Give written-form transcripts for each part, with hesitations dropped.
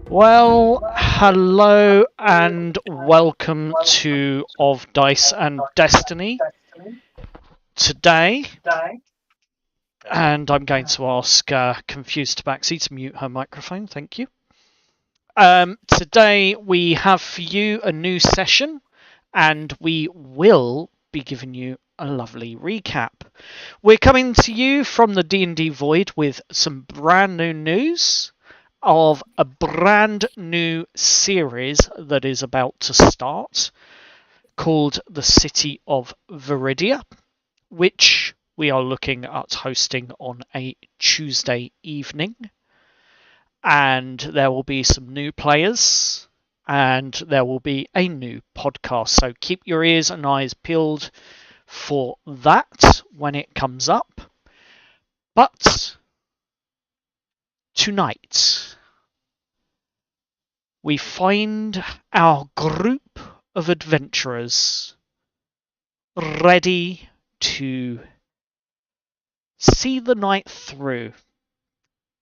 Well, hello and welcome to Of Dice and Destiny. Today, and I'm going to ask Confused Tabaxi to mute her microphone, thank you. Today we have for you a new session, and we will be giving you a lovely recap. We're coming to you from the D&D Void with some brand new news of a brand new series that is about to start called The City of Viridia, which we are looking at hosting on a Tuesday evening. And there will be some new players and there will be a new podcast. So keep your ears and eyes peeled for that when it comes up. But tonight, we find our group of adventurers ready to see the night through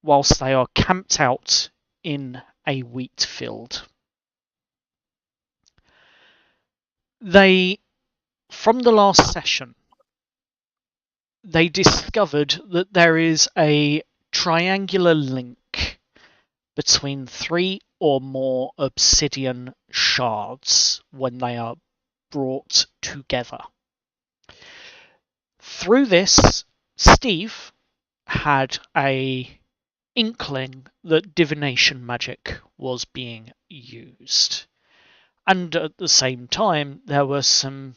whilst they are camped out in a wheat field. From the last session, they discovered that there is a triangular link between 3 or more obsidian shards when they are brought together. Through this, Steve had a inkling that divination magic was being used. And at the same time, there were some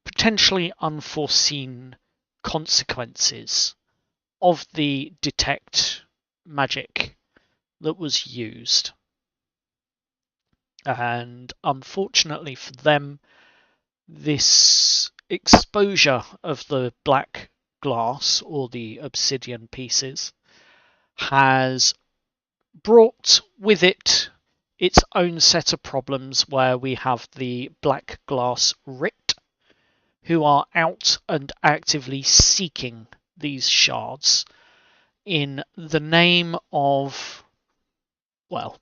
potentially unforeseen consequences of the detect magic that was used. And unfortunately for them, this exposure of the black glass or the obsidian pieces has brought with it its own set of problems, where we have the black glass Rit, who are out and actively seeking these shards in the name of, well,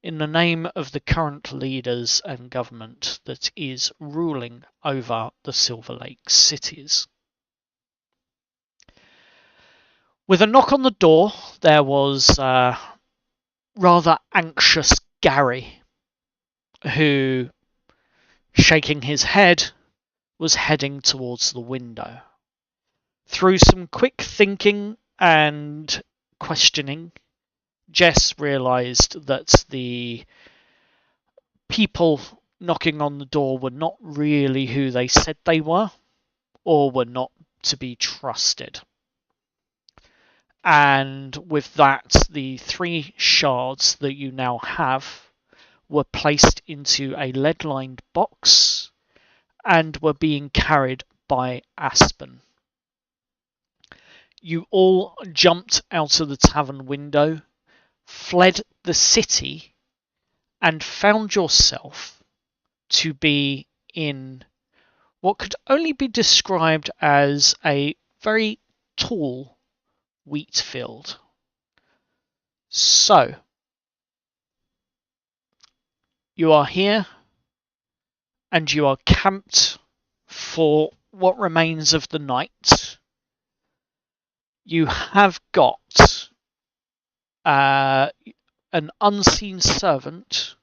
in the name of the current leaders and government that is ruling over the Silver Lake cities. With a knock on the door, there was rather anxious Gary, who, shaking his head, was heading towards the window. Through some quick thinking and questioning, Jess realised that the people knocking on the door were not really who they said they were, or were not to be trusted. And with that, the 3 shards that you now have were placed into a lead-lined box and were being carried by Aspen. You all jumped out of the tavern window, fled the city, and found yourself to be in what could only be described as a very tall wheat field. So, you are here and you are camped for what remains of the night. You have got an unseen servant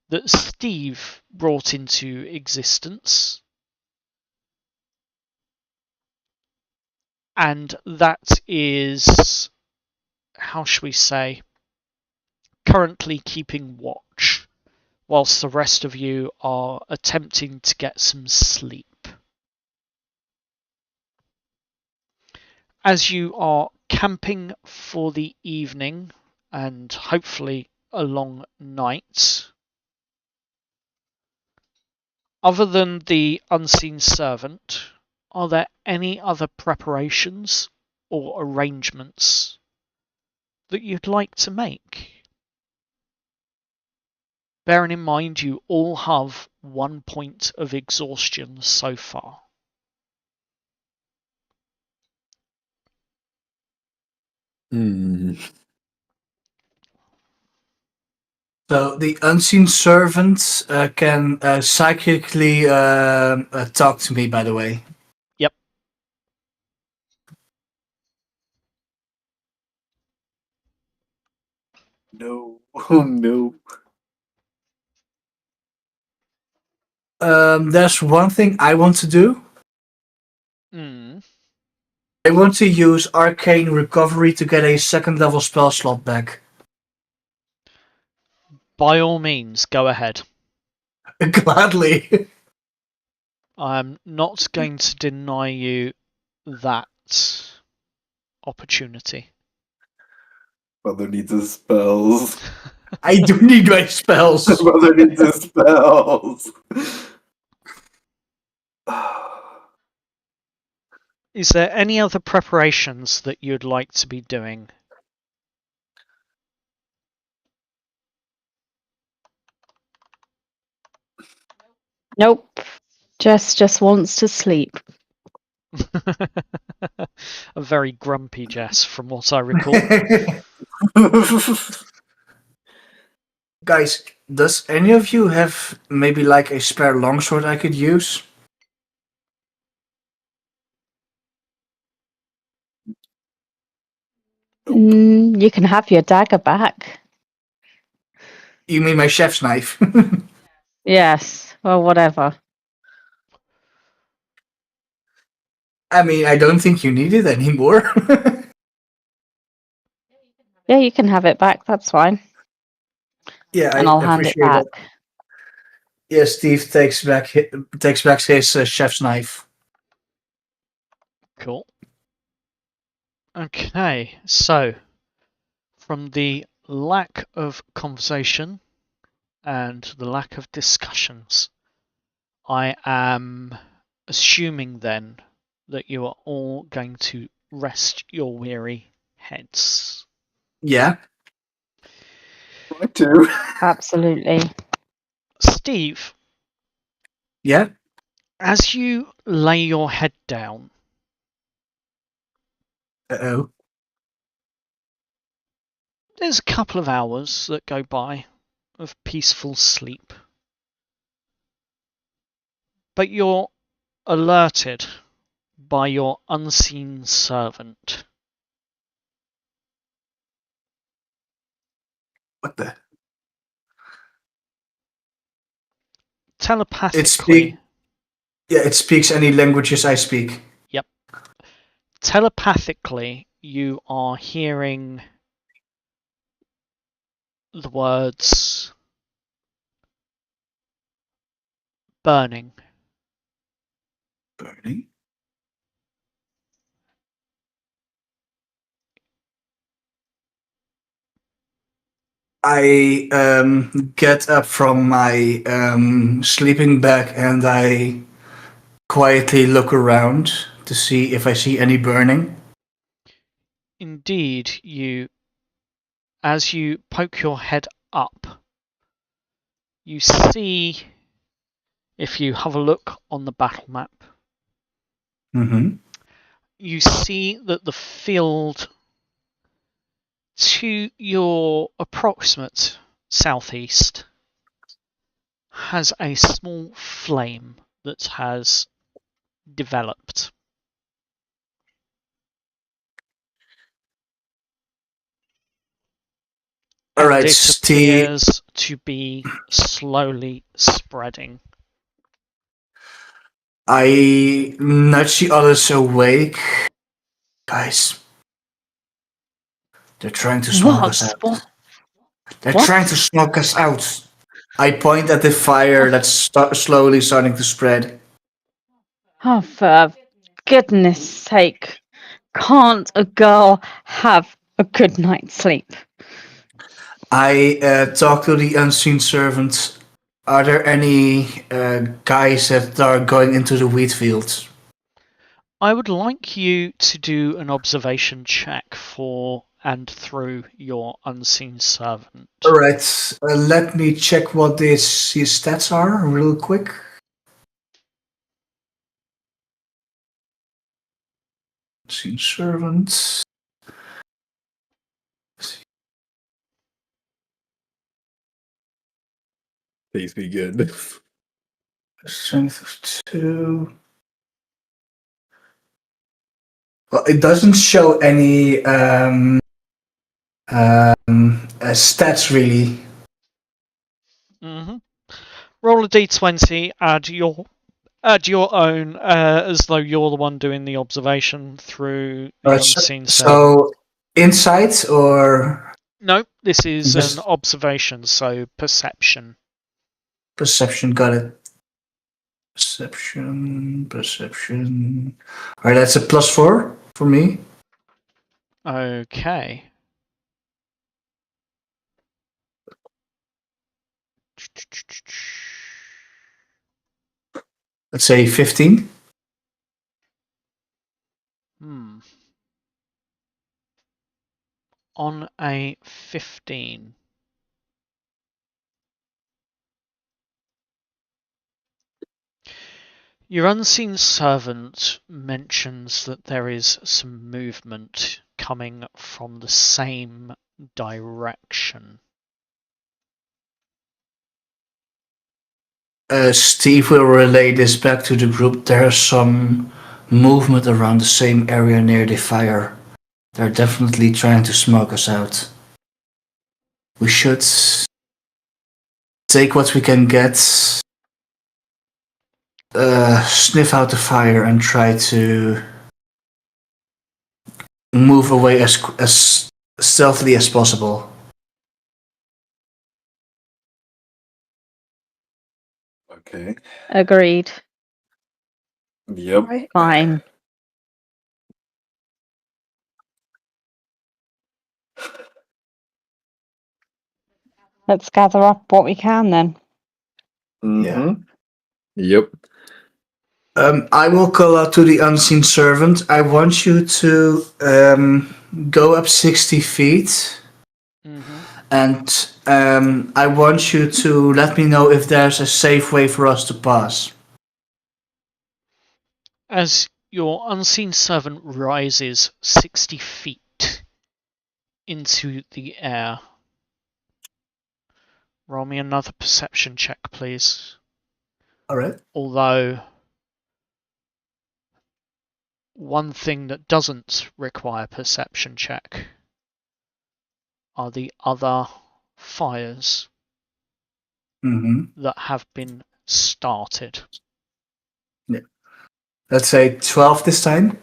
that Steve brought into existence, and that is, how shall we say, currently keeping watch whilst the rest of you are attempting to get some sleep. As you are camping for the evening and hopefully a long night, other than the unseen servant, are there any other preparations or arrangements that you'd like to make? Bearing in mind you all have 1 point of exhaustion so far. Hmm. So the unseen servant can psychically talk to me, by the way. Yep. No. Oh no. There's one thing I want to do. Mm. I want to use Arcane Recovery to get a second level spell slot back. By all means, go ahead. Gladly. I'm not going to deny you that opportunity. Mother needs his spells. I do need my spells. Mother needs his spells. Is there any other preparations that you'd like to be doing? Nope. Jess just wants to sleep. A very grumpy Jess, from what I recall. Guys, does any of you have maybe like a spare longsword I could use? You can have your dagger back. You mean my chef's knife? Yes. Well, whatever. I mean, I don't think you need it anymore. Yeah, you can have it back. That's fine. Yeah, And I I'll hand it appreciate back. that. Yeah, Steve takes back his chef's knife. Cool. Okay, so from the lack of conversation and the lack of discussions, I am assuming then that you are all going to rest your weary heads. Yeah. I do. Absolutely. Steve, Yeah. as you lay your head down, Uh-oh. there's a couple of hours that go by of peaceful sleep. But you're alerted by your unseen servant. What the? Telepathically. It speaks any languages I speak. Yep. Telepathically, you are hearing the words burning. Burning? I get up from my sleeping bag and I quietly look around to see if I see any burning. Indeed, as you poke your head up, you see, if you have a look on the battle map, Mm-hmm. you see that the field to your approximate southeast has a small flame that has developed. All right, And it Steve. appears to be slowly spreading. I nudge the others awake. Guys, they're trying to smoke us out. What? They're What? trying to smoke us out. I point at the fire that's slowly starting to spread. Oh, for goodness sake. Can't a girl have a good night's sleep? I talk to the unseen servant. Are there any guys that are going into the wheat fields? I would like you to do an observation check for and through your unseen servant. All right, let me check what his stats are real quick. Unseen servant. Please be good. Strength of 2. Well, it doesn't show any stats really. Mm-hmm. Roll a d20. Add your own, as though you're the one doing the observation through the unseen servant. So, insight or No, this is Just- an observation, so perception. perception? Got it. Perception. Alright, that's a +4 for me. Okay. Let's say 15. On a 15. Your unseen servant mentions that there is some movement coming from the same direction. Steve will relay this back to the group. There's some movement around the same area near the fire. They're definitely trying to smoke us out. We should take what we can get, sniff out the fire, and try to move away as stealthily as possible. Okay. Agreed. Yep. Right. Fine. Let's gather up what we can then. Mm-hmm. Yep. I will call out to the unseen servant. I want you to go up 60 feet. And I want you to let me know if there's a safe way for us to pass. As your unseen servant rises 60 feet into the air, roll me another perception check, please. Alright. Although, one thing that doesn't require perception check are the other fires that have been started. Yeah. Let's say 12 this time.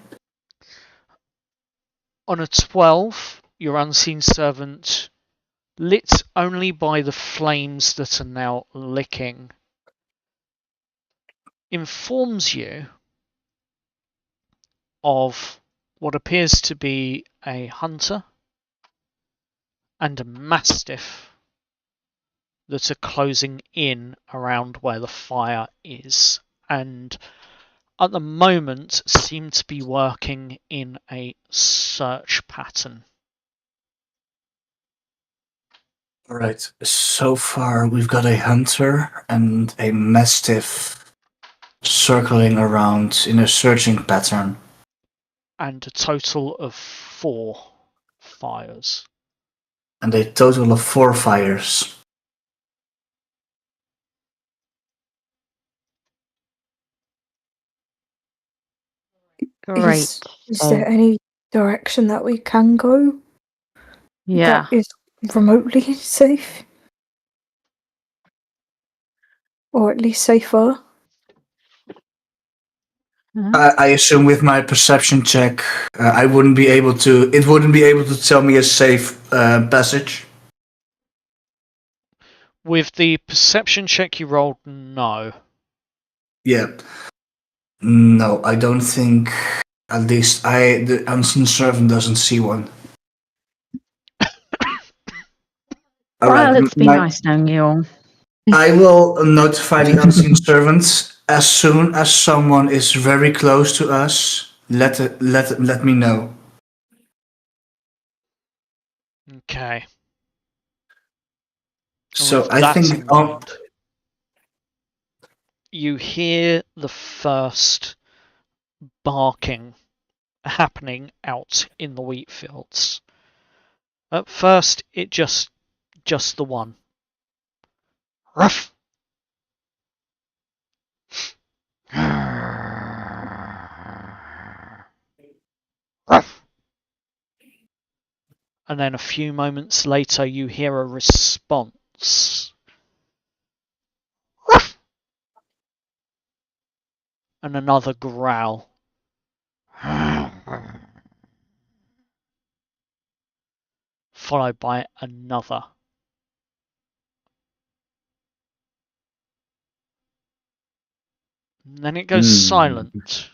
On a 12, your unseen servant, lit only by the flames that are now licking, informs you of what appears to be a hunter and a mastiff that are closing in around where the fire is, and at the moment seem to be working in a search pattern. Alright, so far we've got a hunter and a mastiff circling around in a searching pattern. And a total of 4 fires. And a total of 4 fires. Great. Is there any direction that we can go Yeah. that is remotely safe? Or at least safer? I assume with my perception check, it wouldn't be able to tell me a safe passage. With the perception check you rolled, no. Yeah. No, I don't think. At least the unseen servant doesn't see one. Well, it's been nice knowing you all. I will notify the unseen servant as soon as someone is very close to us. Let me know. Okay. So With I that think in mind, you hear the first barking happening out in the wheat fields. At first, it just the one. Ruff, And then a few moments later, you hear a response. Ruff! And another growl. Followed by another. And then it goes silent.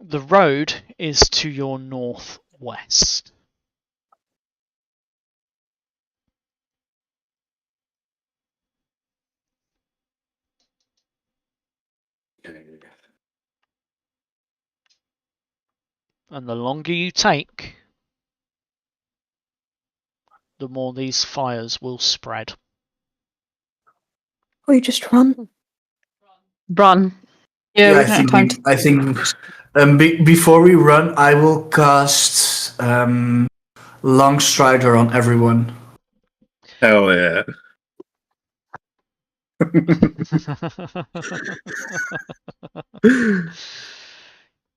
The road is to your northwest. And the longer you take, the more these fires will spread. We just run. Run. Yeah, we I don't have think time to. I think before we run, I will cast Long Strider on everyone. Hell yeah.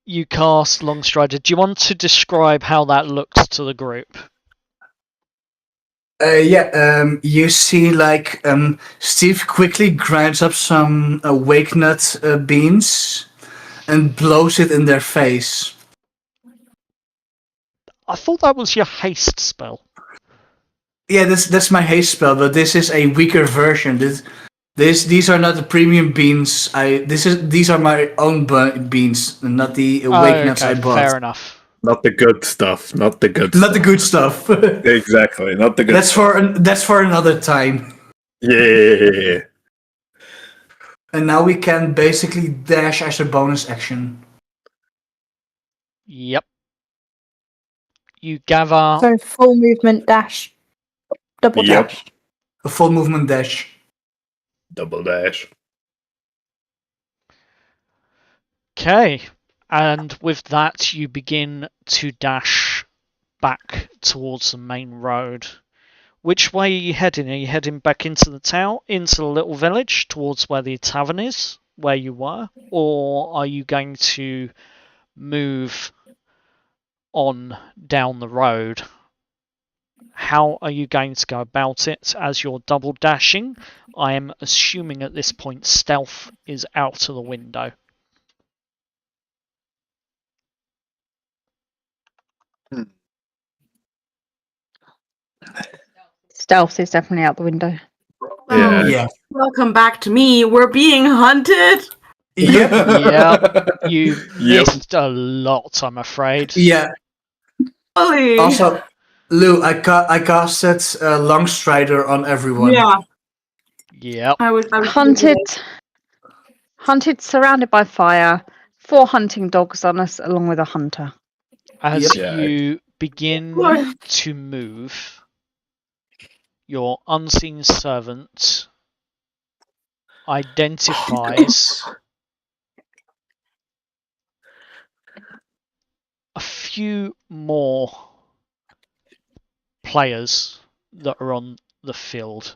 You cast Longstrider. Do you want to describe how that looks to the group? You see, like, Steve quickly grinds up some wake nut beans and blows it in their face. I thought that was your haste spell. Yeah, that's my haste spell, but this is a weaker version. These are not the premium beans. These are my own beans, not the wake nuts I bought. Fair enough. Not the good stuff. Not the good Not the good stuff. Exactly, not the good That's for another time. Yeah. And now we can basically dash as a bonus action. Yep. You gather. So full movement dash. Double Yep. dash. A full movement dash. Double dash. Okay. And with that, you begin to dash back towards the main road. Which way are you heading? Are you heading back into the town, into the little village, towards where the tavern is, where you were? Or are you going to move on down the road? How are you going to go about it as you're double dashing? I am assuming at this point stealth is out of the window. Stealth is definitely out the window. Yeah. Yeah. Welcome back to me. We're being hunted. Yep. Yep. You Yep. missed a lot, I'm afraid. Yeah. Holy. Also, Lou, I casted Long Strider on everyone. Yeah. Yep. I was Hunted, surrounded by fire, 4 hunting dogs on us, along with a hunter. As Yep. you begin What? to move, your unseen servant identifies a few more players that are on the field.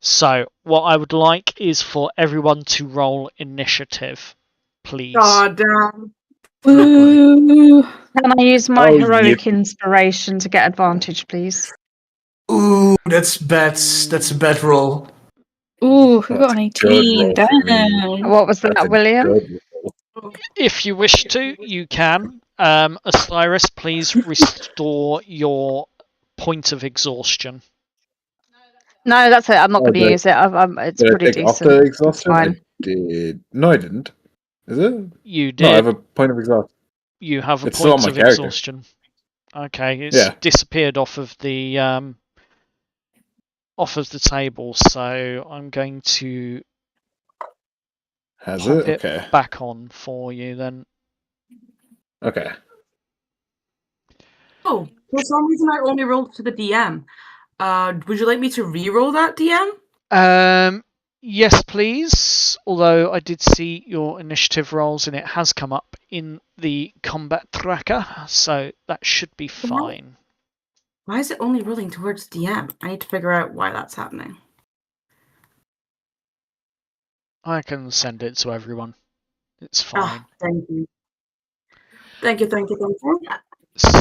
So what I would like is for everyone to roll initiative, please. God damn. Woo! Can I use my Oh, heroic inspiration to get advantage, please? Ooh, that's bad. That's a bad roll. Ooh, we got an That's a good 18. roll for me. Damn. What was That's that, a William? good roll. If you wish to, you can. Osiris, please restore your point of exhaustion. No, that's it. I'm not going to Okay. use it. It's Did I pretty take off decent. the It's exhaustion? I fine. did. No, I didn't. Is it? You No, I did. have a point of exhaustion. You have a It's still on point my of character. exhaustion. Okay, it's Yeah. disappeared off of the table, so I'm going to Has pop it? it Okay. back on for you then. Okay. Oh, for some reason I only rolled to the DM. Would you like me to re-roll that, DM? Yes, please. Although I did see your initiative rolls and it has come up in the combat tracker, so that should be fine. Why is it only rolling towards DM? I need to figure out why that's happening. I can send it to everyone. It's Ah, fine. thank you. Thank you.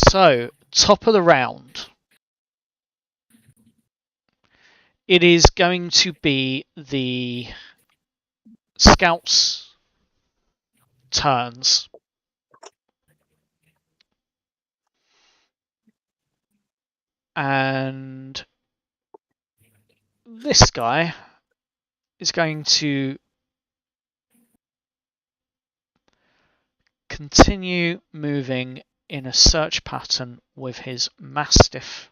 So, top of the round. It is going to be the scouts' turns. And this guy is going to continue moving in a search pattern with his mastiff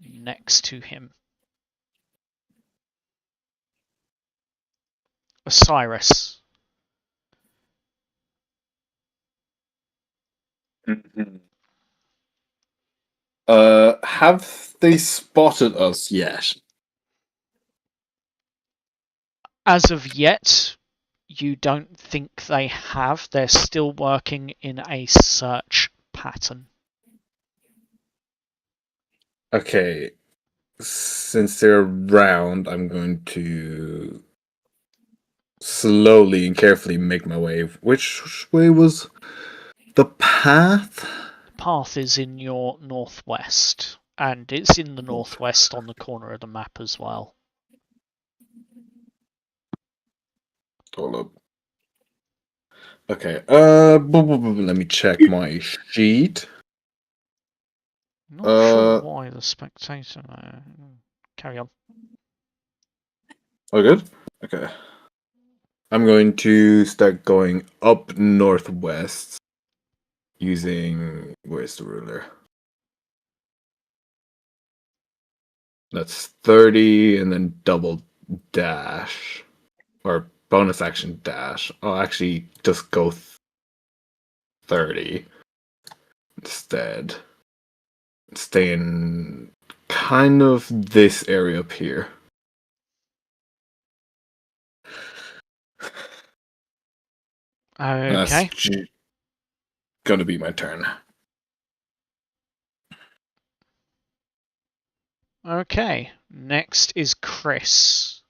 next to him. Osiris. Have they spotted us yet? As of yet, you don't think they have. They're still working in a search pattern. Okay. Since they're around, I'm going to slowly and carefully make my way. Which way was the path? The path is in your northwest, and it's in the northwest on the corner of the map as well. Hold up. Okay. Let me check my sheet. Not sure why the spectator. Carry on. Oh, good. Okay. I'm going to start going up northwest using. Where's the ruler? That's 30 and then double dash. Or bonus action dash. I'll actually just go 30 instead. Stay in kind of this area up here. Okay. That's gonna be my turn. Okay. Next is Chris.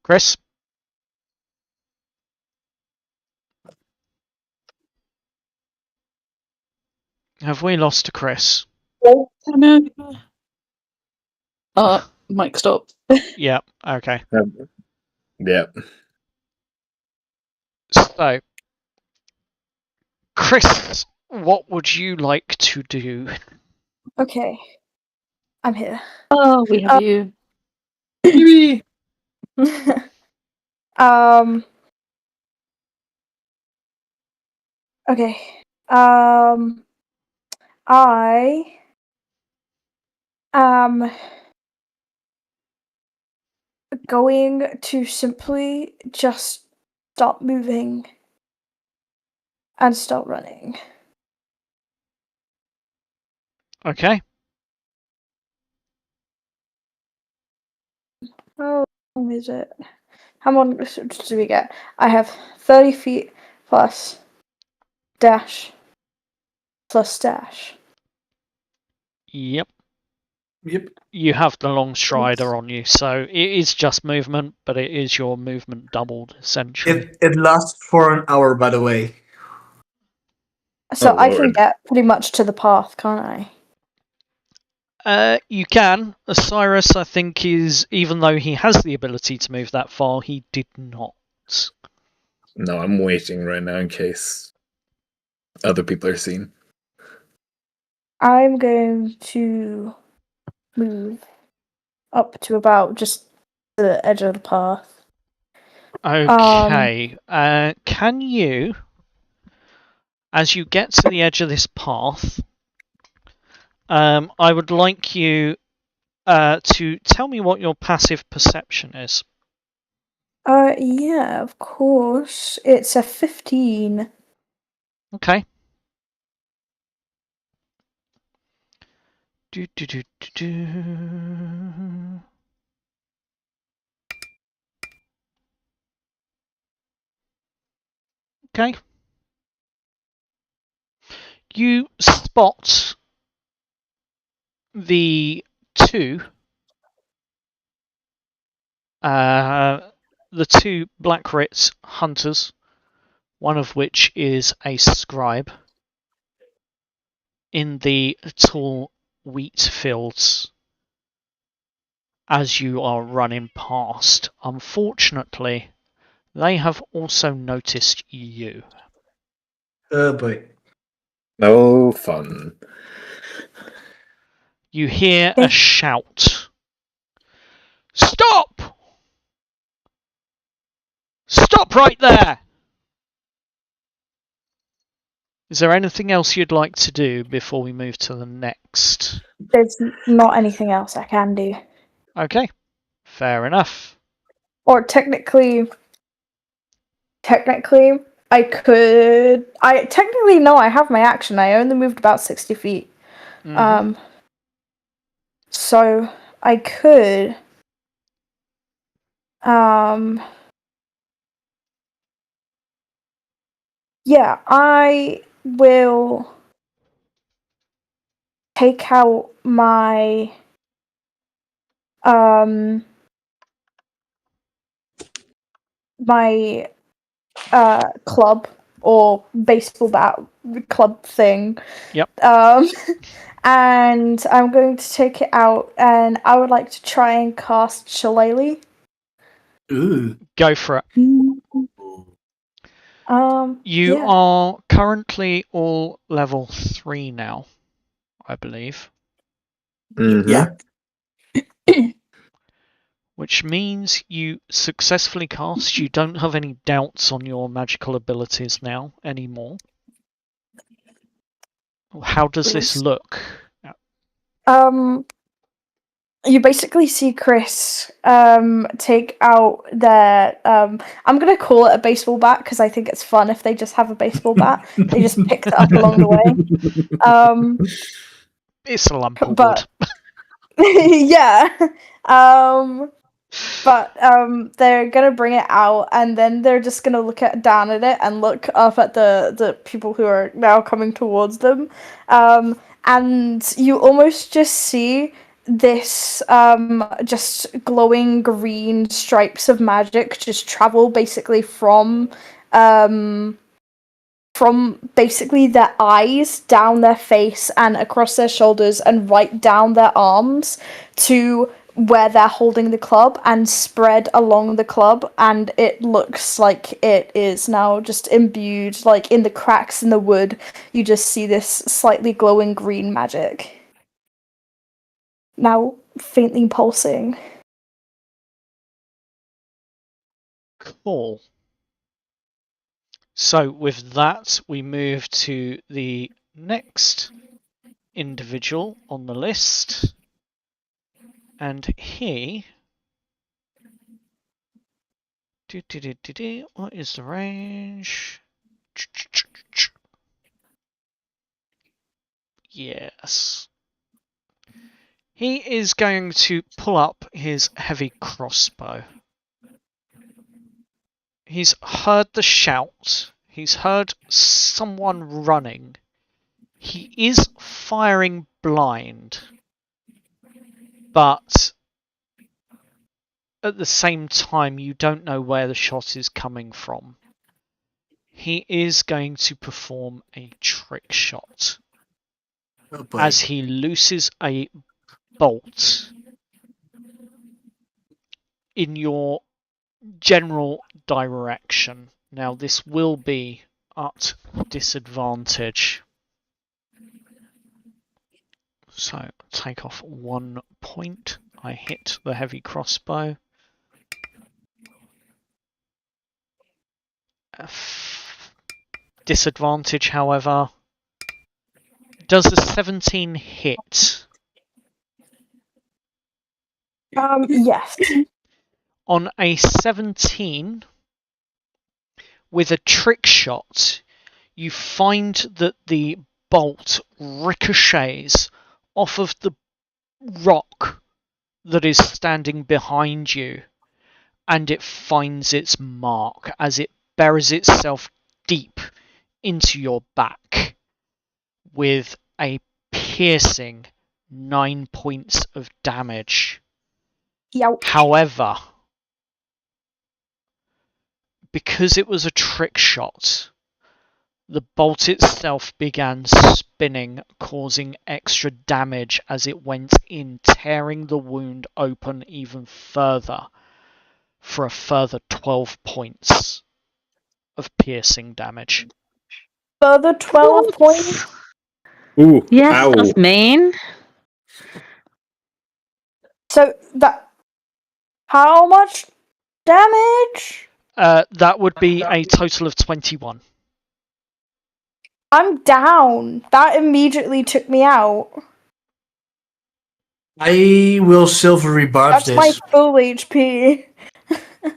Chris? Have we lost to Chris? Oh, no. Mic stop. Yeah, okay. Yep. So, Chris, what would you like to do? Okay. I'm here. Oh, we have you. Maybe. Okay. I am going to simply just stop moving and start running. Okay. How long is it? How long do we get? I have 30 feet plus dash plus dash. Yep. Yep. You have the long strider on you, so it is just movement, but it is your movement doubled, essentially. It lasts for an hour, by the way. So I can Lord. get pretty much to the path, can't I? You can. Osiris, I think, is, even though he has the ability to move that far, he did not. No, I'm waiting right now in case other people are seen. I'm going to move up to about just the edge of the path. Okay. Can you, as you get to the edge of this path, I would like you to tell me what your passive perception is. Yeah, of course. It's a 15. Okay. Okay. You spot the two Black Ritz hunters, one of which is a scribe, in the tall wheat fields as you are running past. Unfortunately, they have also noticed you. Oh boy. No fun. You hear a shout. Stop! Stop right there! Is there anything else you'd like to do before we move to the next? There's not anything else I can do. Okay, fair enough. Or technically, I could. I technically no. I have my action. I only moved about 60 feet. Mm-hmm. So I could. Yeah, I will take out my club or baseball bat club thing. Yep. And I'm going to take it out, and I would like to try and cast Shillelagh. Ooh. Go for it. You are currently all level 3 now, I believe. Mm-hmm. Yeah. Which means you successfully cast. You don't have any doubts on your magical abilities now anymore. How does this look? You basically see Chris take out their I'm gonna call it a baseball bat because I think it's fun if they just have a baseball bat. They just picked it up along the way. It's a lump of but wood. yeah. But they're gonna bring it out, and then they're just gonna look down at it and look up at the people who are now coming towards them. And you almost just see this just glowing green stripes of magic just travel basically from basically their eyes down their face and across their shoulders and right down their arms to where they're holding the club and spread along the club, and it looks like it is now just imbued, like in the cracks in the wood you just see this slightly glowing green magic now faintly pulsing. Cool. So with that, we move to the next individual on the list. And he... What is the range? Yes. He is going to pull up his heavy crossbow. He's heard the shout. He's heard someone running. He is firing blind. But at the same time, you don't know where the shot is coming from. He is going to perform a trick shot as he looses a bolt in your general direction. Now, this will be at disadvantage. So, take off 1 point. I hit the heavy crossbow. Disadvantage, however. Does a 17 hit? Yes. On a 17, with a trick shot, you find that the bolt ricochets off of the rock that is standing behind you, and it finds its mark as it buries itself deep into your back. with a piercing 9 points of damage. Youch. However, because it was a trick shot, the bolt itself began spinning, causing extra damage as it went in, tearing the wound open even further for a further 12 points of piercing damage. Further 12 points. Ooh, Yes, ow. that's mean. So that. How much damage? That would be a total of 21. I'm down. That immediately took me out. I will silvery barb That's my this. full HP.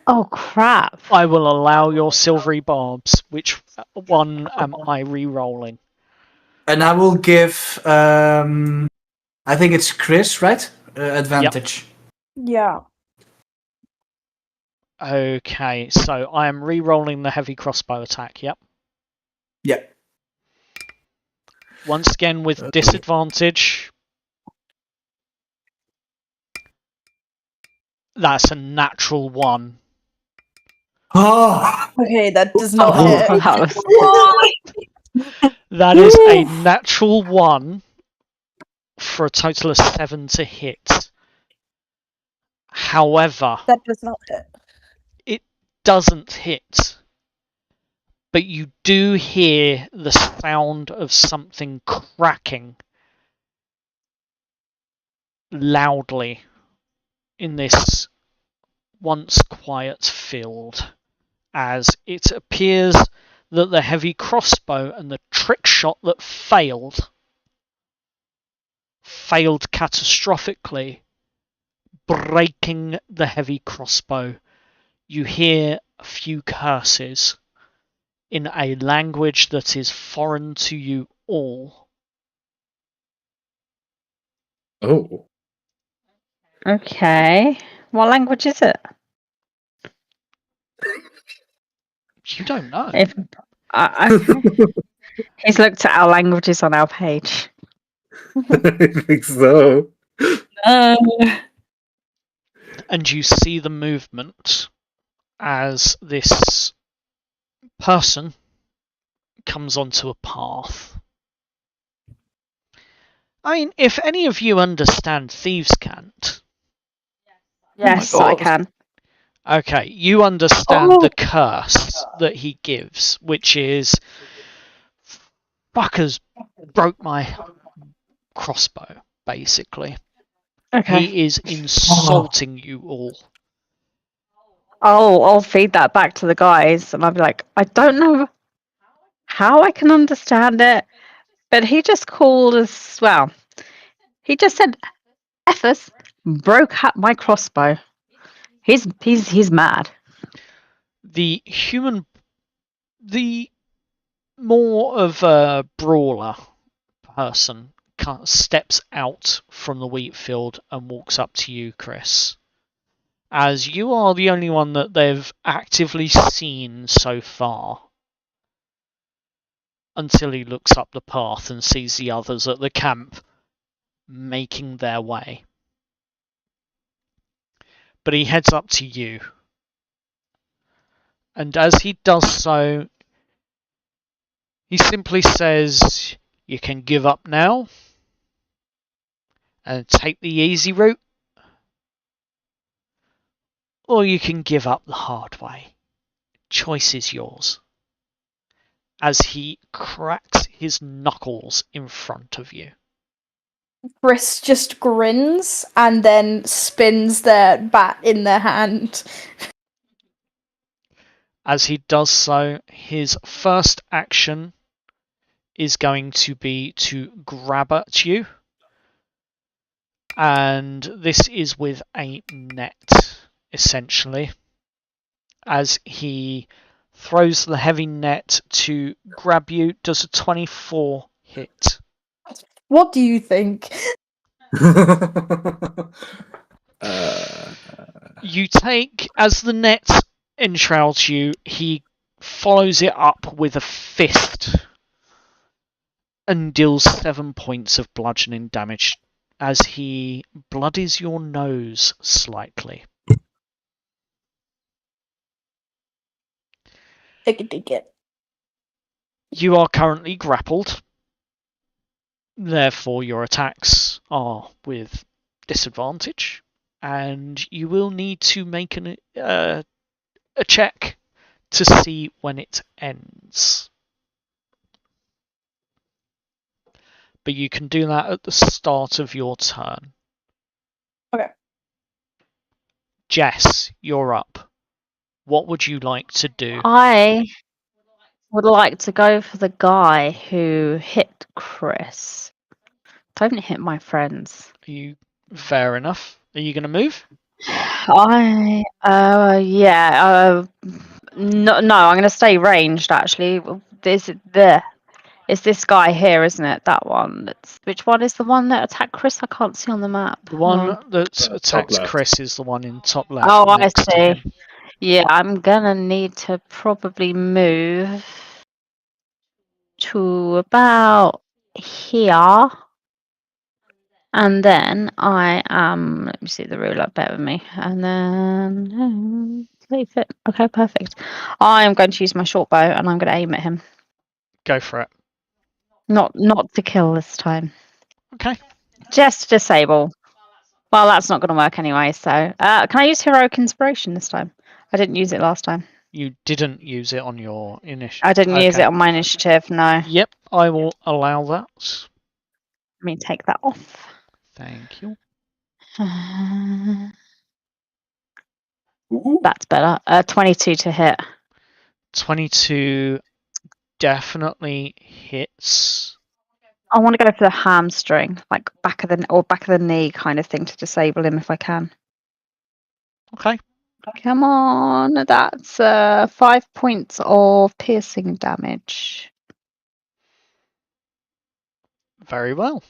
Oh crap! I will allow your silvery barbs. Which one am I re-rolling? And I will give, I think it's Chris, right? Advantage. Yeah. Okay, so I am re-rolling the heavy crossbow attack, yep. Yeah. Once again with disadvantage. That's a natural 1. Oh! Okay, that does not Oh, hit. that was- That is a natural 1 for a total of 7 to hit. However, That does not hit. it doesn't hit. But you do hear the sound of something cracking loudly in this once quiet field, as it appears that the heavy crossbow and the trick shot that failed catastrophically, breaking the heavy crossbow. You hear a few curses in a language that is foreign to you all. Oh. Okay. What language is it? You don't know. Okay. He's looked at our languages on our page. I think so. And you see the movement as this person comes onto a path. I mean, if any of you understand Thieves' Cant. Yes, Oh my I God. can. Okay, you understand Oh. the curse that he gives, which is fuckers broke my crossbow, basically. Okay. He is insulting you all. I'll feed that back to the guys, and I'll be like, I don't know how I can understand it, but he just called us. Well, he just said, "Effers broke up my crossbow." He's mad. The more of a brawler person steps out from the wheat field and walks up to you, Chris, as you are the only one that they've actively seen so far, until he looks up the path and sees the others at the camp making their way. But he heads up to you, and as he does so, he simply says, "You can give up now and take the easy route, or you can give up the hard way. Choice is yours." As he cracks his knuckles in front of you. Chris just grins and then spins their bat in their hand. As he does so, his first action is going to be to grab at you. And this is with a net, essentially. As he throws the heavy net to grab you, does a 24 hit. What do you think? You take, as the net enshrouds you, he follows it up with a fist and deals 7 points of bludgeoning damage as he bloodies your nose slightly. Take it. You are currently grappled, therefore your attacks are with disadvantage, and you will need to make a check to see when it ends. But you can do that at the start of your turn. Okay. Jess, you're up. What would you like to do? I would like to go for the guy who hit Chris. Don't hit my friends. Are you fair enough? Are you going to move? No, I'm going to stay ranged. Actually, it's this guy here, isn't it? That one. Which one is the one that attacked Chris? I can't see on the map. The one that top attacked left. Chris is the one in top left. Oh, I next to see. him. Yeah, I'm gonna need to probably move to about here. And then I am, let me see the ruler, bear with me. And then, leave it. Okay, perfect. I am going to use my short bow and I'm going to aim at him. Go for it. Not to kill this time. Okay. Just to disable. Well, that's not going to work anyway, so. Can I use Heroic Inspiration this time? I didn't use it last time. You didn't use it on your initiative. I didn't use it on my initiative, no. Yep, I will allow that. Let me take that off. Thank you. That's better. 22 to hit. 22 definitely hits. I want to go for the hamstring, like back of the knee kind of thing to disable him if I can. Okay. Come on, that's 5 points of piercing damage. Very well.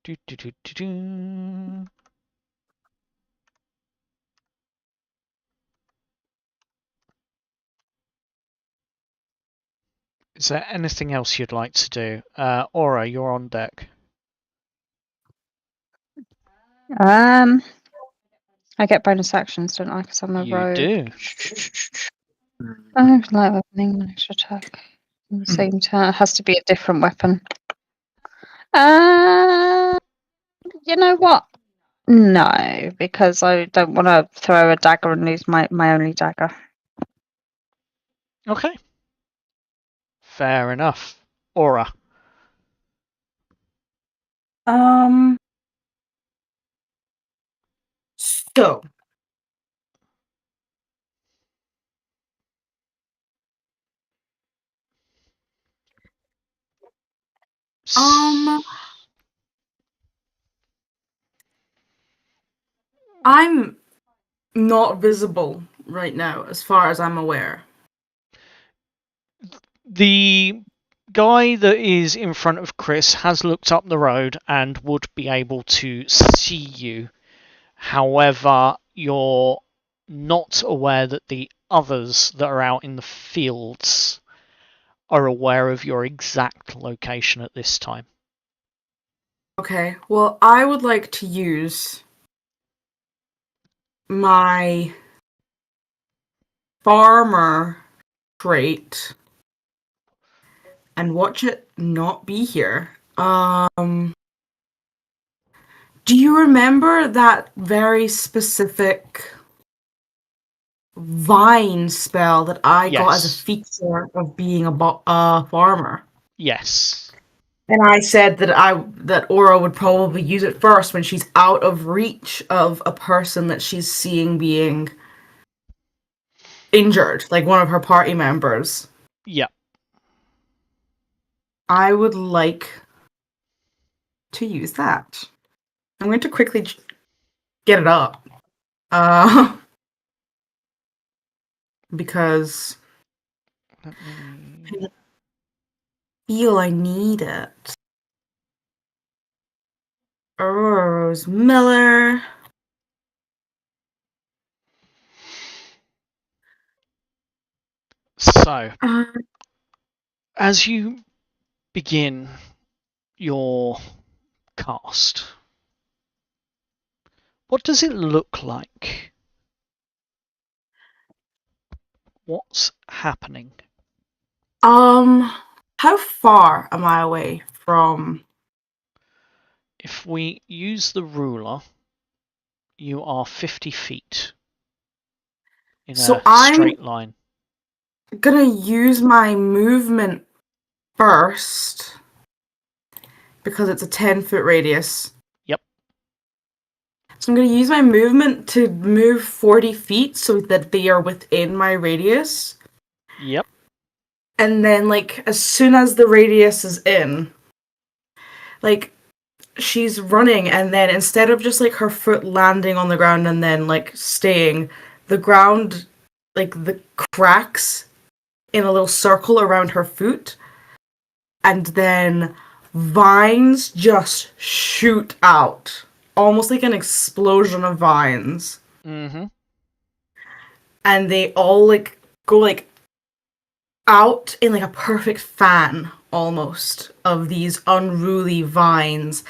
Do, do, do, do, do. Is there anything else you'd like to do? Aura, you're on deck. I get bonus actions, don't I? Because I'm a You rogue. do. Oh, light weapon, extra attack. At the same turn, it has to be a different weapon. You know what? No, because I don't want to throw a dagger and lose my only dagger. Okay. Fair enough. Aura. So. I'm not visible right now, as far as I'm aware. The guy that is in front of Chris has looked up the road and would be able to see you. However, you're not aware that the others that are out in the fields are aware of your exact location at this time. Okay, well, I would like to use my farmer trait and watch it not be here. Do you remember that very specific vine spell that I got as a feature of being a farmer? Yes. And I said that Aura would probably use it first when she's out of reach of a person that she's seeing being injured, like one of her party members. Yeah. I would like to use that. I'm going to quickly get it up. Because I feel I need it. Rose Miller. So, As you begin your cast, what does it look like? What's happening? How far am I away from? If we use the ruler, you are 50 feet in So a straight line. Gonna use my movement first because it's a 10-foot radius. Yep. So I'm gonna use my movement to move 40 feet so that they are within my radius. Yep. And then, like, as soon as the radius is in, like, she's running, and then instead of just, like, her foot landing on the ground and then, like, staying, the ground, like, the cracks in a little circle around her foot, and then vines just shoot out. Almost like an explosion of vines. Mm-hmm. And they all, like, go, like, out in like a perfect fan almost of these unruly vines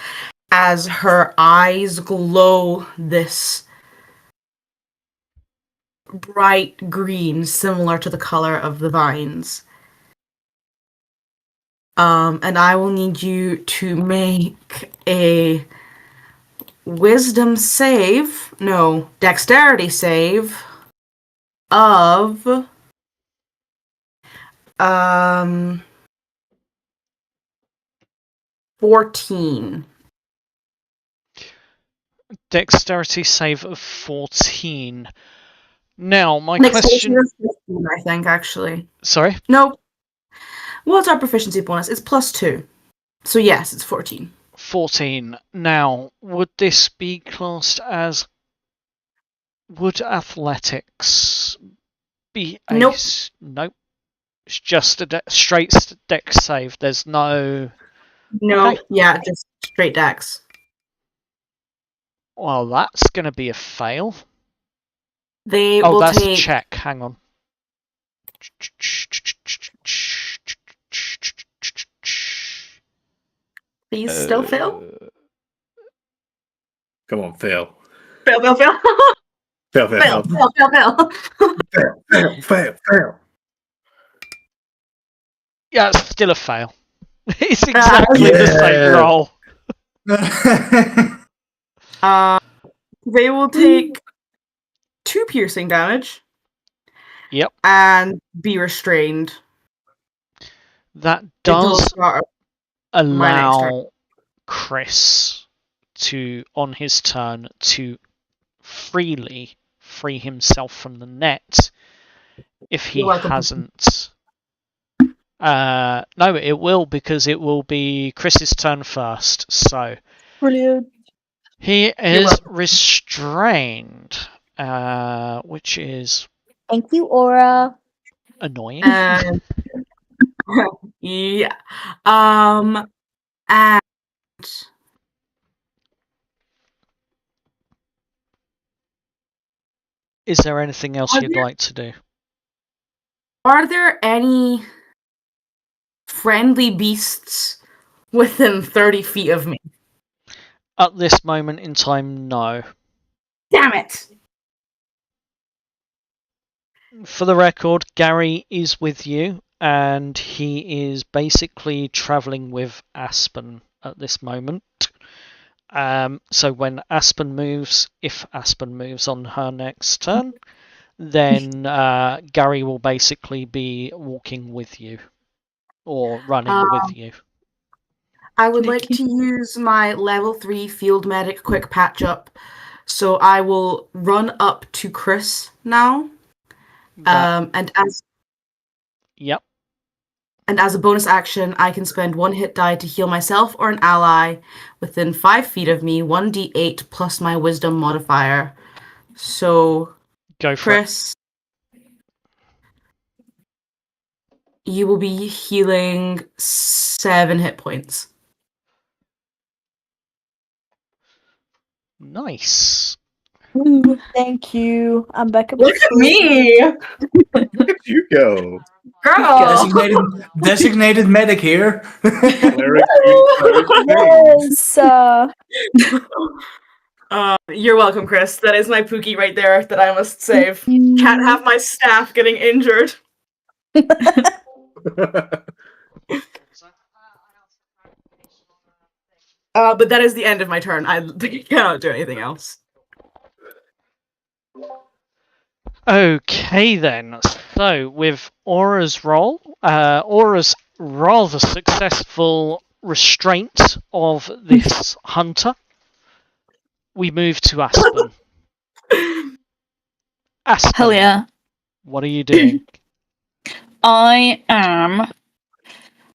as her eyes glow this bright green similar to the color of the vines. And I will need you to make a dexterity save of 14. Dexterity save of 14. Now, my Next question... is 15, I think, actually. Sorry? No. What's our proficiency bonus? It's +2. So yes, it's 14. 14. Now, would this be classed as... Would athletics be a... Nope. Nope. It's just a straight dex save. There's no... No, Okay. yeah, just straight dex. Well, that's going to be a fail. They will that's take... a check. Hang on. These still fail? Come on, fail. Fail. Fail, fail, Fail. fail. Yeah, it's still a fail. It's exactly the same roll. They will take 2 piercing damage. Yep. And be restrained. That does allow Chris to, on his turn, to freely free himself from the net if he hasn't. No, it will, because it will be Chris's turn first. So brilliant. He is restrained, which is thank you, Aura. Annoying. Yeah. And is there anything else you'd like to do? Are there any friendly beasts within 30 feet of me? At this moment in time, no. Damn it! For the record, Gary is with you, and he is basically travelling with Aspen at this moment. So when Aspen moves, if Aspen moves on her next turn, then Gary will basically be walking with you, or running with you. I would like to use my level 3 field medic quick patch up, so I will run up to Chris now. Yep. And as a bonus action, I can spend 1 hit die to heal myself or an ally within 5 feet of me, 1d8 plus my wisdom modifier. So, go for Chris, you will be healing 7 hit points. Nice. Thank you. I'm back up. Look at me! Where did you go? Girl! Designated medic here. Yes. You're welcome, Chris. That is my Pookie right there that I must save. Can't have my staff getting injured. But that is the end of my turn. I cannot do anything else. Okay then. So with Aura's roll, Aura's rather successful restraint of this hunter, we move to Aspen. Aspen, Hell yeah. what are you doing? I am.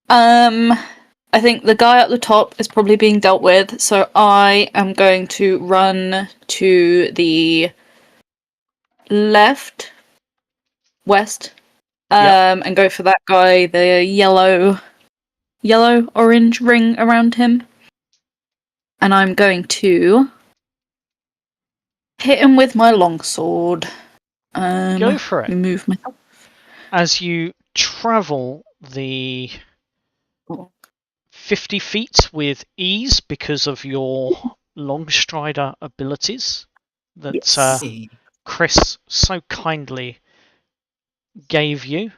I think the guy at the top is probably being dealt with, so I am going to run to the west, and go for that guy, the yellow-orange ring around him. And I'm going to hit him with my longsword. Go for it. Move myself. As you travel the 50 feet with ease because of your Longstrider abilities that Chris so kindly gave you.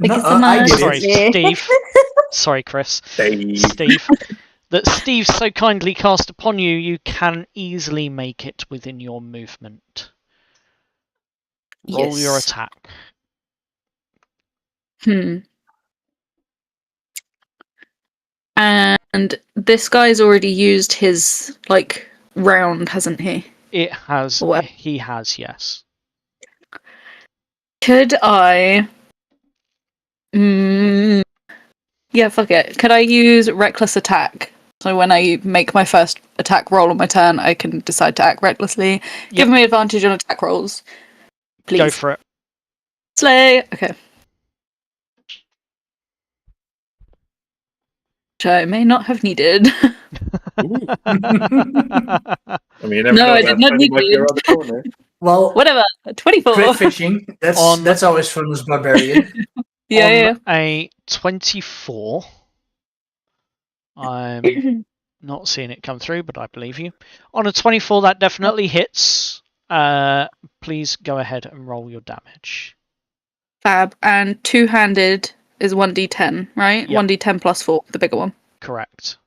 Sorry, Steve. Sorry, Chris. Steve. That Steve so kindly cast upon you, you can easily make it within your movement. Roll your attack. And this guy's already used his, round, hasn't he? It has. What? He has, yes. Could I... yeah, fuck it. Could I use Reckless Attack? So when I make my first attack roll on my turn, I can decide to act recklessly. Give me advantage on attack rolls. Please. Go for it. Slay! Okay. Which I may not have needed. I mean, no, I did not need it. Well, whatever. 24. Crit fishing. That's always fun as barbarian. Yeah. A 24. I'm not seeing it come through, but I believe you. On a 24, that definitely hits. Please go ahead and roll your damage. Fab. And two-handed is 1d10, right? Yep. 1d10 plus 4, the bigger one. Correct.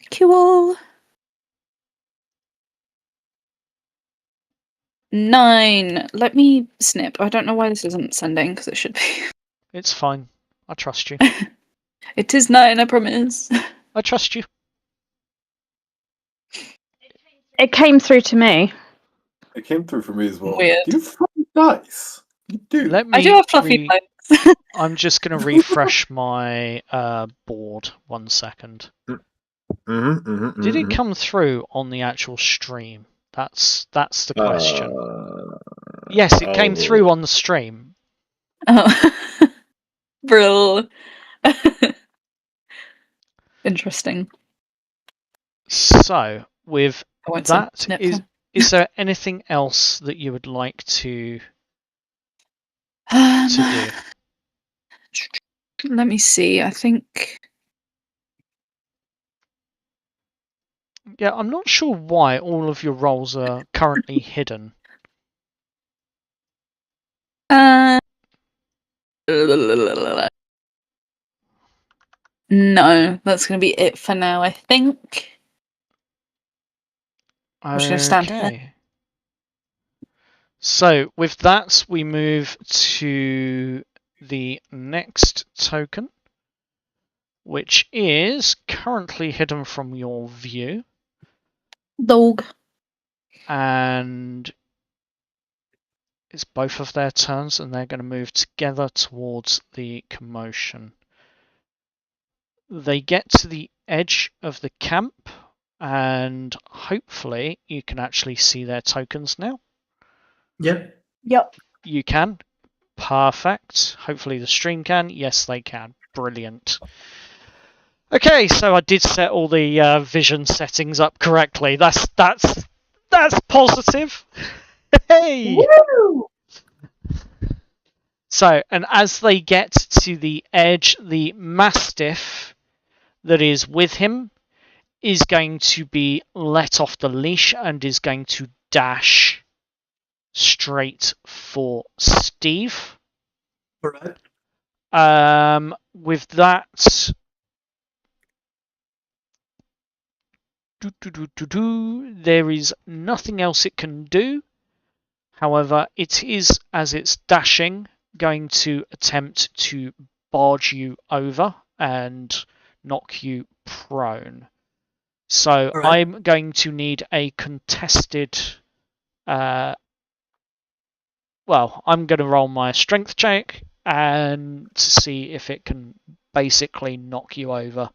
Cool. 9. Let me snip. I don't know why this isn't sending, because it should be. It's fine. I trust you. It is 9, I promise. I trust you. It came through to me. It came through for me as well. Weird. You fucking dice. You do. Let me I do have fluffy legs. I'm just going to refresh my board 1 second. Did it come through on the actual stream? That's the question. Yes, it came through on the stream. Oh. Brill. Interesting. So, with I won't that, snip. is there anything else that you would like to do? Let me see. I think. Yeah, I'm not sure why all of your roles are currently hidden. No, that's going to be it for now, I think. I'm just going to stand here. So, with that, we move to the next token, which is currently hidden from your view. Dog. And it's both of their turns, and they're going to move together towards the commotion. They get to the edge of the camp, and hopefully you can actually see their tokens now. Yep. You can. Perfect. Hopefully the stream can. Yes, they can. Brilliant. Okay, so I did set all the vision settings up correctly. That's positive. Hey. Woo! So, and as they get to the edge, the Mastiff that is with him is going to be let off the leash and is going to dash straight for Steve. Alright. With that, there is nothing else it can do. However, it is, as it's dashing, going to attempt to barge you over and knock you prone. So I'm going to need a contested... I'm going to roll my strength check and to see if it can basically knock you over.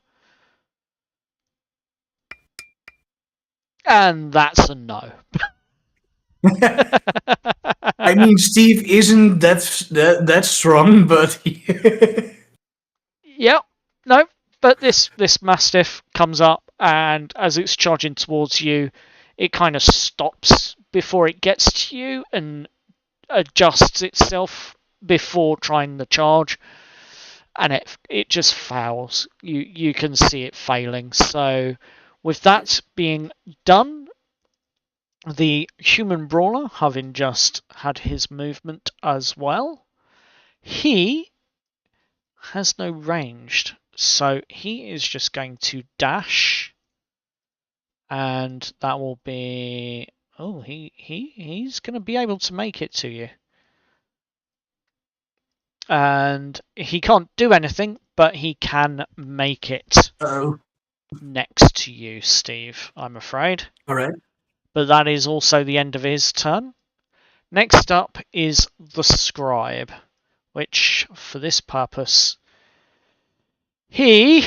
And that's a no. I mean, Steve isn't that strong, but... Yep, no, but this Mastiff comes up, and as it's charging towards you, it kind of stops before it gets to you and adjusts itself before trying the charge, and it just fails. You can see it failing. So with that being done, the human brawler, having just had his movement as well, he has no ranged, so he is just going to dash, and that will be... Oh, he's going to be able to make it to you. And he can't do anything, but he can make it next to you, Steve, I'm afraid. Alright. But that is also the end of his turn. Next up is the Scribe, which, for this purpose, he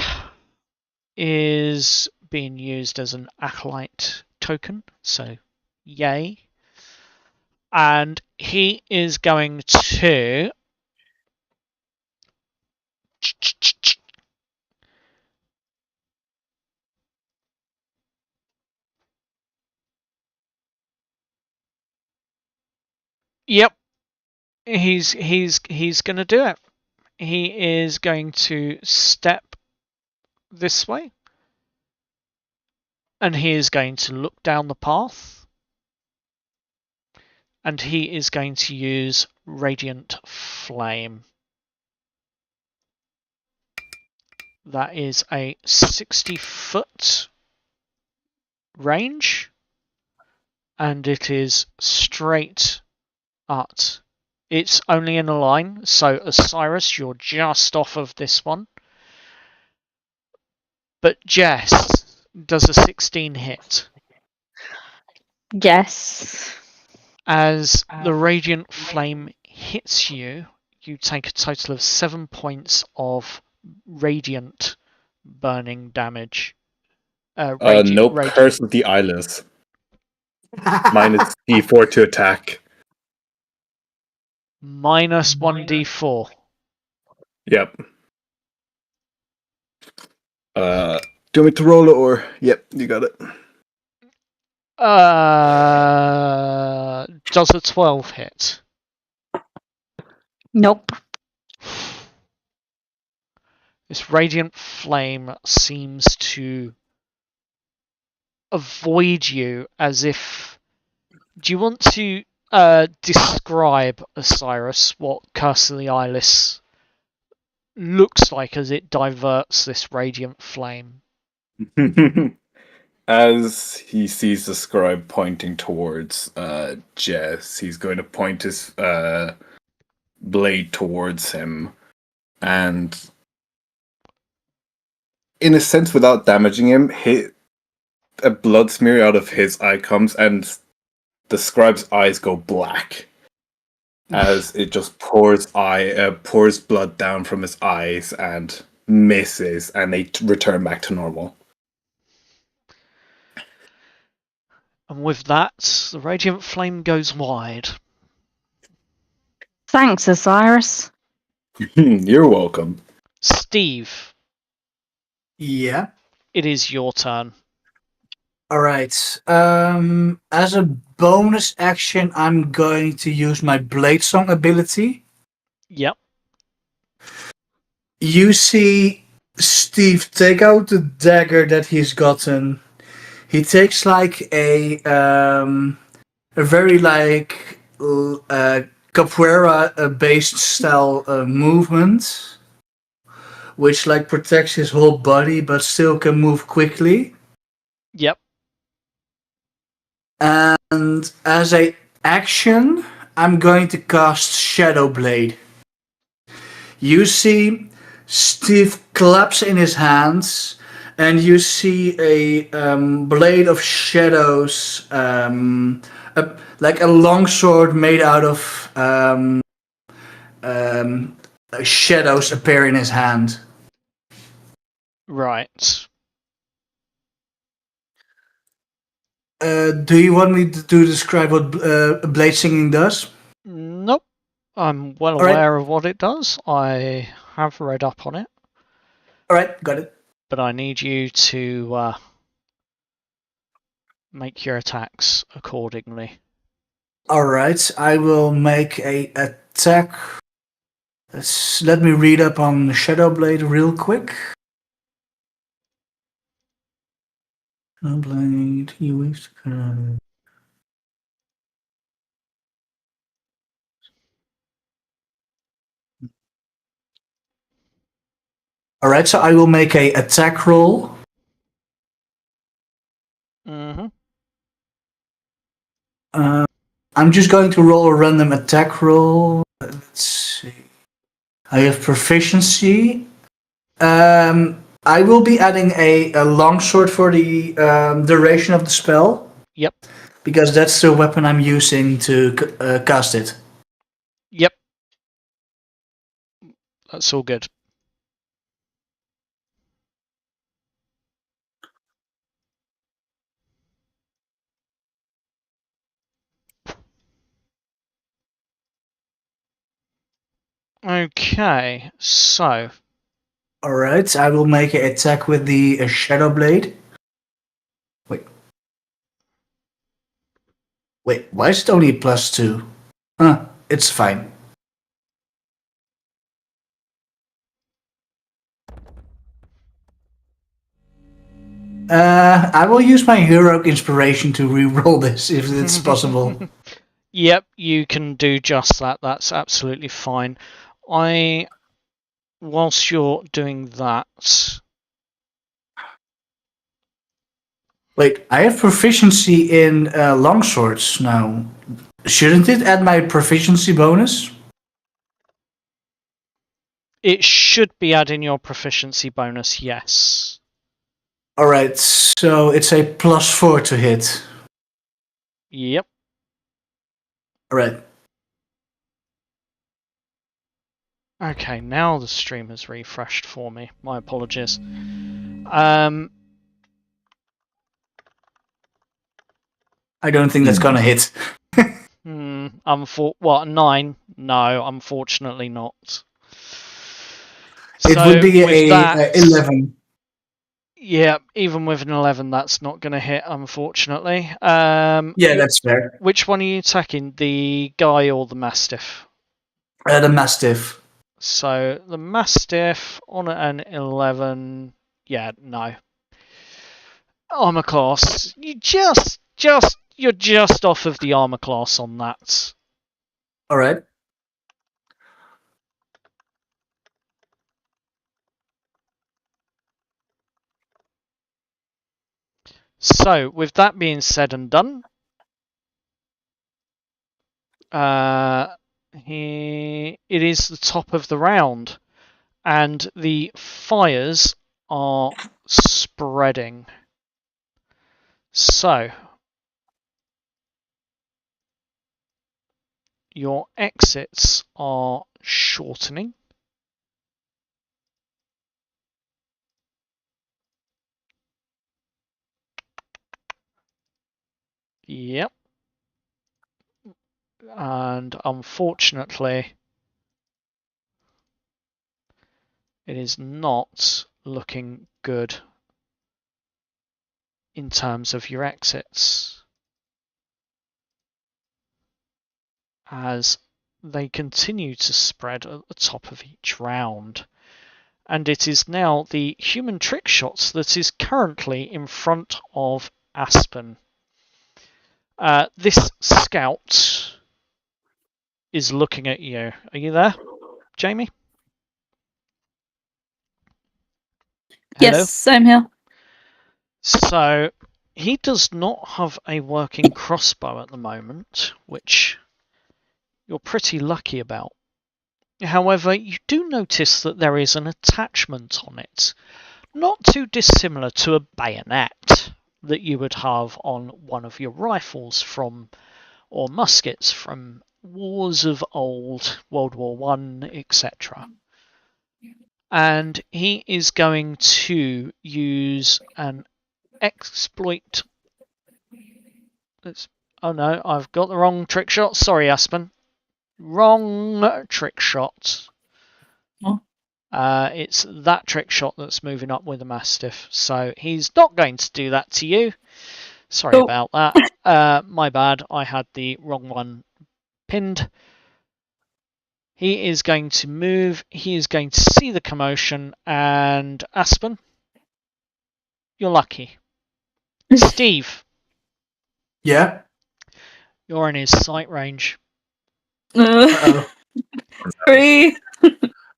is being used as an acolyte token, so yay. And he is going to... Yep, he's going to do it. He is going to step this way, and he is going to look down the path, and he is going to use Radiant Flame. That is a 60-foot range, and it is straight at... It's only in a line, so Osiris, you're just off of this one. But Jess, does a 16 hit? Yes. As the Radiant Flame hits you, you take a total of 7 points of radiant burning damage. Nope, radiant. Curse of the Eyeless. Minus D4 to attack. Minus 1d4. Yep. Do you want me to roll it or? Yep, you got it. Does a 12 hit? Nope. This Radiant Flame seems to avoid you as if... Do you want to describe, Osiris, what Curse of the Eyeless looks like as it diverts this Radiant Flame? As he sees the scribe pointing towards Jess, he's going to point his blade towards him, and in a sense, without damaging him, a blood smear out of his eye comes, and the scribe's eyes go black as it just pours blood down from his eyes and misses, and they return back to normal. And with that, the Radiant Flame goes wide. Thanks, Osiris. You're welcome. Steve. Yeah. It is your turn. Alright. As a bonus action, I'm going to use my Blade Song ability. Yep. You see Steve take out the dagger that he's gotten. He takes like a very like capoeira based style movement, which like protects his whole body but still can move quickly. Yep. And as a action, I'm going to cast Shadow Blade. You see Steve claps in his hands, and you see a blade of shadows, like a long sword made out of shadows appear in his hand. Right. Do you want me to describe what blade singing does? Nope. I'm well aware of what it does. I have read up on it. Alright, got it. But I need you to make your attacks accordingly. Alright, I will make a attack. Let me read up on Shadow Blade real quick. Shadow Blade, you waste. Alright, so I will make a attack roll. Mm-hmm. I'm just going to roll a random attack roll. Let's see. I have proficiency. I will be adding a longsword for the duration of the spell. Yep. Because that's the weapon I'm using to cast it. Yep. That's all good. Okay, so. Alright, I will make an attack with the Shadow Blade. Wait, why is it only +2? Huh, it's fine. I will use my heroic inspiration to re-roll this if it's possible. Yep, you can do just that. That's absolutely fine. Whilst you're doing that... Wait, I have proficiency in longswords now. Shouldn't it add my proficiency bonus? It should be adding your proficiency bonus, yes. Alright, so it's a +4 to hit. Yep. Alright. Okay, now the stream has refreshed for me. My apologies. I don't think that's gonna hit. What, 9? No, unfortunately not. It would be a 11. Yeah, even with an 11, that's not going to hit, unfortunately. Yeah, that's fair. Which one are you attacking, the guy or the Mastiff? The Mastiff. So, the Mastiff on an 11... Yeah, no. Armor class. You're just off of the armor class on that. Alright. So, with that being said and done, it is the top of the round, and the fires are spreading. So, your exits are shortening. Yep. And unfortunately, it is not looking good in terms of your exits, as they continue to spread at the top of each round. And it is now the human trick shots that is currently in front of Aspen. This scout is looking at you. Are you there, Jamie? Hello? Yes, I'm here. So, he does not have a working crossbow at the moment, which you're pretty lucky about. However, you do notice that there is an attachment on it, not too dissimilar to a bayonet that you would have on one of your rifles or muskets from wars of old, World War I, etc. And he is going to use an exploit. Oh no, I've got the wrong trick shot. Sorry, Aspen. Wrong trick shot. Oh. It's that trick shot that's moving up with the Mastiff. So he's not going to do that to you. Sorry about that. My bad. I had the wrong one pinned. He is going to move. He is going to see the commotion. And Aspen, you're lucky. Steve. Yeah? You're in his sight range. Uh-oh. 3.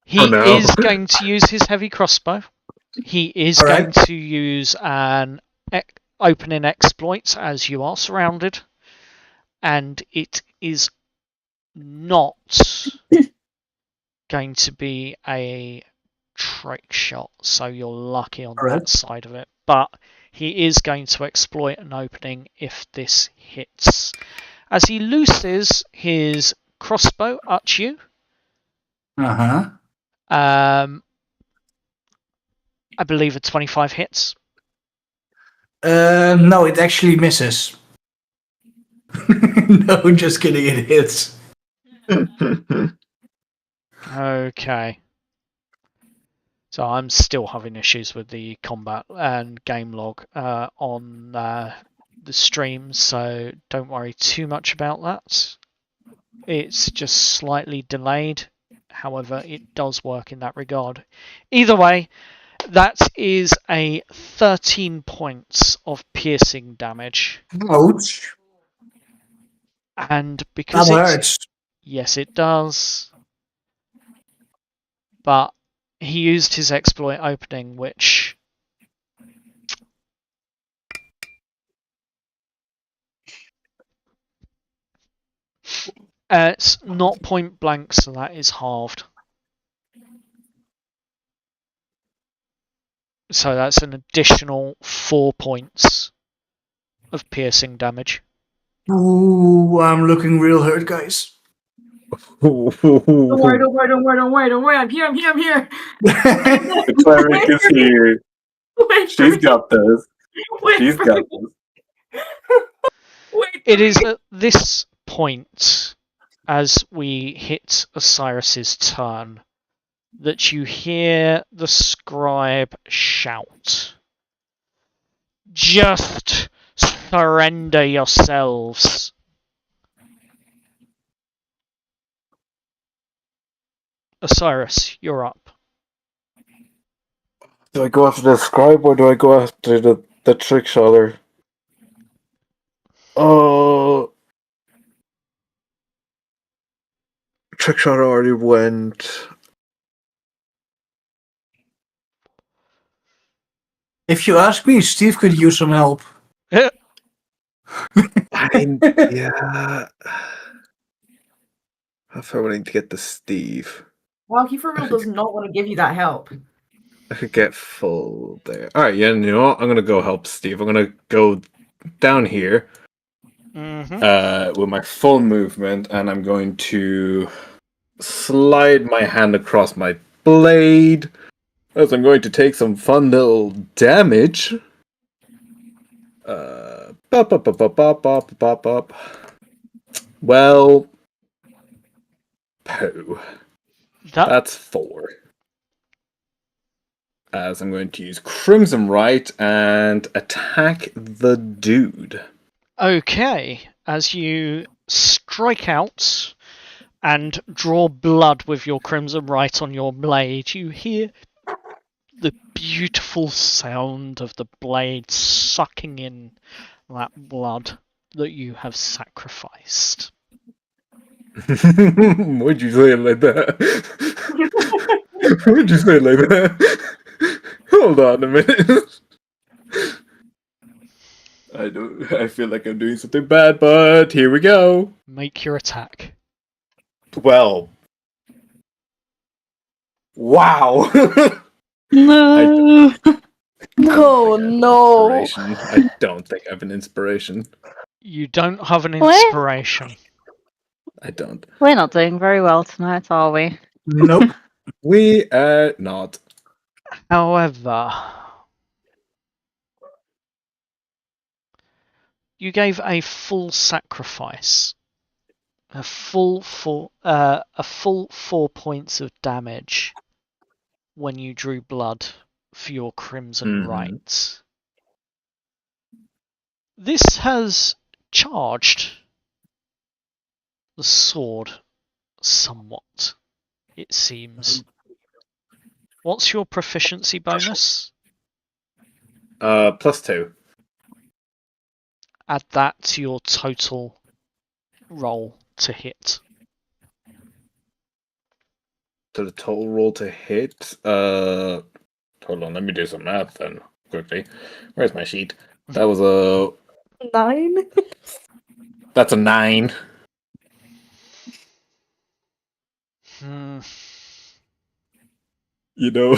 He is going to use his heavy crossbow. He is going to use an opening exploit as you are surrounded. And it is not going to be a trick shot. So you're lucky on that side of it. But he is going to exploit an opening if this hits. As he looses his crossbow at you. Uh-huh. I believe a 25 hits. No, it actually misses. No, just kidding, it hits. Okay. So I'm still having issues with the combat and game log on the stream, so don't worry too much about that. It's just slightly delayed. However, it does work in that regard. Either way, that is a 13 points of piercing damage. Ouch. And because that hurts. Yes, it does. But he used his exploit opening, which it's not point blank, so that is halved. So that's an additional 4 points of piercing damage. Ooh, I'm looking real hurt, guys. Don't worry. I'm here. The cleric is here. She's got this. She's got this. It is at this point, as we hit Osiris's turn, that you hear the scribe shout, "Just surrender yourselves." Osiris, you're up. Do I go after the scribe or do I go after the trick shotter? Oh, trick shotter already went. If you ask me, Steve could use some help. Yeah. How far would I need to get to Steve? Well, he for real does not want to give you that help. I could get full there. Alright, yeah, you know what? I'm gonna go help Steve. I'm gonna go down here with my full movement, and I'm going to slide my hand across my blade, as I'm going to take some fun little damage. Well, poo. That's 4. As I'm going to use Crimson Right and attack the dude. Okay, as you strike out, and draw blood with your Crimson Rite on your blade, you hear the beautiful sound of the blade sucking in that blood that you have sacrificed. Why'd you say it like that? Why'd you say it like that? Hold on a minute. I feel like I'm doing something bad, but here we go. Make your attack. 12. Wow. No. Oh no. Inspiration. I don't think I have an inspiration. You don't have an What? inspiration. I don't. We're not doing very well tonight, are we? Nope. We are not. However, you gave a full sacrifice, a full 4 points of damage when you drew blood for your Crimson Rite. This has charged the sword somewhat, it seems. What's your proficiency bonus? +2. Add that to your total roll to hit. To the total roll to hit. Hold on, let me do some math then quickly. Where's my sheet? That was a 9. That's a 9. You know,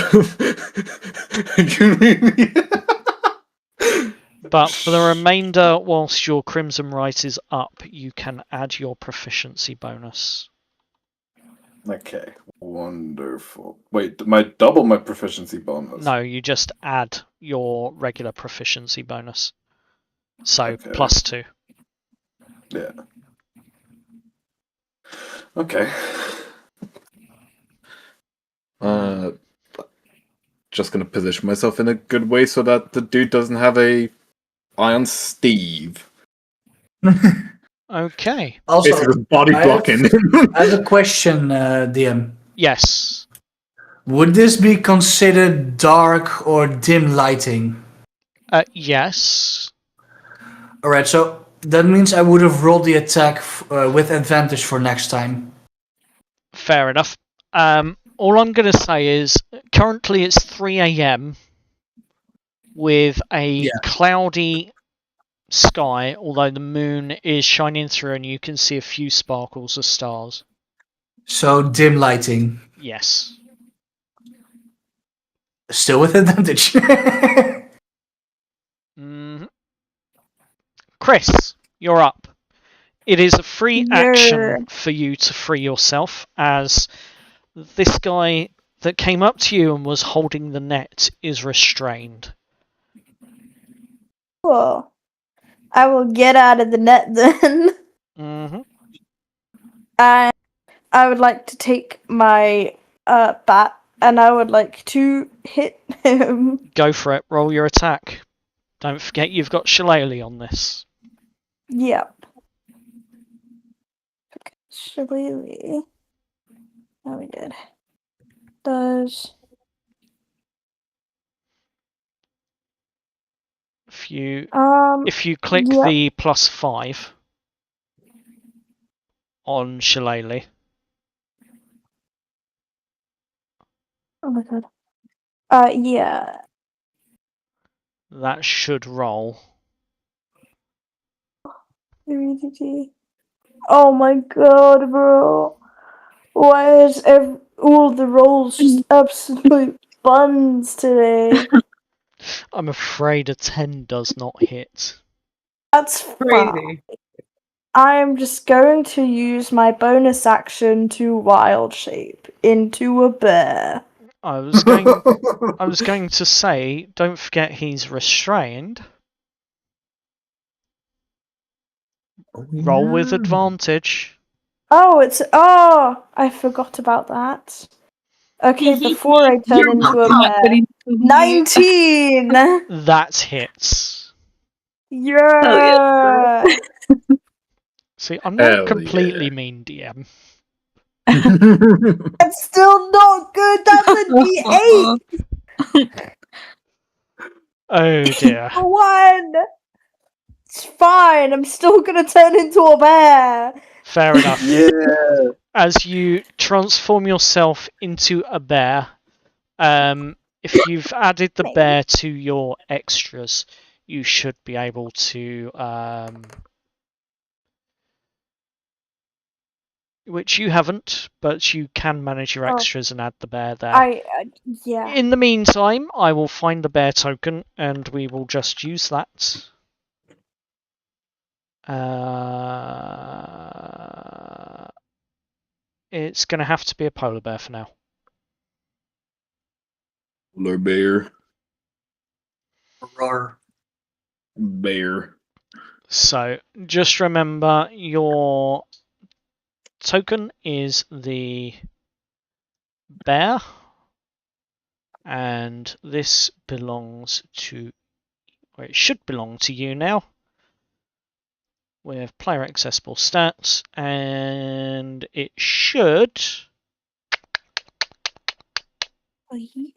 But for the remainder, whilst your Crimson Rite is up, you can add your proficiency bonus. Okay, wonderful. Wait, double my proficiency bonus? No, you just add your regular proficiency bonus. So, Okay. +2. Yeah. Okay. Just gonna position myself in a good way so that the dude doesn't have a eye on Steve. Okay. Also, Basically, body I blocking. I have a question, DM. Yes. Would this be considered dark or dim lighting? Yes. Alright, so that means I would have rolled the attack with advantage for next time. Fair enough. All I'm going to say is currently it's 3 a.m. with a cloudy sky, although the moon is shining through and you can see a few sparkles of stars. So dim lighting. Yes. Still with advantage. Chris, you're up. It is a free Yeah. action for you to free yourself, as this guy that came up to you and was holding the net is restrained. Cool. I will get out of the net then. And I would like to take my bat and I would like to hit him. Go for it. Roll your attack. Don't forget you've got Shillelagh on this. Yep. Okay, Shillelagh. Oh, we did. Does If you click yep. the +5 on Shillelagh. Oh my god. Yeah. That should roll. 3D. Oh my god, bro. Why is all the rolls just absolute buns today? I'm afraid a 10 does not hit. That's fine. I am just going to use my bonus action to wild shape into a bear. I was going to say, don't forget he's restrained. Roll with advantage. Oh, I forgot about that. Okay, before I turn into a bear. 19! That hits. Yeah! See, I'm not Hell completely mean, DM. That's still not good. That's a D8. Oh dear. One. It's fine. I'm still gonna turn into a bear. Fair enough. Yeah. As you transform yourself into a bear, if you've added the bear to your extras, you should be able to, which you haven't, but you can manage your extras and add the bear there. Yeah. In the meantime, I will find the bear token and we will just use that. It's going to have to be a polar bear for now. Polar bear. Roar. Bear. So just remember your token is the bear, and this belongs to, or it should belong to you now, with player accessible stats, and it should you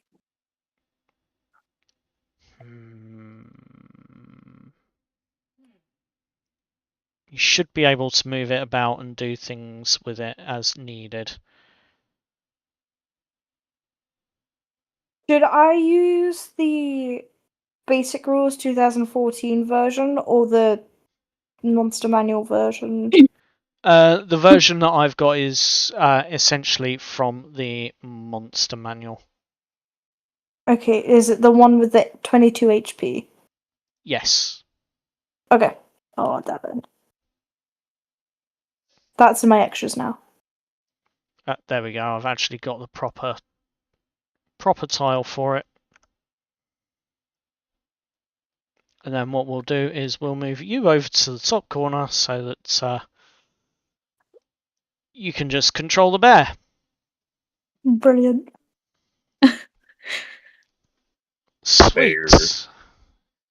should be able to move it about and do things with it as needed. Should I use the Basic Rules 2014 version or the Monster Manual version? The version that I've got is essentially from the Monster Manual. Okay, is it the one with the 22 HP? Yes. Okay. Oh, that then. That's in my extras now. There we go. I've actually got the proper tile for it. And then what we'll do is we'll move you over to the top corner so that you can just control the bear. Brilliant. Sweet. Bear.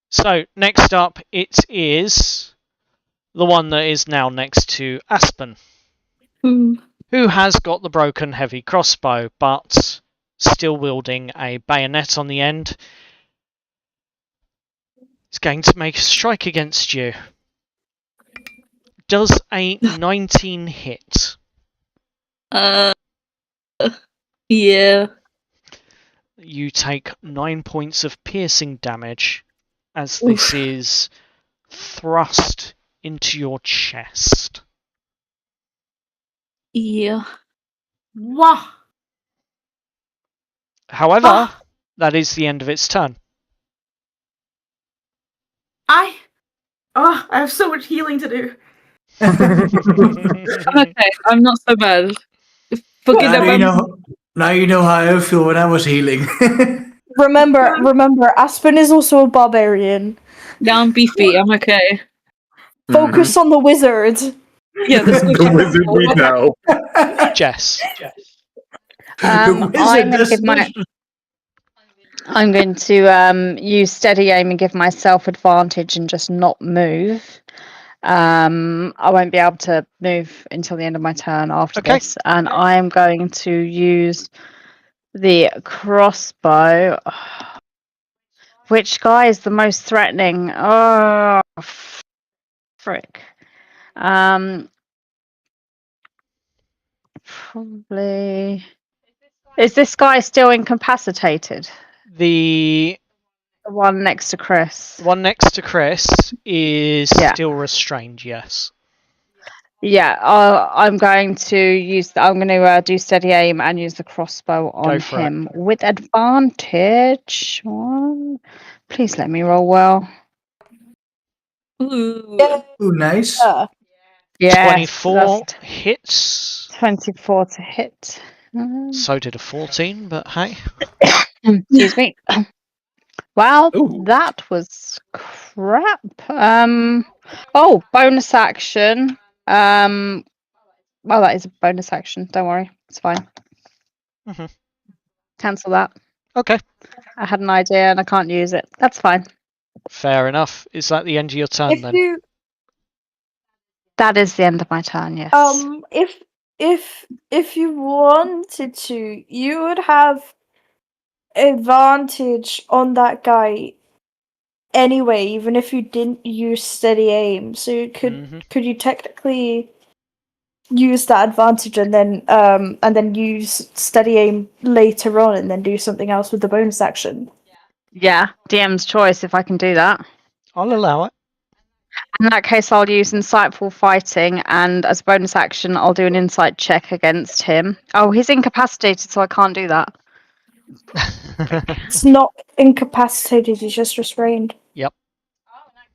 So next up, it is the one that is now next to Aspen, who has got the broken heavy crossbow, but still wielding a bayonet on the end. It's going to make a strike against you. Does a 19 hit? Yeah. You take 9 points of piercing damage as this is thrust into your chest. Yeah. Wah! However, that is the end of its turn. I have so much healing to do. I'm okay. I'm not so bad. Fucking Now you know how I feel when I was healing. Remember, Aspen is also a barbarian. Yeah, I'm beefy. I'm okay. Focus on the wizard. Yeah, the wizard we know. Jess. I'm going to use steady aim and give myself advantage and just not move. I won't be able to move until the end of my turn after this, and I am going to use the crossbow. Which guy is the most threatening? Oh, frick. Probably. Is this guy still incapacitated? The one next to Chris. One next to Chris is still restrained, yes. Yeah, I'm going to use. I'm going to do steady aim and use the crossbow on him with advantage. Please let me roll well. Ooh, nice. Yeah, 24 hits. 24 to hit. So did a 14, but hey. Excuse me. Wow, that was crap. Oh, bonus action. Well, that is a bonus action. Don't worry, it's fine. Cancel that. Okay. I had an idea and I can't use it. That's fine. Fair enough. Is that the end of your turn then? That is the end of my turn. Yes. if you wanted to, you would have advantage on that guy anyway, even if you didn't use steady aim. So you could you technically use that advantage and then use steady aim later on and then do something else with the bonus action? Yeah, DM's choice if I can do that. I'll allow it. In that case, I'll use insightful fighting, and as a bonus action, I'll do an insight check against him. Oh, he's incapacitated, so I can't do that. It's not incapacitated, he's just restrained. Yep.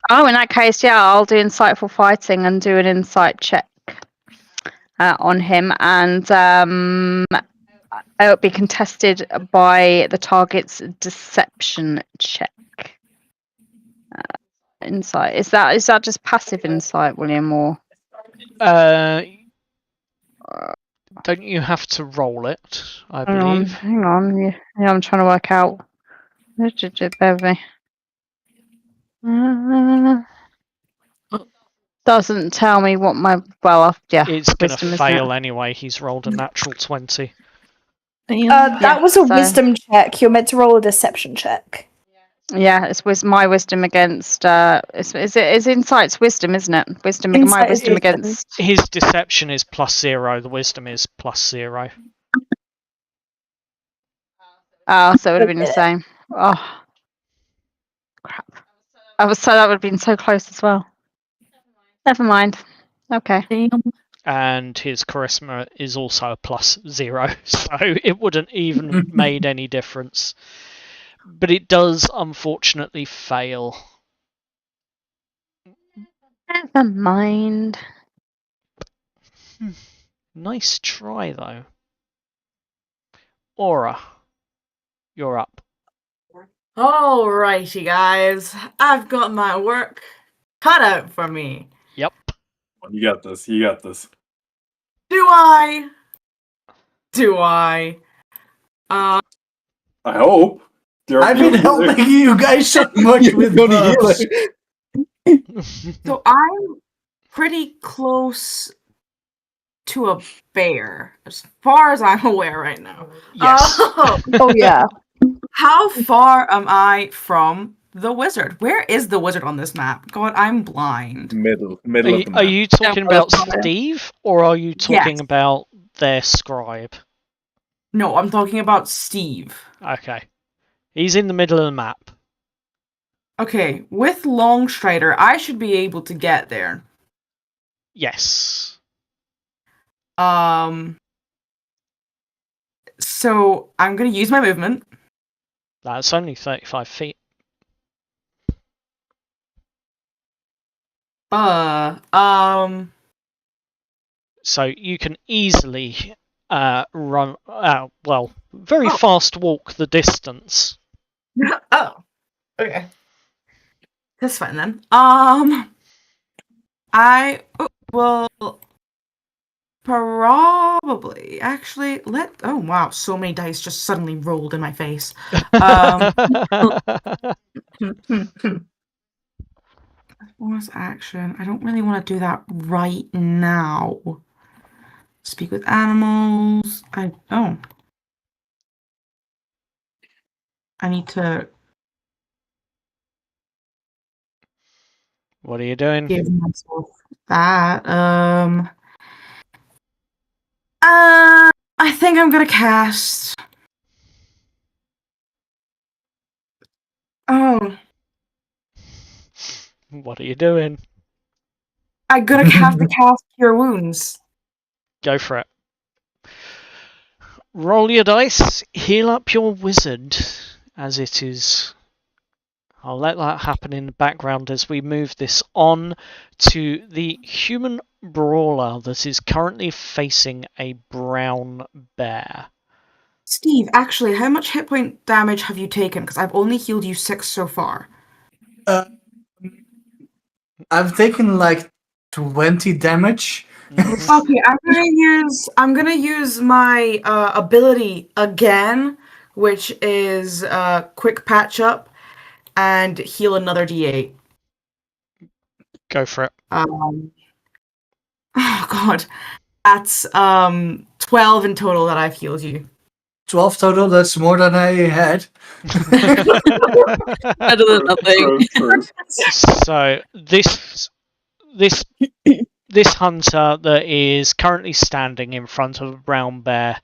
Oh, in that case, yeah, I'll do insightful fighting and do an insight check on him, and it'll be contested by the target's deception check. Insight, is that just passive insight, William, or don't you have to roll it? I believe. Hang on. Yeah, I'm trying to work out. Bear with me. Doesn't tell me what my It's gonna fail anyway. He's rolled a natural 20. That was a wisdom check. You're meant to roll a deception check. Yeah, it's my wisdom against. It's insight's wisdom, isn't it? Wisdom. My wisdom against. His deception is +0. The wisdom is +0. Oh, so it would have been the same. Oh, crap! That would have been so close as well. Never mind. Okay. And his charisma is also a +0, so it wouldn't even made any difference. But it does unfortunately fail. Never mind. Nice try though. Aura, you're up. Alrighty, guys. I've got my work cut out for me. Yep. You got this. You got this. Do I? I hope. I've been helping you guys so much with buffs. So I'm pretty close to a bear, as far as I'm aware right now. Yes. Oh yeah. How far am I from the wizard? Where is the wizard on this map? God, I'm blind. Middle of the map. Are you talking about Steve, or are you talking about their scribe? No, I'm talking about Steve. Okay. He's in the middle of the map. Okay, with Longstrider, I should be able to get there. Yes. So I'm gonna use my movement. That's only 35 feet. So you can easily run, very fast walk the distance. Oh, okay. That's fine then. I will probably actually oh wow, so many dice just suddenly rolled in my face. Bonus action. I don't really want to do that right now. Speak with animals. I need to. What are you doing? Give myself that. I think I'm gonna cast. Oh. What are you doing? I'm gonna have to cast Cure Wounds. Go for it. Roll your dice. Heal up your wizard as it is. I'll let that happen in the background as we move this on to the human brawler that is currently facing a brown bear. Steve, actually, how much hit point damage have you taken? Because I've only healed you 6 so far. I've taken like 20 damage. Okay, I'm gonna use my ability again, which is quick patch up and heal another D8. Go for it. Oh god. That's 12 in total that I've healed you. 12 total, that's more than I had. Better than nothing. So this hunter that is currently standing in front of a brown bear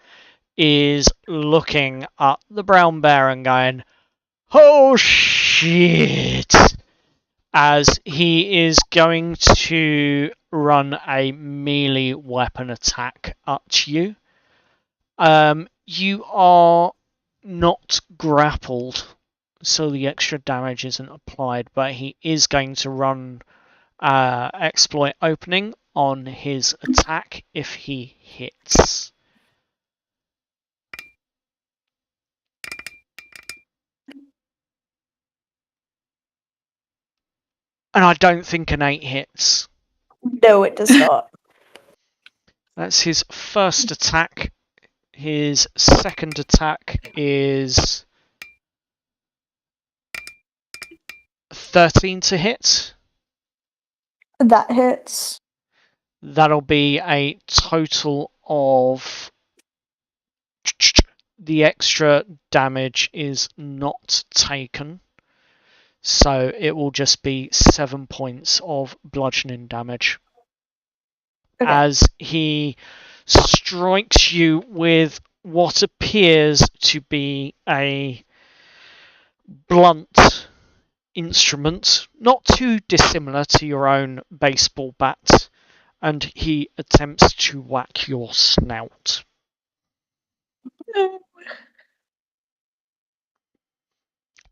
is looking at the brown bear and going, "Oh shit!" as he is going to run a melee weapon attack at you. You are not grappled, so the extra damage isn't applied, but he is going to run exploit opening on his attack if he hits. And I don't think an 8 hits. No, it does not. That's his first attack. His second attack is 13 to hit. That hits. That'll be a total of... The extra damage is not taken. So it will just be 7 points of bludgeoning damage. Okay. As he strikes you with what appears to be a blunt instrument, not too dissimilar to your own baseball bat, and he attempts to whack your snout.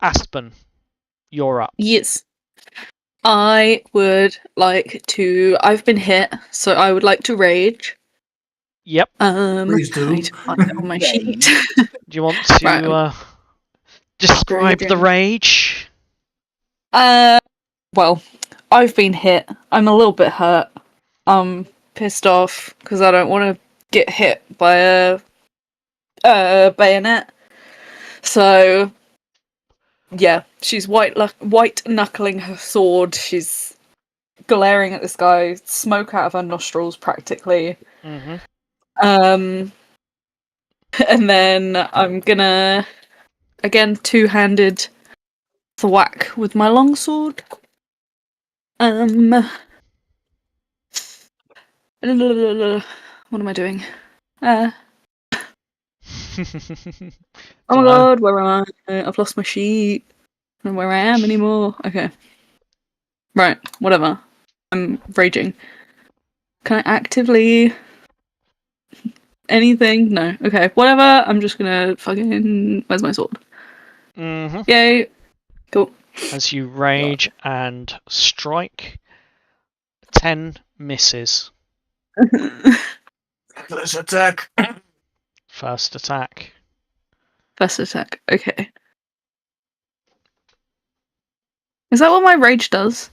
Aspen, you're up. Yes. I would like to. I've been hit, so I would like to rage. Yep. Please do. I need to find it on my sheet. Do you want to Right. describe the rage? Well, I've been hit. I'm a little bit hurt. I'm pissed off because I don't want to get hit by a bayonet. So, yeah, she's white knuckling her sword. She's glaring at this guy, smoke out of her nostrils practically. Mm-hmm. And then I'm gonna again two-handed thwack with my longsword. What am I doing? Oh my god, where am I? I've lost my sheet. I don't know where I am anymore. Okay. Right, whatever. I'm raging. Can I actively... anything? No. Okay, whatever. I'm just gonna fucking... Where's my sword? Mm-hmm. Yay. Cool. As you rage and strike, 10 misses. Let's attack. First attack. First attack. Okay. Is that what my rage does?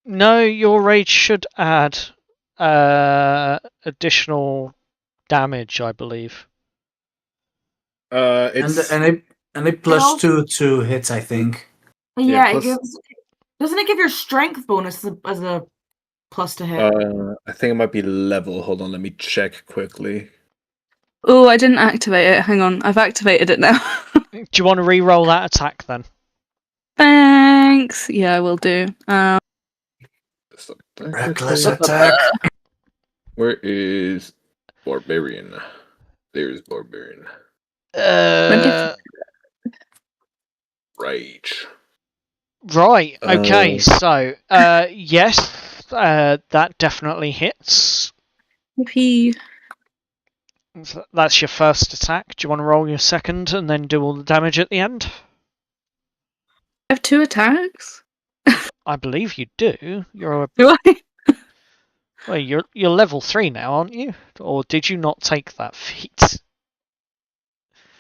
No, your rage should add additional damage, I believe. It's And a plus 2 to hit, I think. Yeah, plus- it gives. Doesn't it give your strength bonus as a plus to hit? I think it might be level. Hold on, let me check quickly. Oh, I didn't activate it. Hang on. I've activated it now. Do you want to re-roll that attack then? Thanks. Yeah, I will do. Reckless attack. Where is Barbarian? There's Barbarian. Rage. Right, okay, so, yes, that definitely hits. Yippee. That's your first attack. Do you want to roll your second and then do all the damage at the end? I have 2 attacks? I believe you do. Do I? Well, you're level 3 now, aren't you? Or did you not take that feat?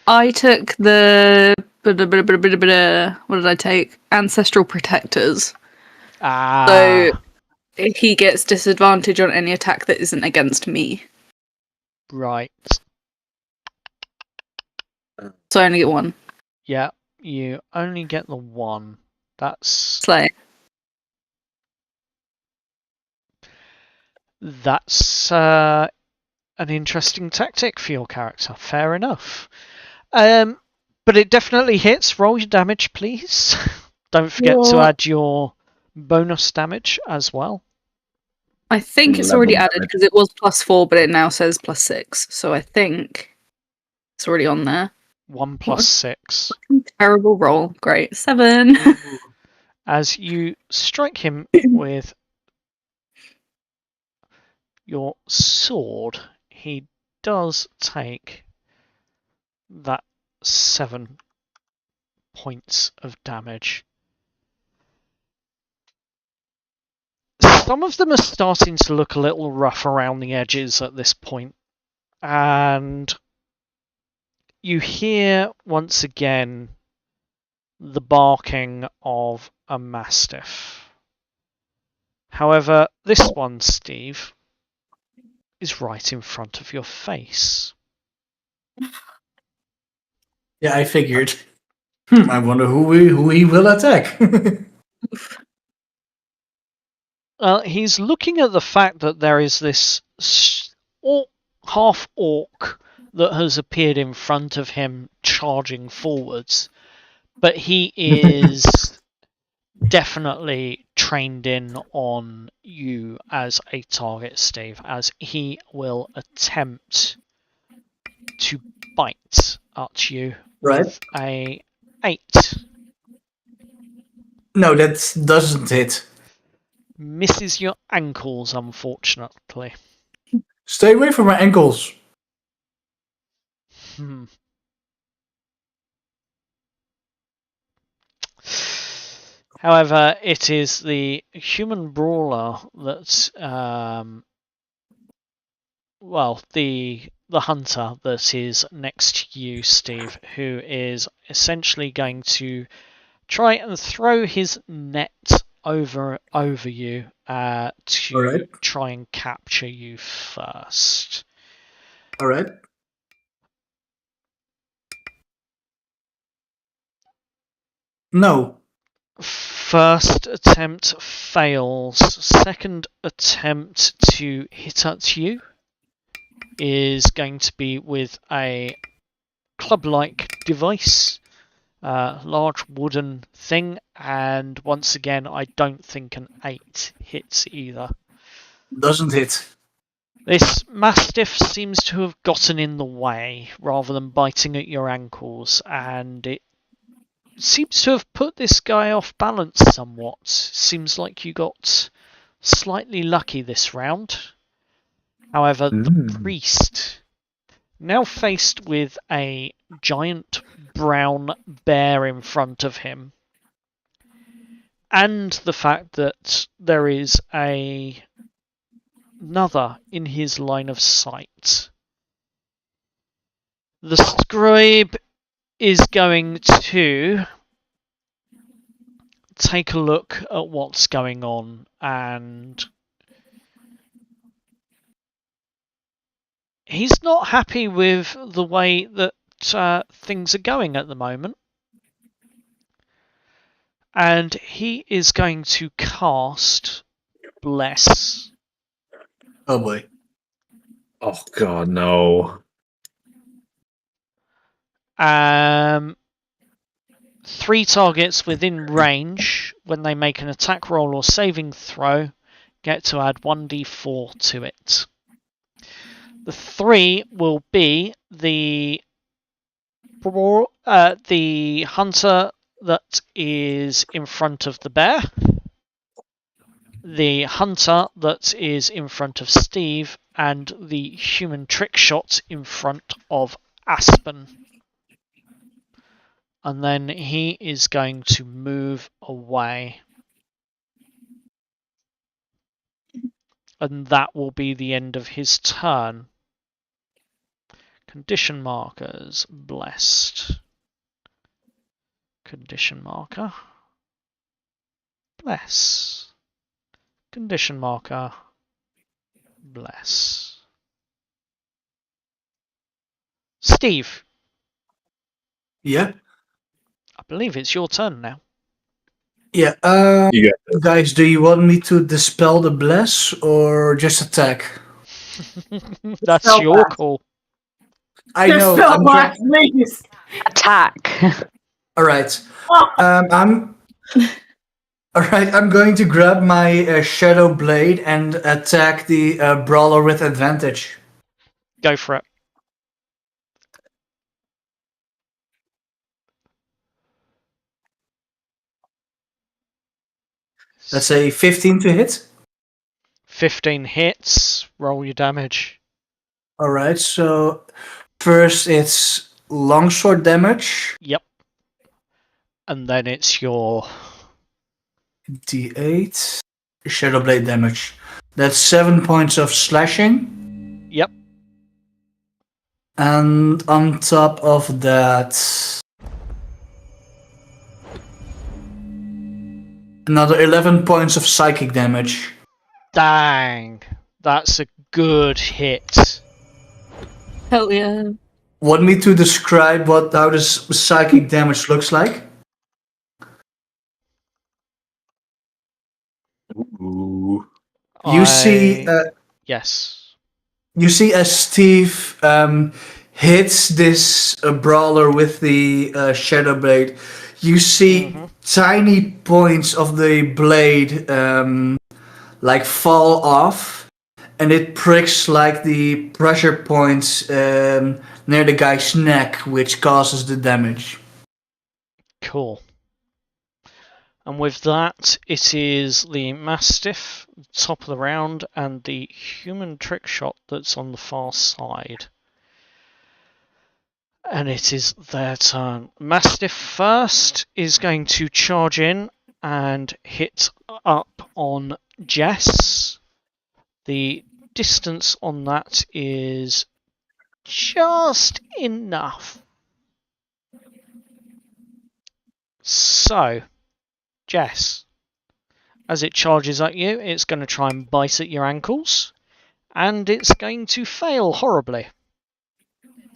I took the... What did I take? Ancestral Protectors. Ah. So he gets disadvantage on any attack that isn't against me. Right. So I only get 1. Yeah, you only get the 1. That's... Slay. That's an interesting tactic for your character. Fair enough. But it definitely hits. Roll your damage, please. Don't forget to What? add your bonus damage as well. I think it's already added because it was +4, but it now says +6. So I think it's already on there. 1 plus 6. Terrible roll. Great. 7. As you strike him with your sword, he does take that 7 points of damage. Some of them are starting to look a little rough around the edges at this point, and you hear once again the barking of a mastiff. However, this one, Steve, is right in front of your face. Yeah, I figured. I wonder who he will attack. He's looking at the fact that there is this half orc that has appeared in front of him charging forwards, but he is definitely trained in on you as a target, Steve, as he will attempt to bite at you with a 8. No, that doesn't hit. Misses your ankles, unfortunately. Stay away from my ankles. However, it is the human brawler that's the hunter that is next to you, Steve, who is essentially going to try and throw his net over you to try and capture you first. All right. No. First attempt fails. Second attempt to hit at you is going to be with a club-like device, large wooden thing, and once again, I don't think an 8 hits either. Doesn't hit. This mastiff seems to have gotten in the way rather than biting at your ankles, and it seems to have put this guy off balance somewhat. Seems like you got slightly lucky this round. However, the priest, now faced with a giant brown bear in front of him, and the fact that there is another in his line of sight, the scribe is going to take a look at what's going on, and he's not happy with the way that things are going at the moment. And he is going to cast Bless. Oh boy. Oh god, no. 3 targets within range, when they make an attack roll or saving throw, get to add 1d4 to it. The 3 will be the hunter that is in front of the bear, the hunter that is in front of Steve, and the human trick shot in front of Aspen. And then he is going to move away. And that will be the end of his turn. Condition markers, blessed. Condition marker. Bless. Condition marker. Bless. Steve. Yeah? I believe it's your turn now. Yeah. You get Guys, do you want me to dispel the bless or just attack? That's Dispel your blast. call. I know. Dispel I'm blast, please. Attack. All right. I'm. All right. I'm going to grab my shadow blade and attack the brawler with advantage. Go for it. That's a 15 to hit. 15 hits. Roll your damage. All right. So first it's longsword damage. Yep. And then it's your D8 shadow blade damage. That's 7 points of slashing. Yep. And on top of that, another 11 points of psychic damage. Dang. That's a good hit. Hell yeah. Want me to describe how this psychic damage looks like? Ooh. You see, Yes. you see as Steve hits this brawler with the shadow blade. You see tiny points of the blade like fall off, and it pricks like the pressure points near the guy's neck, which causes the damage. Cool. And with that, it is the Mastiff, top of the round, and the human trick shot that's on the far side. And it is their turn. Mastiff first is going to charge in and hit up on Jess. The distance on that is just enough. So, Jess, as it charges at you, it's going to try and bite at your ankles, and it's going to fail horribly.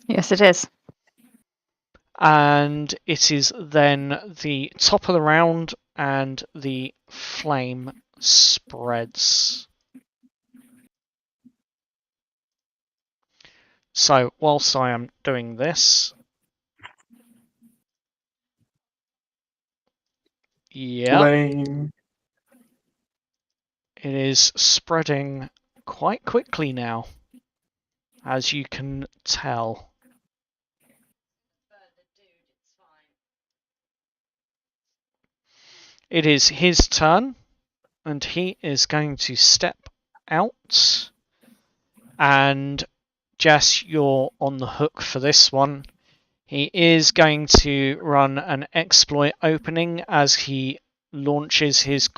Yes, it is. And it is then the top of the round, and the flame spreads. So, whilst I am doing this, yeah, Flame. it is spreading quite quickly now, as you can tell. It is his turn, and he is going to step out. And Jess, you're on the hook for this one. He is going to run an exploit opening as he launches his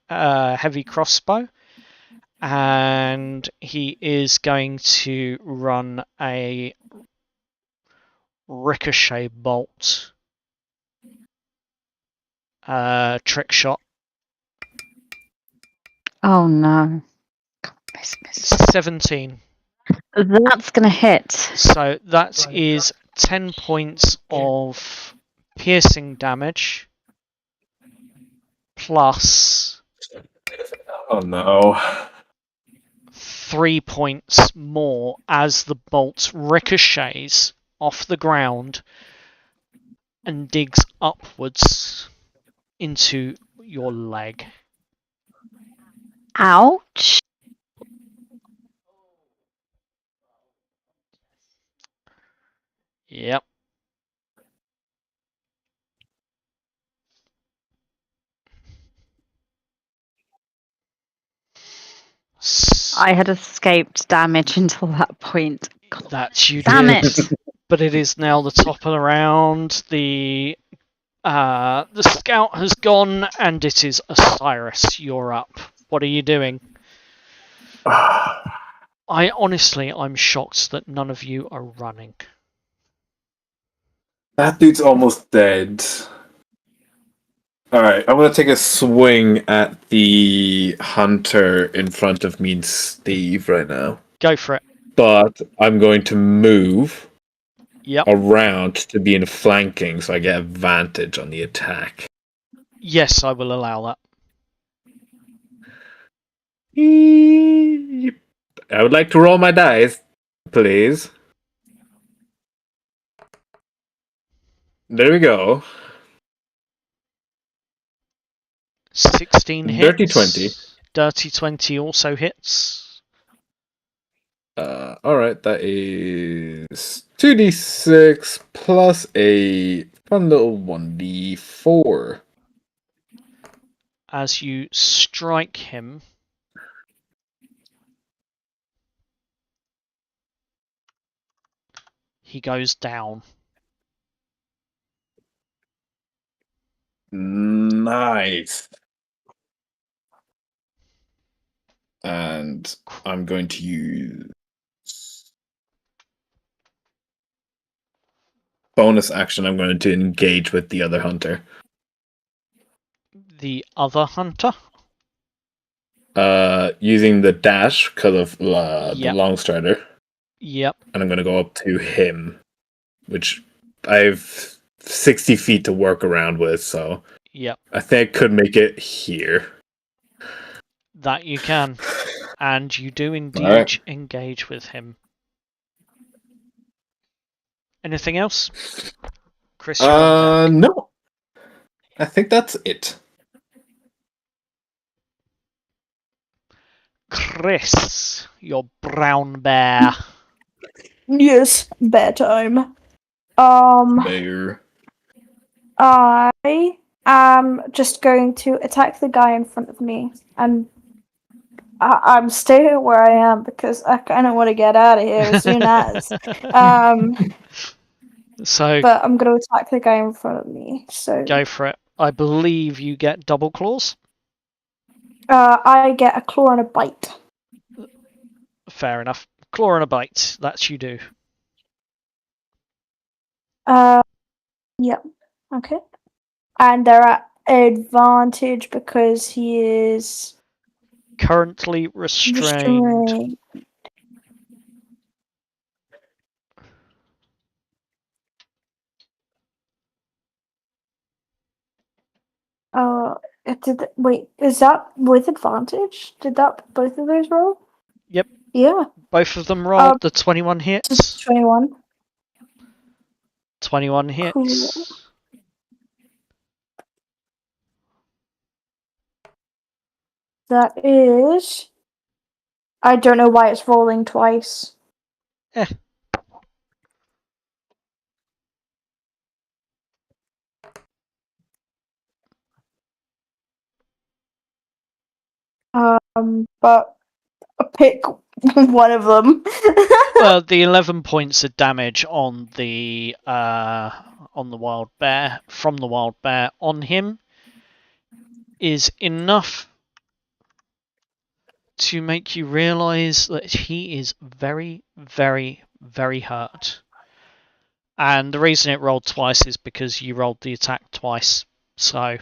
heavy crossbow. And he is going to run a ricochet bolt. Trick shot. Oh no. God, miss. 17. That's going to hit. So that is 10 points of piercing damage plus Oh no. 3 points more as the bolt ricochets off the ground and digs upwards into your leg. Ouch. Yep. I had escaped damage until that point. God, That you damn did. it. But it is now the top of the round. The scout has gone, and it is Osiris. You're up. What are you doing? I'm shocked that none of you are running. That dude's almost dead. Alright, I'm gonna take a swing at the hunter in front of me and Steve right now. Go for it. But I'm going to move Yep. around to be in flanking so I get advantage on the attack. Yes, I will allow that. I would like to roll my dice, please. There we go. 16 hits. Dirty 20. Dirty 20 also hits. Alright, that is 2d6 plus a fun little 1d4. As you strike him, he goes down. Nice. And I'm going to use bonus action. I'm going to engage with the other hunter. The other hunter? Using the dash because of the Yep. long strider. Yep. And I'm going to go up to him, which I've 60 feet to work around with, so Yep. I think I could make it here. That you can. And you do indeed Alright. engage with him. Anything else? Chris, you're on deck. No. I think that's it. Chris, your brown bear. Yes, bear time. There. I am just going to attack the guy in front of me, and I'm staying where I am because I kind of want to get out of here as soon as. So But I'm going to attack the guy in front of me. So go for it. I believe you get double claws. I get a claw and a bite. Fair enough. Claw and a bite. That's you do. Yep. Okay. And they're at advantage because he is Currently restrained. restrained. Wait, is that with advantage? Did that both of those roll? Yep. Yeah. Both of them rolled. The 21 hits. 21. 21 hits. Cool. That is. I don't know why it's rolling twice. Eh. But pick one of them. Well, the 11 points of damage on the wild bear from the wild bear on him is enough to make you realise that he is very, very, very hurt. And the reason it rolled twice is because you rolled the attack twice. So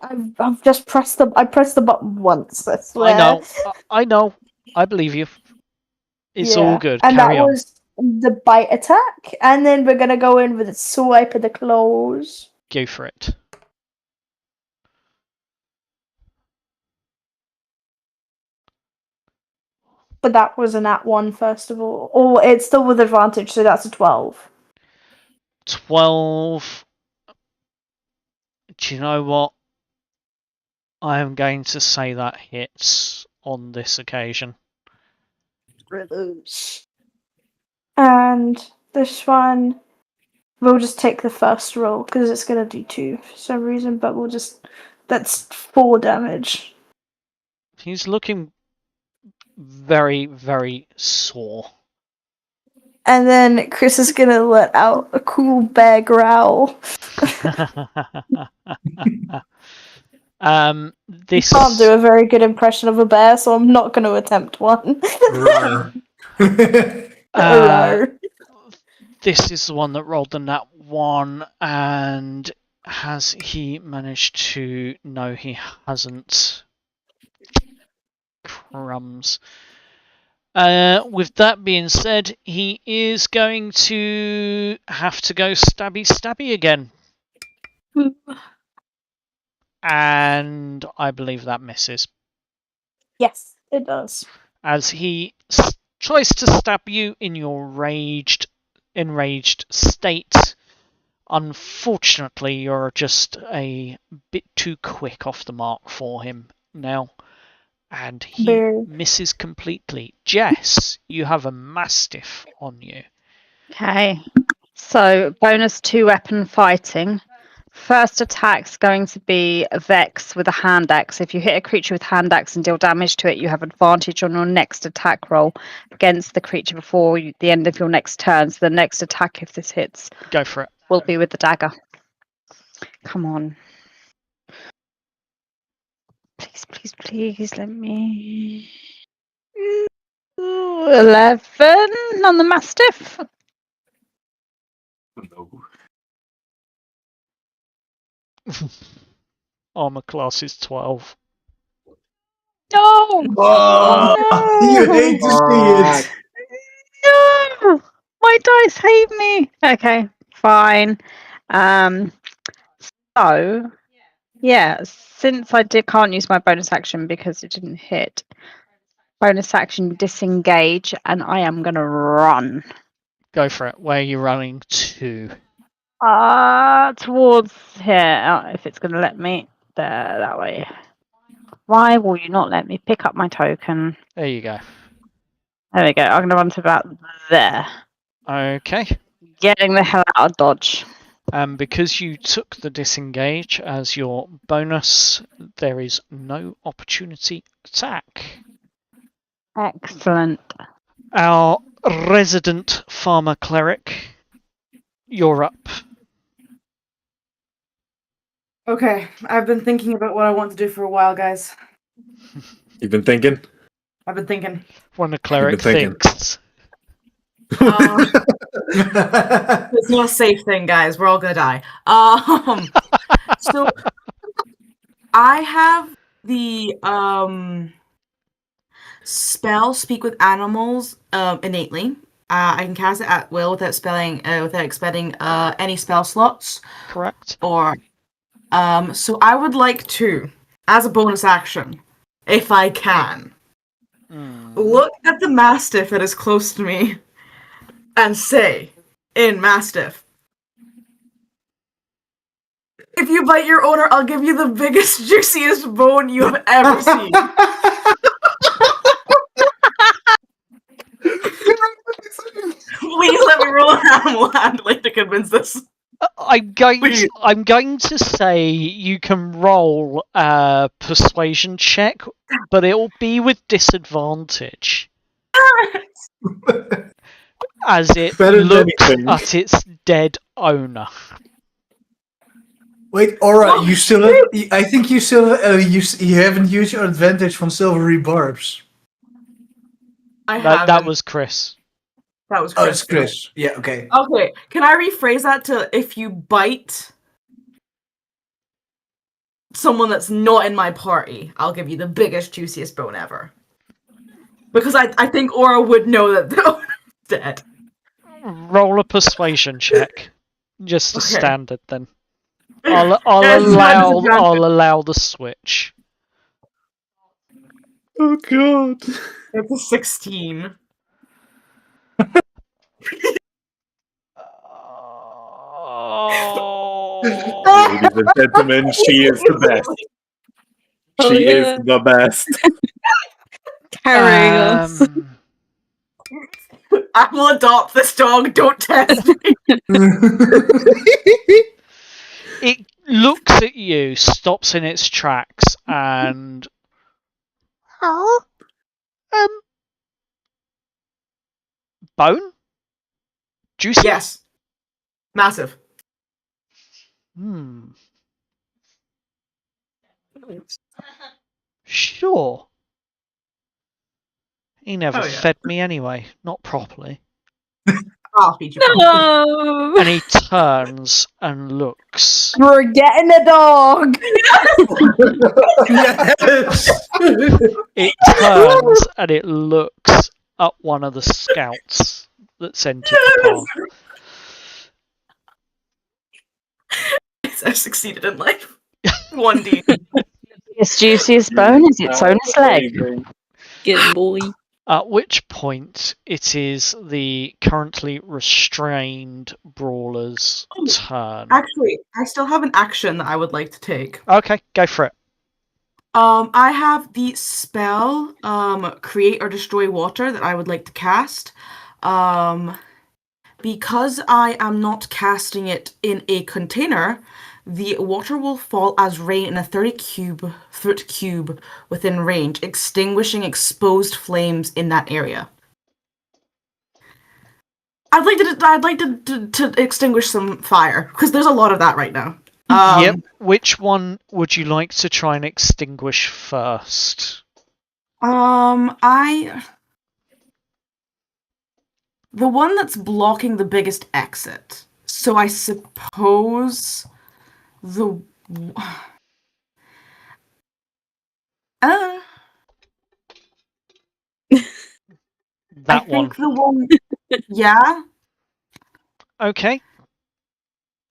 I've just pressed I pressed the button once. I swear. I know. I believe you. It's all good. And Carry that on. was the bite attack, and then we're gonna go in with a swipe of the claws. Go for it. But that was a nat 1, first of all. Oh, it's still with advantage, so that's a 12. 12. Do you know what? I am going to say that hits on this occasion. And this one, we'll just take the first roll, because it's going to do 2 for some reason, but that's 4 damage. He's looking very, very sore. And then Chris is going to let out a cool bear growl. This Can't do a very good impression of a bear, so I'm not going to attempt one. This is the one that rolled the nat 1, and has he managed to... No, he hasn't. Crumbs. With that being said, he is going to have to go stabby again. And I believe that misses. Yes, it does. As he tries to stab you in your enraged state. Unfortunately, you're just a bit too quick off the mark for him now. And he misses completely. Jess, you have a Mastiff on you. Okay. So, bonus 2 weapon fighting. First attack's going to be a Vex with a hand axe. If you hit a creature with hand axe and deal damage to it, you have advantage on your next attack roll against the creature before the end of your next turn. So the next attack, if this hits, go for it, will be with the dagger. Come on. Please, let me... 11 on the Mastiff. No. Armor class is 12. No! Oh, No! you hate to see it. No! My dice hate me. Okay, fine. So, yeah, since I can't use my bonus action because it didn't hit, bonus action disengage, and I am going to run. Go for it. Where are you running to? Towards here, if it's going to let me. There, that way. Why will you not let me pick up my token? There you go. There we go. I'm going to run to about there. Okay. Getting the hell out of Dodge. Because you took the disengage as your bonus, there is no opportunity attack. Excellent. Our resident farmer cleric, you're up. Okay, I've been thinking about what I want to do for a while, guys. You've been thinking? I've been thinking. When a cleric thinking. thinks. It's not a safe thing, guys. We're all gonna die. So I have the spell Speak with Animals innately. I can cast it at will without expending any spell slots. Correct. Or so I would like to, as a bonus action, if I can, look at the Mastiff that is close to me and say, in Mastiff, if you bite your owner, I'll give you the biggest, juiciest bone you have ever seen. Please let me roll an animal handling to convince this. I'm going to say you can roll a persuasion check, but it'll be with disadvantage. As it looks at its dead owner. Wait, Aura, you still have, I think you still you haven't used your advantage from silvery barbs. That was Chris. That was Chris. Oh, it's Chris. Yeah, okay. Okay, can I rephrase that to if you bite someone that's not in my party, I'll give you the biggest, juiciest bone ever. Because I think Aura would know that the owner's dead. Roll a persuasion check. Just the standard then. I'll allow the switch. Oh god. It's a 16. Ladies and gentlemen, she is the best. She is the best. Carrying us. I will adopt this dog, don't test me. It looks at you, stops in its tracks, and bone? Juicy? Yes. Massive. Sure. He never fed me anyway, not properly. I'll feed you. No! And he turns and looks. We're getting a dog. Yes. It turns and it looks up one of the scouts that's entered the path. I succeeded in life. 1D. Its juiciest bone is its ownest leg. Get him, boy. At which point it is the currently restrained brawler's turn. Actually, I still have an action that I would like to take. Okay, go for it. I have the spell, Create or Destroy Water that I would like to cast. Because I am not casting it in a container, the water will fall as rain in a 30-foot cube within range, extinguishing exposed flames in that area. I'd like to extinguish some fire, because there's a lot of that right now. Yep. Which one would you like to try and extinguish first? The one that's blocking the biggest exit. So I suppose the That I one. think the one yeah. Okay.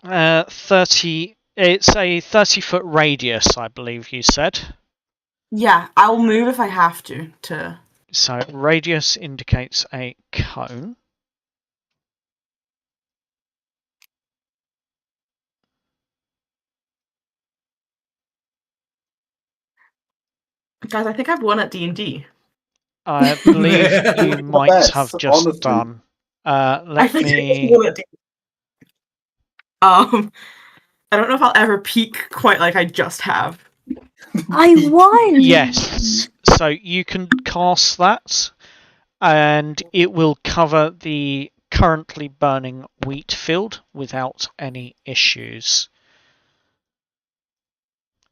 30. It's a 30-foot radius, I believe you said. Yeah, I'll move if I have to. So radius indicates a cone. Guys, I think I've won at D&D. I believe you might Yes, have just honestly. done. I Let think me. I've won at D&D. I don't know if I'll ever peak quite like I just have. I won. Yes. So you can cast that, and it will cover the currently burning wheat field without any issues.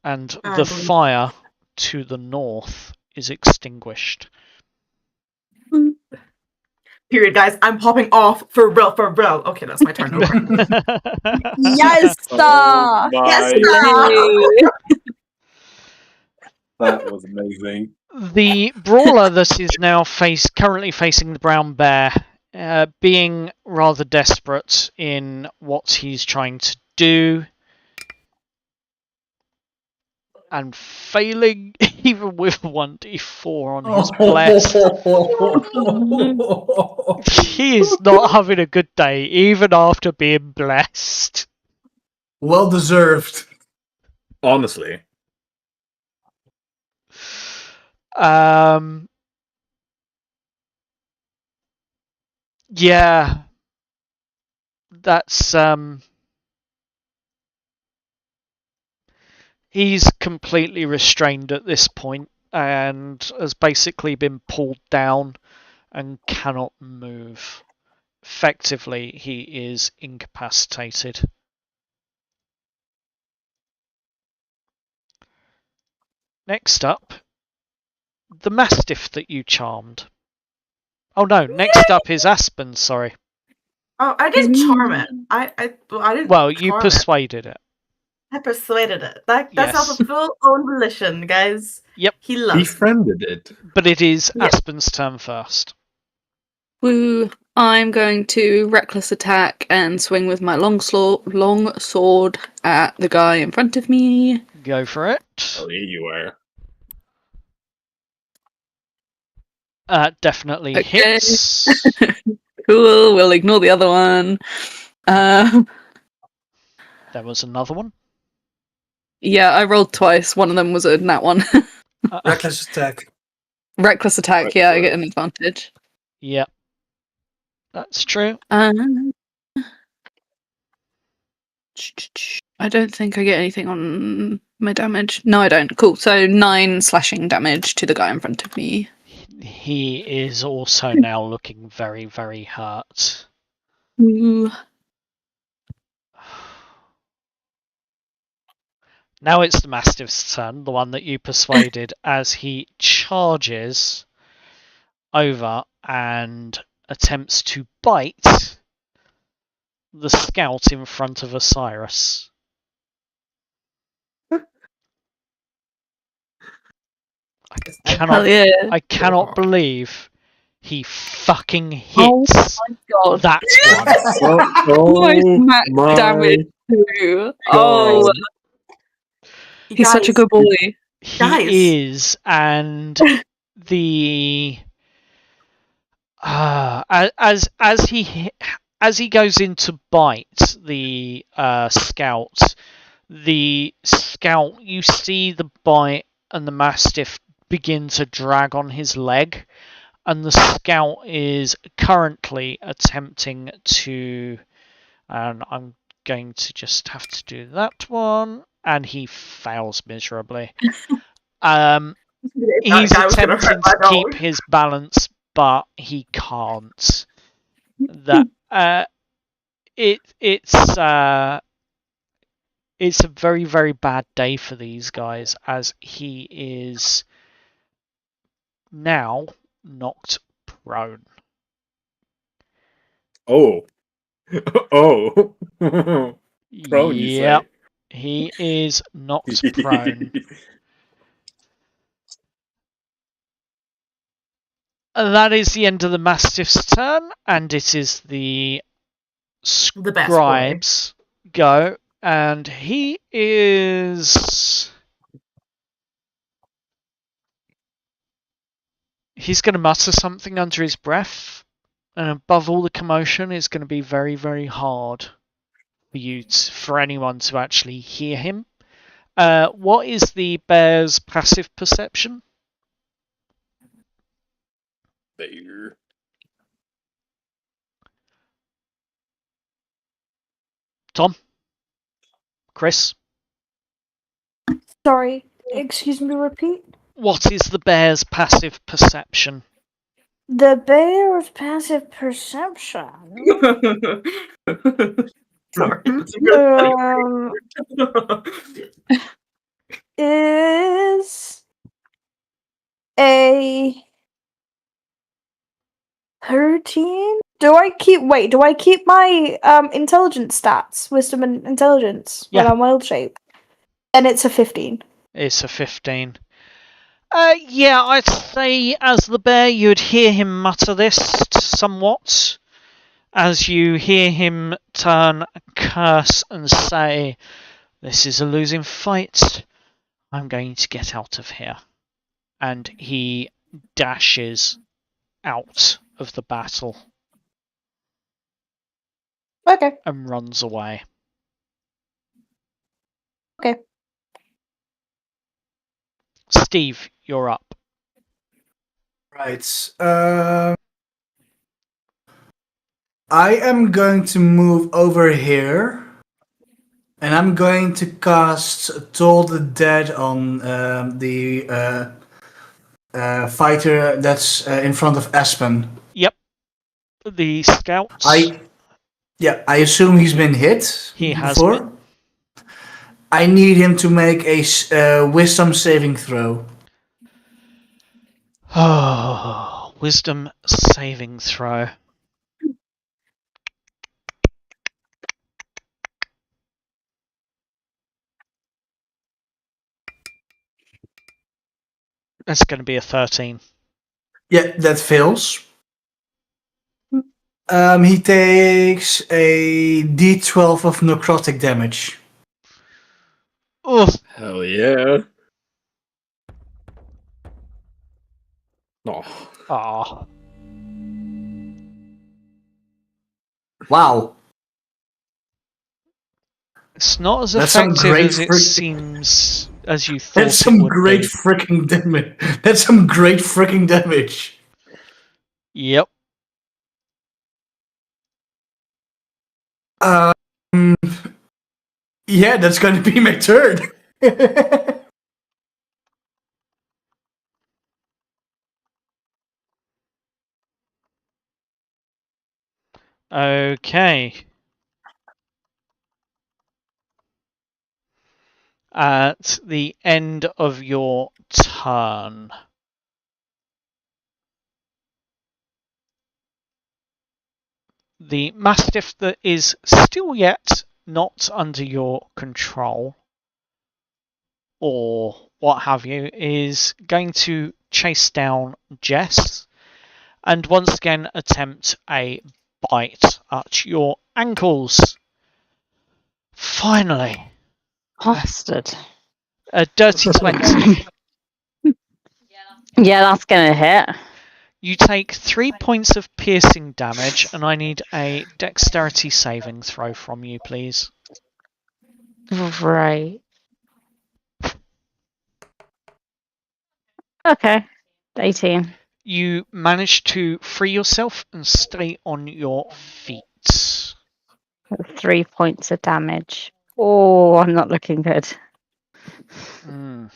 And the fire to the north is extinguished. Period, guys. I'm popping off for real. Okay, that's my turn. Yes, sir. Oh my Yes, sir. That was amazing. The brawler that is now currently facing the brown bear, being rather desperate in what he's trying to do, and failing even with 1d4 on his bless. He is not having a good day, even after being blessed. Well deserved. Honestly. Yeah. That's he's completely restrained at this point and has basically been pulled down and cannot move. Effectively, he is incapacitated. Next up, the Mastiff that you charmed. Oh no, next up is Aspen, sorry. Oh, I didn't charm it. I didn't. Well, you charm persuaded it. I persuaded it. That's Yes. off of full own volition, guys. Yep. He loves. Befriended it. But it is Yeah. Aspen's turn first. Woo. I'm going to reckless attack and swing with my long sword at the guy in front of me. Go for it. Oh, here you are. Definitely Okay. hits. Cool, we'll ignore the other one. There was another one. Yeah, I rolled twice. One of them was a nat one. Reckless attack. Reckless attack, yeah, I get an advantage. Yep. That's true. I don't think I get anything on my damage. No, I don't. Cool. So 9 slashing damage to the guy in front of me. He is also now looking very, very hurt. Ooh. Now it's the Mastiff's turn, the one that you persuaded, as he charges over and attempts to bite the scout in front of Osiris. I Hell yeah. cannot believe He fucking Oh hits my god. that one. Nice max my damage too. God. Oh, he's such a Guys, good boy. Guys. He is, and the as he goes in to bite the scout, you see the bite and the mastiff begin to drag on his leg, and the scout is currently attempting to, and I'm going to just have to do that one, and he fails miserably. He's attempting to keep his balance, but he can't. That it's a very, very bad day for these guys, as he is now knocked prone. Oh. Oh. Prone, you Yep, say? he is knocked prone. That is the end of the Mastiff's turn, and it is the best boy. Scribe's go, and he is... He's going to mutter something under his breath, and above all the commotion, it's going to be very, very hard for anyone to actually hear him. What is the bear's passive perception? Bear. Tom? Chris? Sorry, excuse me, repeat. What is the bear's passive perception? The bear's passive perception Sorry. is a 13. Do I keep my intelligence stats, wisdom and intelligence when Yeah. I'm wild shape? And it's a 15. It's a 15. Yeah, I'd say as the bear, you'd hear him mutter this somewhat, as you hear him turn, curse, and say, "This is a losing fight. I'm going to get out of here." And he dashes out of the battle Okay. and runs away. Okay. Steve, you're up. Right. I am going to move over here, and I'm going to cast Toll the Dead on the fighter that's in front of Aspen. Yep. The scouts. I assume he's been hit. He has before. been. I need him to make a wisdom saving throw. Oh, wisdom saving throw. That's going to be a 13. Yeah, that fails. He takes a D12 of necrotic damage. Oh, Hell yeah. Oh. ah. Wow. It's not as That's some effective great as it seems, as you thought That's some it would great be. freaking damage. That's some great freaking damage. Yep. Yeah, that's going to be my turn. Okay. At the end of your turn, the Mastiff that is still yet not under your control, or what have you, is going to chase down Jess, and once again attempt a bite at your ankles. Finally, Bastard. a dirty 20. Yeah, that's gonna hit. You take 3 points of piercing damage, and I need a dexterity saving throw from you, please. Right. Okay. 18. You manage to free yourself and stay on your feet. 3 points of damage. Oh, I'm not looking good. Mm.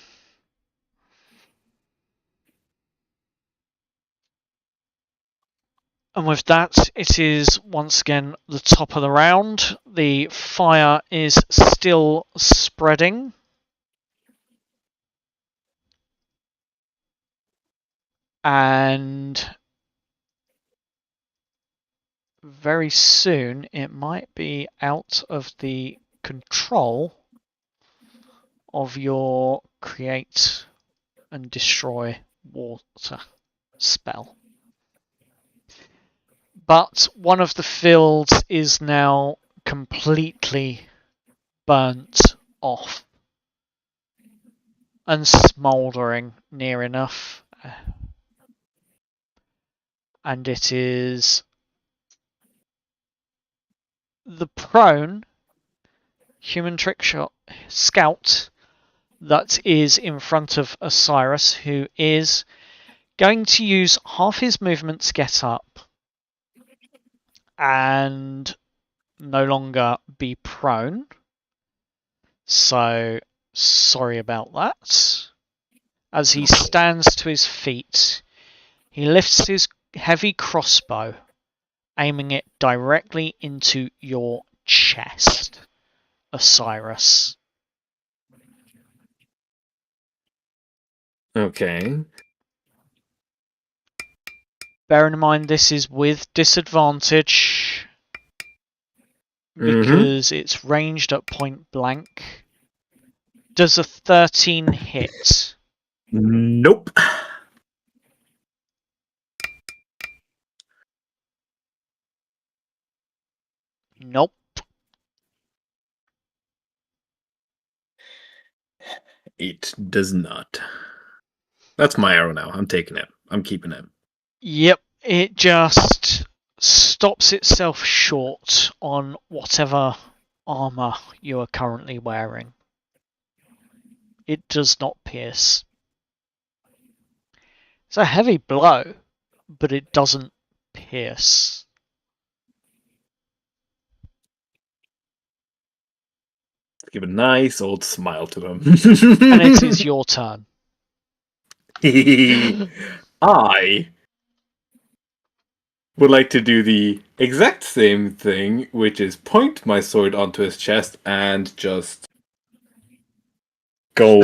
And with that, it is once again the top of the round. The fire is still spreading. And very soon it might be out of the control of your create and destroy water spell. But one of the fields is now completely burnt off and smouldering near enough. And it is the prone human trick shot scout that is in front of Osiris, who is going to use half his movement to get up and no longer be prone. So, sorry about that. As he stands to his feet, he lifts his heavy crossbow, aiming it directly into your chest, Osiris. Okay. Bearing in mind this is with disadvantage because it's ranged at point blank. Does a 13 hit? Nope. Nope. It does not. That's my arrow now. I'm taking it. I'm keeping it. Yep, it just stops itself short on whatever armor you are currently wearing. It does not pierce. It's a heavy blow, but it doesn't pierce. Give a nice old smile to him. And it is your turn. I would like to do the exact same thing, which is point my sword onto his chest and just go.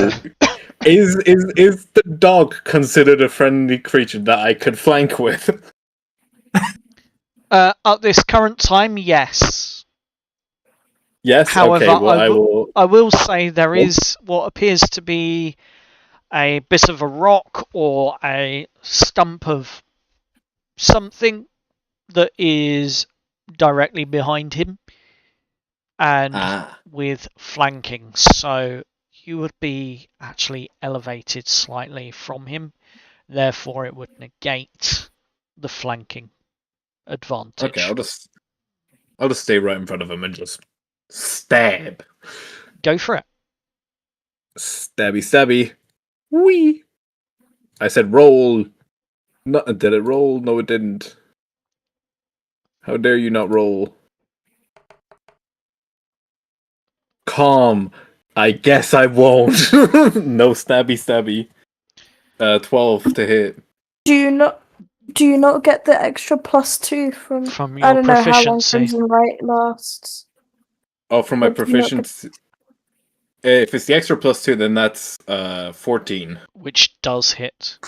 Is the dog considered a friendly creature that I could flank with? At this current time, yes. Yes. However, okay. Well, I will say there is what appears to be a bit of a rock or a stump of something that is directly behind him and with flanking. So you would be actually elevated slightly from him. Therefore, it would negate the flanking advantage. Okay, I'll just stay right in front of him and just stab. Go for it. Stabby, stabby. Whee! I said roll. No, did it roll? No, it didn't. How dare you not roll? Calm. I guess I won't. No stabby, stabby. 12 to hit. Do you not get the extra +2 from your I don't know how long proficiency? Crimson Light lasts. Oh, from my Or do you not get- proficiency. If it's the extra +2, then that's 14. Which does hit.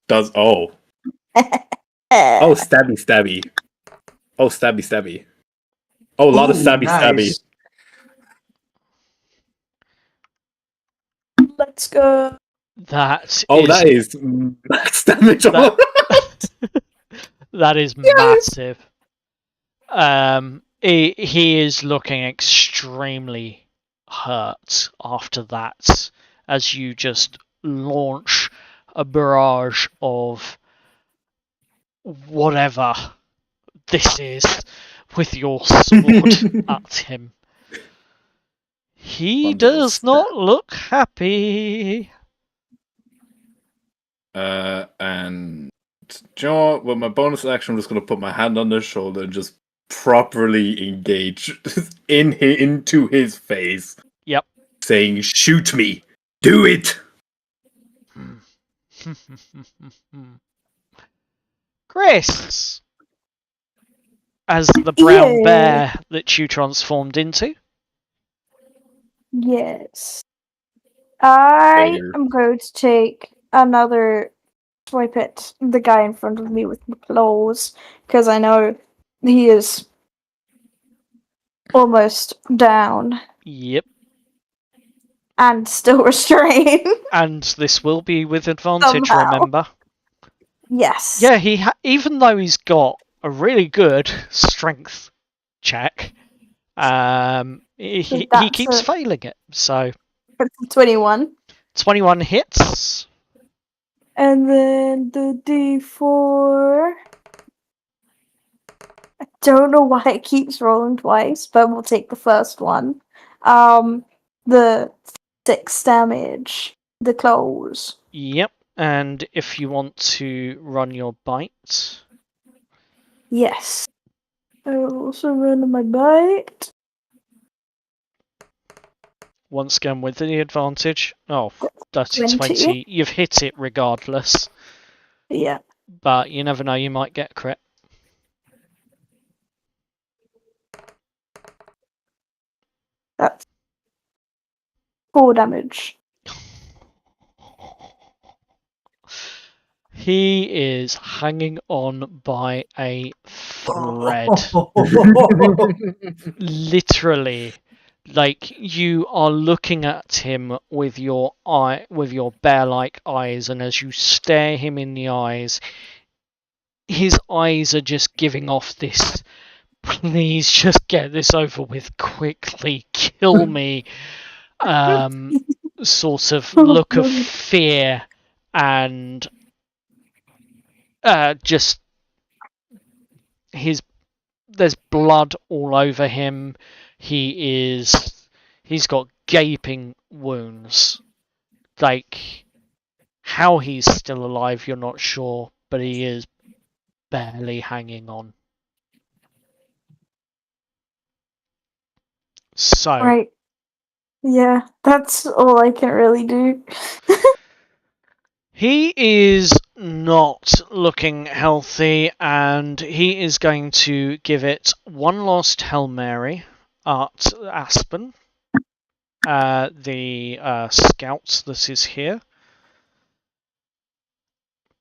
Does oh stabby, stabby. Oh, stabby, stabby. Oh, a lot of stabby, stabby. Nice. Let's go. That Oh, that is max damage. That- That is massive. He is looking extremely hurt after that, as you just launch a barrage of whatever this is with your sword at him. He does not look happy. And do you know what? With my bonus action, I'm just going to put my hand on his shoulder and just properly engage into his face. Yep. Saying, "Shoot me! Do it!" Chris! As the brown bear that you transformed into. Yes. I am going to take another swipe at the guy in front of me with my claws, because I know he is almost down. Yep. And still restrained. And this will be with advantage, remember? Yes. Yeah, even though he's got a really good strength check, he keeps failing it. So 21. 21 hits. And then the D4. I don't know why it keeps rolling twice, but we'll take the first one. The 6 damage. The claws. Yep. And if you want to run your bite. Yes. I will also run my bite. Once again with the advantage. Oh, dirty 20. You've hit it regardless. Yeah. But you never know, you might get a crit. That's 4 damage. He is hanging on by a thread. Literally. Like, you are looking at him with your bear-like eyes, and as you stare him in the eyes, his eyes are just giving off this, please just get this over with quickly, kill me, sort of look of fear, and just there's blood all over him. He's got gaping wounds. Like, how he's still alive, you're not sure, but he is barely hanging on. So. Right. Yeah, that's all I can really do. He is not looking healthy, and he is going to give it one last Hail Mary at Aspen, the scout that is here.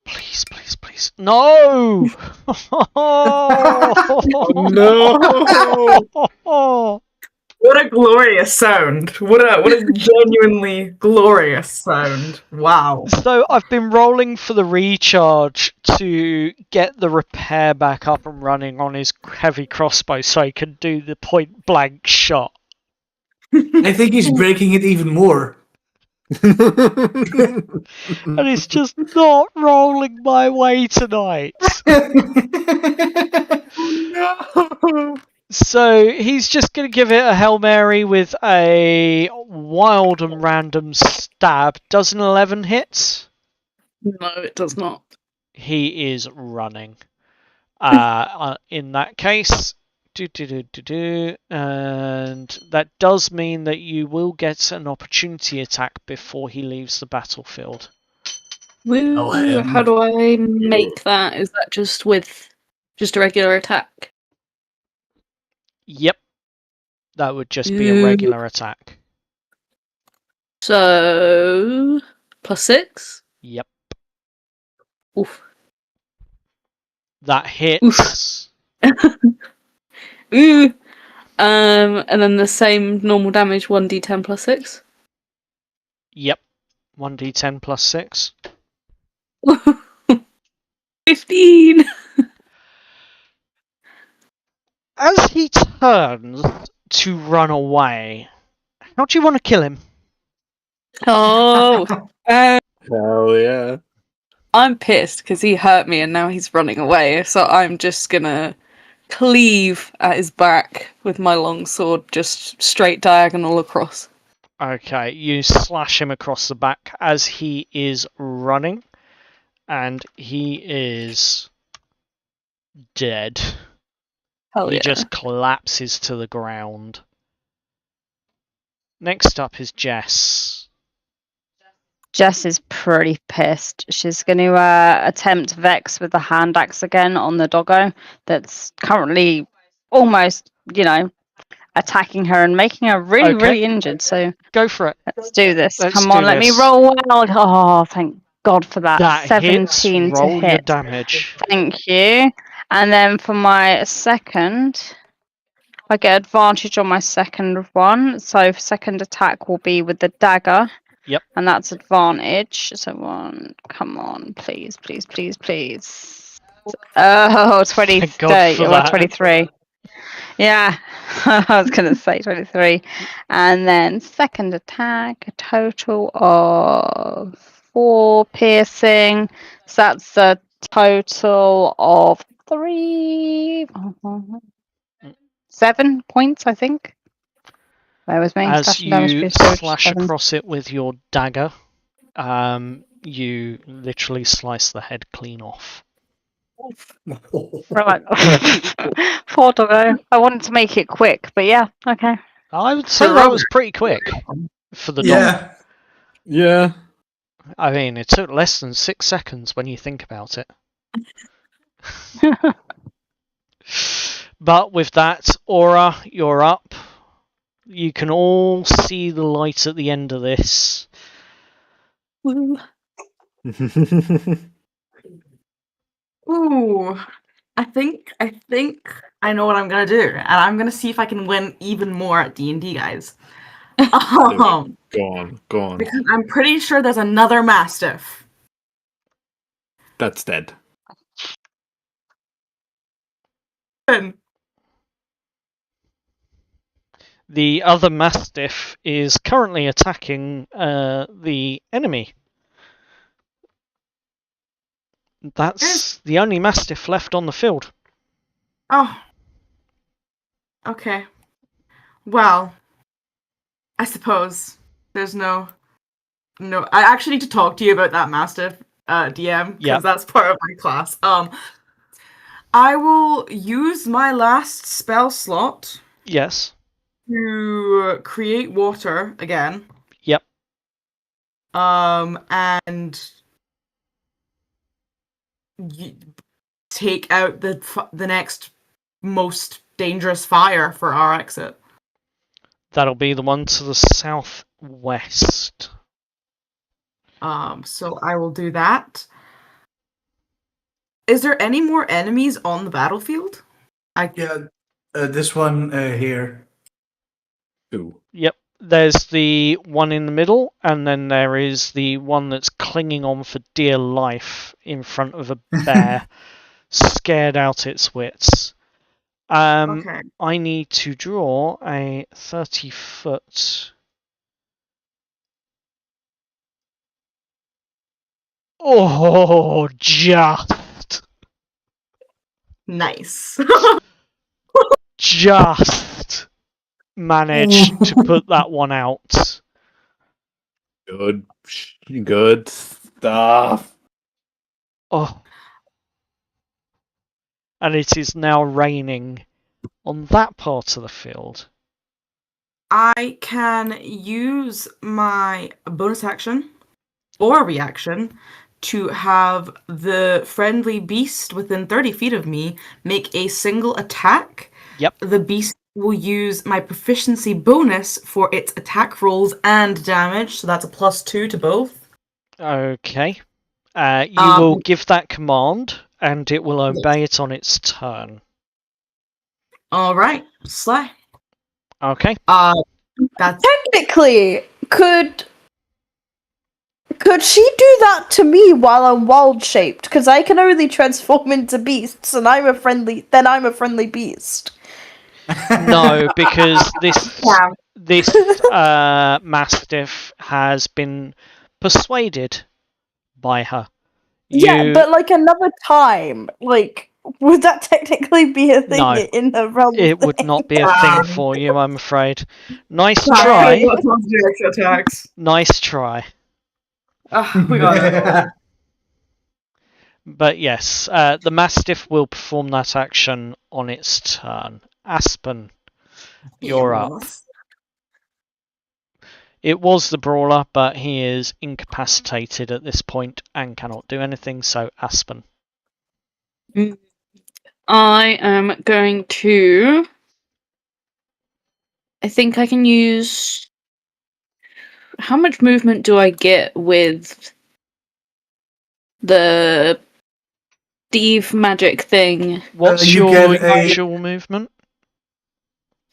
Please, please, please. No! No! What a glorious sound. What a genuinely glorious sound. Wow. So I've been rolling for the recharge to get the repair back up and running on his heavy crossbow so he can do the point blank shot. I think he's breaking it even more. And it's just not rolling my way tonight. No. So he's just going to give it a Hail Mary with a wild and random stab. Does an 11 hit? No, it does not. He is running. In that case, and that does mean that you will get an opportunity attack before he leaves the battlefield. Woo! How do I make that? Is that just a regular attack? Yep. That would just be a regular attack. So, +6? Yep. Oof. That hits. Ooh. And then the same normal damage, 1d10 +6? Yep. 1d10 +6. 15. As he turns to run away, how do you want to kill him? Oh, Hell yeah. I'm pissed because he hurt me and now he's running away. So I'm just gonna cleave at his back with my long sword, just straight diagonal across. Okay, you slash him across the back as he is running, and he is dead. Hell He yeah. just collapses to the ground. Next up is Jess. Jess is pretty pissed. She's going to attempt Vex with the hand axe again on the doggo that's currently almost, attacking her and making her really, Okay. really injured. So Go for it. let's do this. Let's Come do on, let me this. roll well. Oh, thank God for that. That 17 hits. to Roll your hit. damage. Thank you. And then for my second, I get advantage on my second one. So second attack will be with the dagger. Yep. And that's advantage. So one, come on, please, please, please, please. Oh, 20, Thank God for that. 23. Yeah, I was going to say 23. And then second attack, a total of 4 piercing. So that's a total of 7 points, I think. Where was me? As Slashing damage you per sword, slash 7. across it with your dagger, you literally slice the head clean off. Right. Poor doggo. I wanted to make it quick, but yeah, okay. I would say that was pretty quick for the dog. Yeah. Yeah. I mean, it took less than 6 seconds when you think about it. But with that, Aura, you're up. You can all see the light at the end of this. Woo. Ooh, I think I know what I'm gonna do, and I'm gonna see if I can win even more at D&D, guys. Go on. Because I'm pretty sure there's another Mastiff. That's dead. The other Mastiff is currently attacking the enemy. That's the only Mastiff left on the field. Oh. Okay. Well, I suppose there's no. I actually need to talk to you about that Mastiff, DM, because that's part of my class. I will use my last spell slot. Yes. To create water again. Yep. And take out the next most dangerous fire for our exit. That'll be the one to the southwest. So I will do that. Is there any more enemies on the battlefield? This one here. Ooh. Yep. There's the one in the middle, and then there is the one that's clinging on for dear life in front of a bear, scared out its wits. Okay. I need to draw a 30-foot. Oh, just. Nice. Just managed to put that one out. Good stuff. Oh. And it is now raining on that part of the field. I can use my bonus action or reaction to have the friendly beast within 30 feet of me make a single attack. Yep. The beast will use my proficiency bonus for its attack rolls and damage, so that's a +2 to both. Okay. You will give that command, and it will obey it on its turn. Alright, slay. Okay. That's Technically, could Could she do that to me while I'm wild shaped? Because I can only transform into beasts, and I'm a friendly beast. No, because this Mastiff has been persuaded by her. Yeah, but like another time, like would that technically be a thing No. in the realm? It would not be a thing for you, I'm afraid. Nice I try. got tons of extra attacks. Nice try. We got it. But yes, the Mastiff will perform that action on its turn. Aspen, you're up. It was the Brawler, but he is incapacitated at this point and cannot do anything, so Aspen. I am going to... I think I can use... How much movement do I get with the Steve magic thing? What's you your get a- usual movement?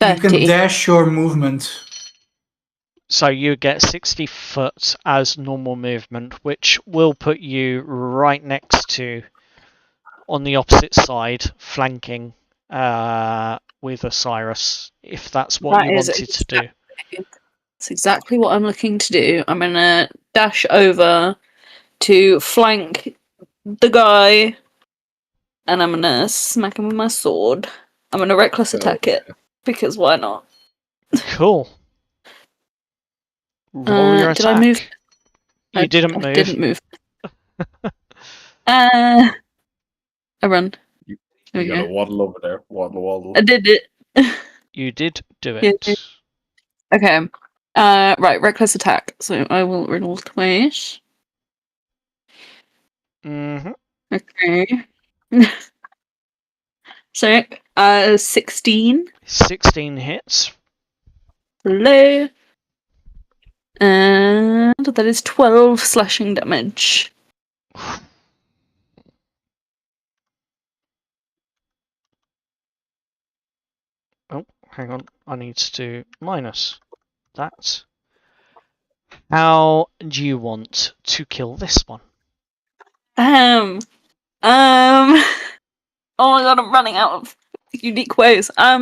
You can 30. dash your movement. So you get 60 foot as normal movement, which will put you right next to, on the opposite side, flanking with Osiris, if that's what you wanted to do. That's exactly what I'm looking to do. I'm going to dash over to flank the guy, and I'm going to smack him with my sword. I'm going to reckless attack it, because why not? Cool. Roll your did I attack. move? You didn't move. I didn't move. I run. You There we gotta go. waddle over there. Waddle. I did it. You did do Yeah. it. Okay. Right, reckless attack. So I will roll twice. Mm-hmm. Okay. So, 16. 16 hits. Low. And that is 12 slashing damage. Oh, hang on. I need to minus that. How do you want to kill this one? Oh my god, I'm running out of unique ways. Yeah,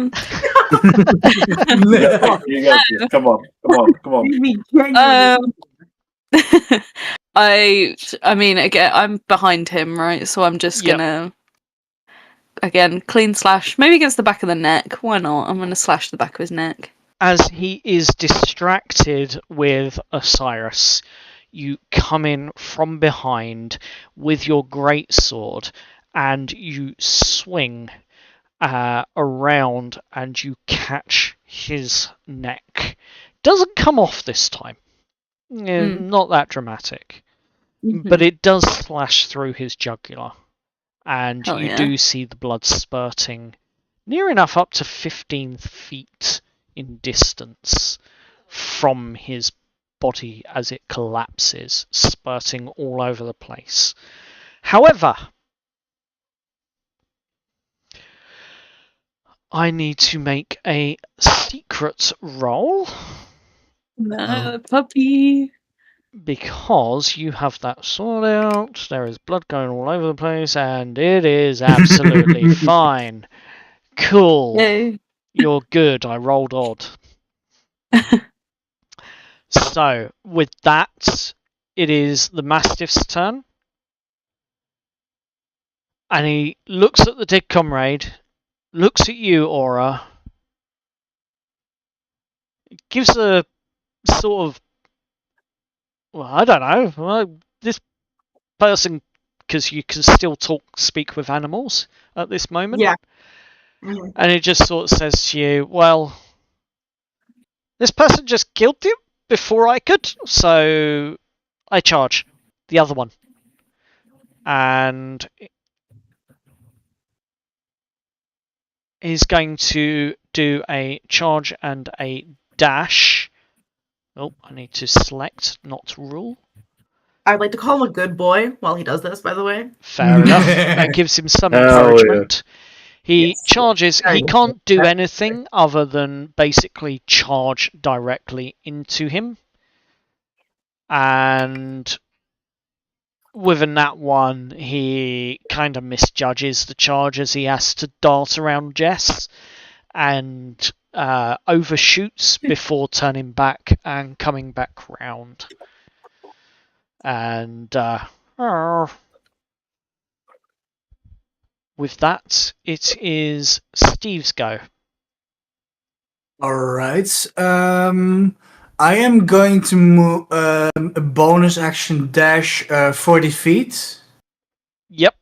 you got this. Come on. I mean, again, I'm behind him, right? So I'm just gonna, again, clean slash, maybe against the back of the neck. Why not? I'm gonna slash the back of his neck. As he is distracted with Osiris, you come in from behind with your greatsword and you swing around and you catch his neck. Doesn't come off this time. Not that dramatic. But it does slash through his jugular. And you do see the blood spurting near enough up to 15 feet in distance from his body as it collapses, spurting all over the place. However, I need to make a secret roll. No, puppy. Because you have that sword out, there is blood going all over the place, and it is absolutely fine. Cool. Yay. You're good. I rolled odd. So, with that, it is the Mastiff's turn. And he looks at the dead comrade, looks at you, Aura, gives a sort of, well, I don't know, well, this person, because you can still speak with animals at this moment. Yeah. And it just sort of says to you, well, this person just killed you before I could, so I charge the other one. And he's going to do a charge and a dash. Oh, I need to select, not rule. I'd like to call him a good boy while he does this, by the way. Fair enough. That gives him some Hell encouragement. He Yes. charges. He can't do anything other than basically charge directly into him. And with a nat 1, he kind of misjudges the charge as he has to dart around Jess and overshoots before turning back and coming back round. And with that, it is Steve's go. Alright. I am going to move a bonus action dash 40 feet. Yep.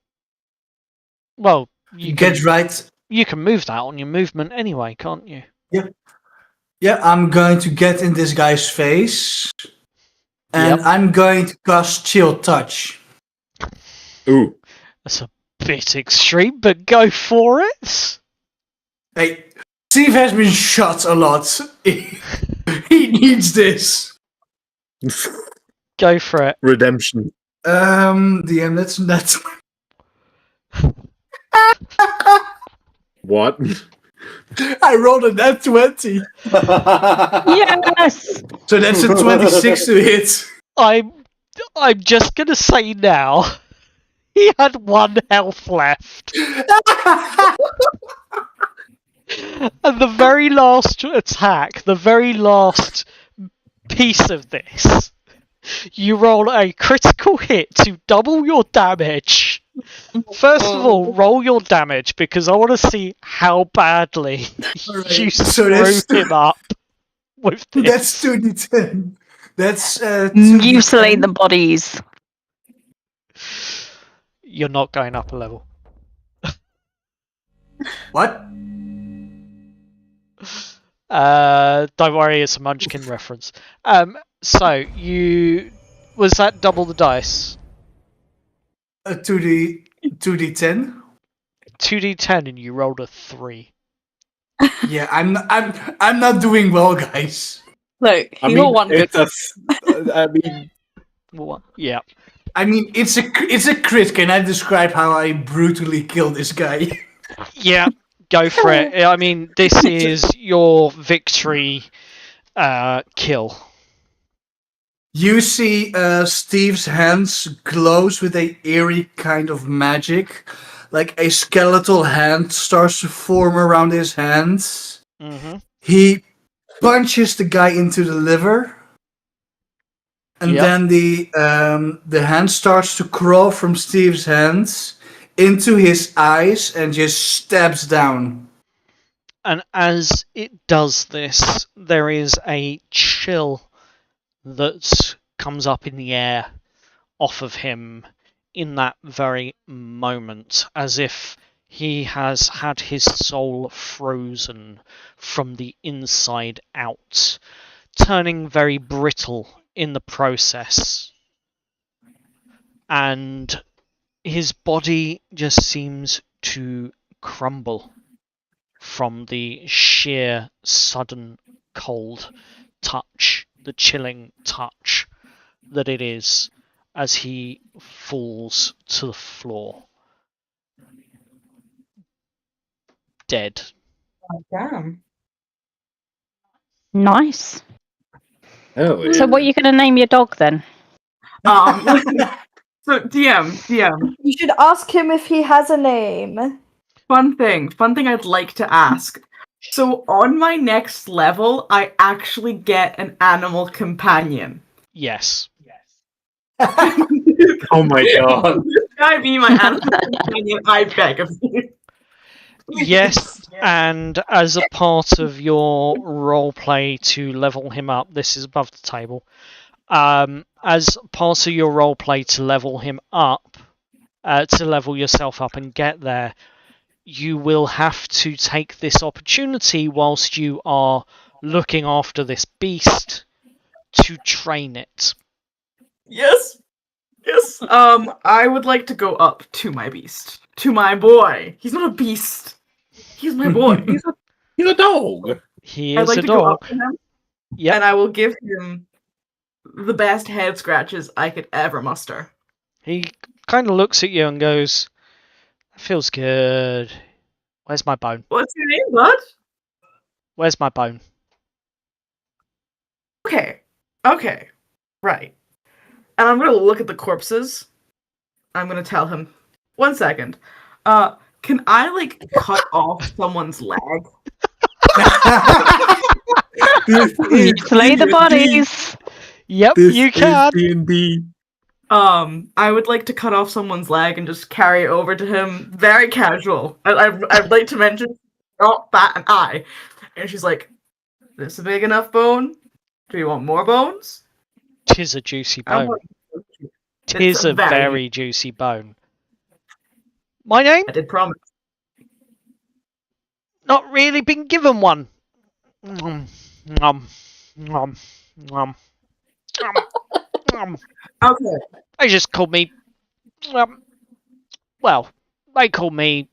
Well, You get right. You can move that on your movement anyway, can't you? Yeah, I'm going to get in this guy's face. And I'm going to cast Chill Touch. Ooh. That's a bit extreme, but go for it. Hey, Steve has been shot a lot. He needs this. Go for it. Redemption. DM, that's not. What? I rolled a nat 20. Yes! So that's a 26 to hit. I'm just gonna say now, he had 1 health left. And the very last attack, the very last piece of this, you roll a critical hit to double your damage. First of all, roll your damage because I want to see how badly you screw him up with this. That's 2d10. That's Mutilate the bodies. You're not going up a level. What? Don't worry, it's a Munchkin reference. So you was that double the dice? 2d10. 2d10 and you rolled a 3. Yeah, I'm not doing well, guys. Look, he got one good. I mean, What? Yeah. I mean, it's a crit. Can I describe how I brutally killed this guy? Yeah, go for it. I mean, this is your victory kill. You see Steve's hands glows with a eerie kind of magic. Like a skeletal hand starts to form around his hands. Mm-hmm. He punches the guy into the liver. And then the hand starts to crawl from Steve's hands into his eyes and just stabs down. And as it does this, there is a chill that comes up in the air off of him in that very moment, as if he has had his soul frozen from the inside out, turning very brittle in the process. And his body just seems to crumble from the sheer sudden cold touch, the chilling touch that it is as he falls to the floor. Dead. Oh, damn. Nice. oh, yeah. So what are you going to name your dog then? So DM. You should ask him if he has a name. Fun thing I'd like to ask. So on my next level, I actually get an animal companion. Yes. Oh my god. Can I be my animal companion? I beg of you. Yes, and as a part of your roleplay to level him up, this is above the table. As part of your roleplay to level him up, to level yourself up and get there, you will have to take this opportunity whilst you are looking after this beast to train it. Yes. I would like to go up to my beast. To my boy. He's not a beast. He's my boy. He's a dog. He I'd is like a to dog. go up to him. Yep. And I will give him the best head scratches I could ever muster. He kind of looks at you and goes, "That feels good. Where's my bone? What's your name, bud? Where's my bone?" Okay. Right. And I'm gonna look at the corpses I'm gonna tell him. 1 second. Can I like cut off someone's leg? Slay the bodies. Yep, you can. D&D. I would like to cut off someone's leg and just carry it over to him. Very casual. I'd like to mention, not bat an eye. And she's like, "This a big enough bone? Do you want more bones?" Tis a juicy bone. Tis a very juicy bone. My name? I did promise. Not really been given one. Nom, nom, nom, nom, nom. Okay. They just called me. Well, they called me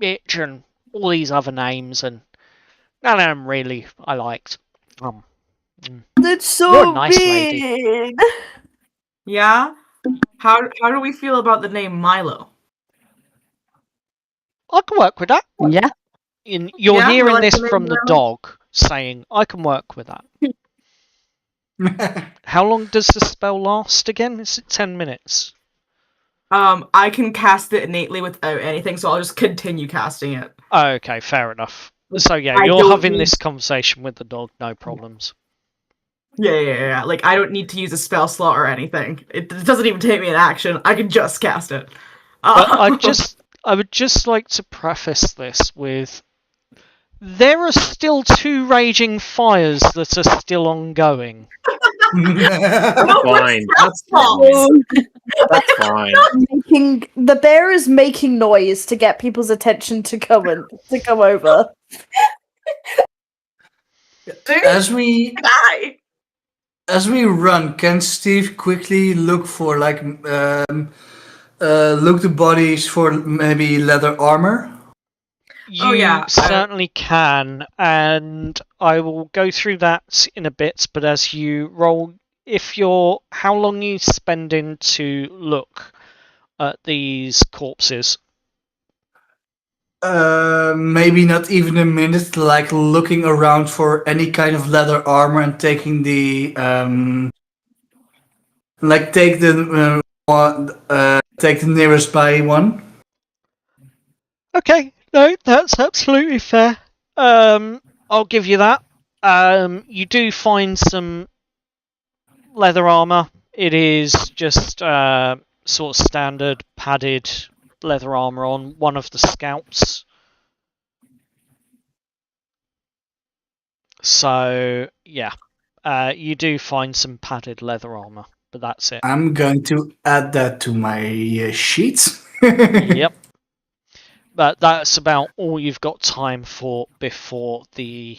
bitch and all these other names, and none of them really I liked. That's so You're a nice lady. mean. Yeah? How do we feel about the name Milo? I can work with that. Yeah. You're Yeah, we hearing like this the name from the Milo. dog saying, I can work with that. How long does the spell last again? Is it 10 minutes? I can cast it innately without anything, so I'll just continue casting it. Okay, fair enough. So yeah, I you're don't having need- this conversation with the dog, no problems. Yeah. Like, I don't need to use a spell slot or anything. It doesn't even take me an action. I can just cast it. But I would just like to preface this with, there are still 2 raging fires that are still ongoing. Fine. That's fine. That's fine. The bear is making noise to get people's attention to come over. As we Die! run, can Steve quickly look for look the bodies for maybe leather armor? You yeah, certainly can, and I will go through that in a bit, but as you roll, how long are you spending to look at these corpses? Maybe not even a minute, like looking around for any kind of leather armor and taking the take the nearest by one. Okay, no, that's absolutely fair. I'll give you that. You do find some leather armor. It is just sort of standard padded leather armor on one of the scouts. So yeah, you do find some padded leather armor, but that's it. I'm going to add that to my sheet. Yep. But that's about all you've got time for before the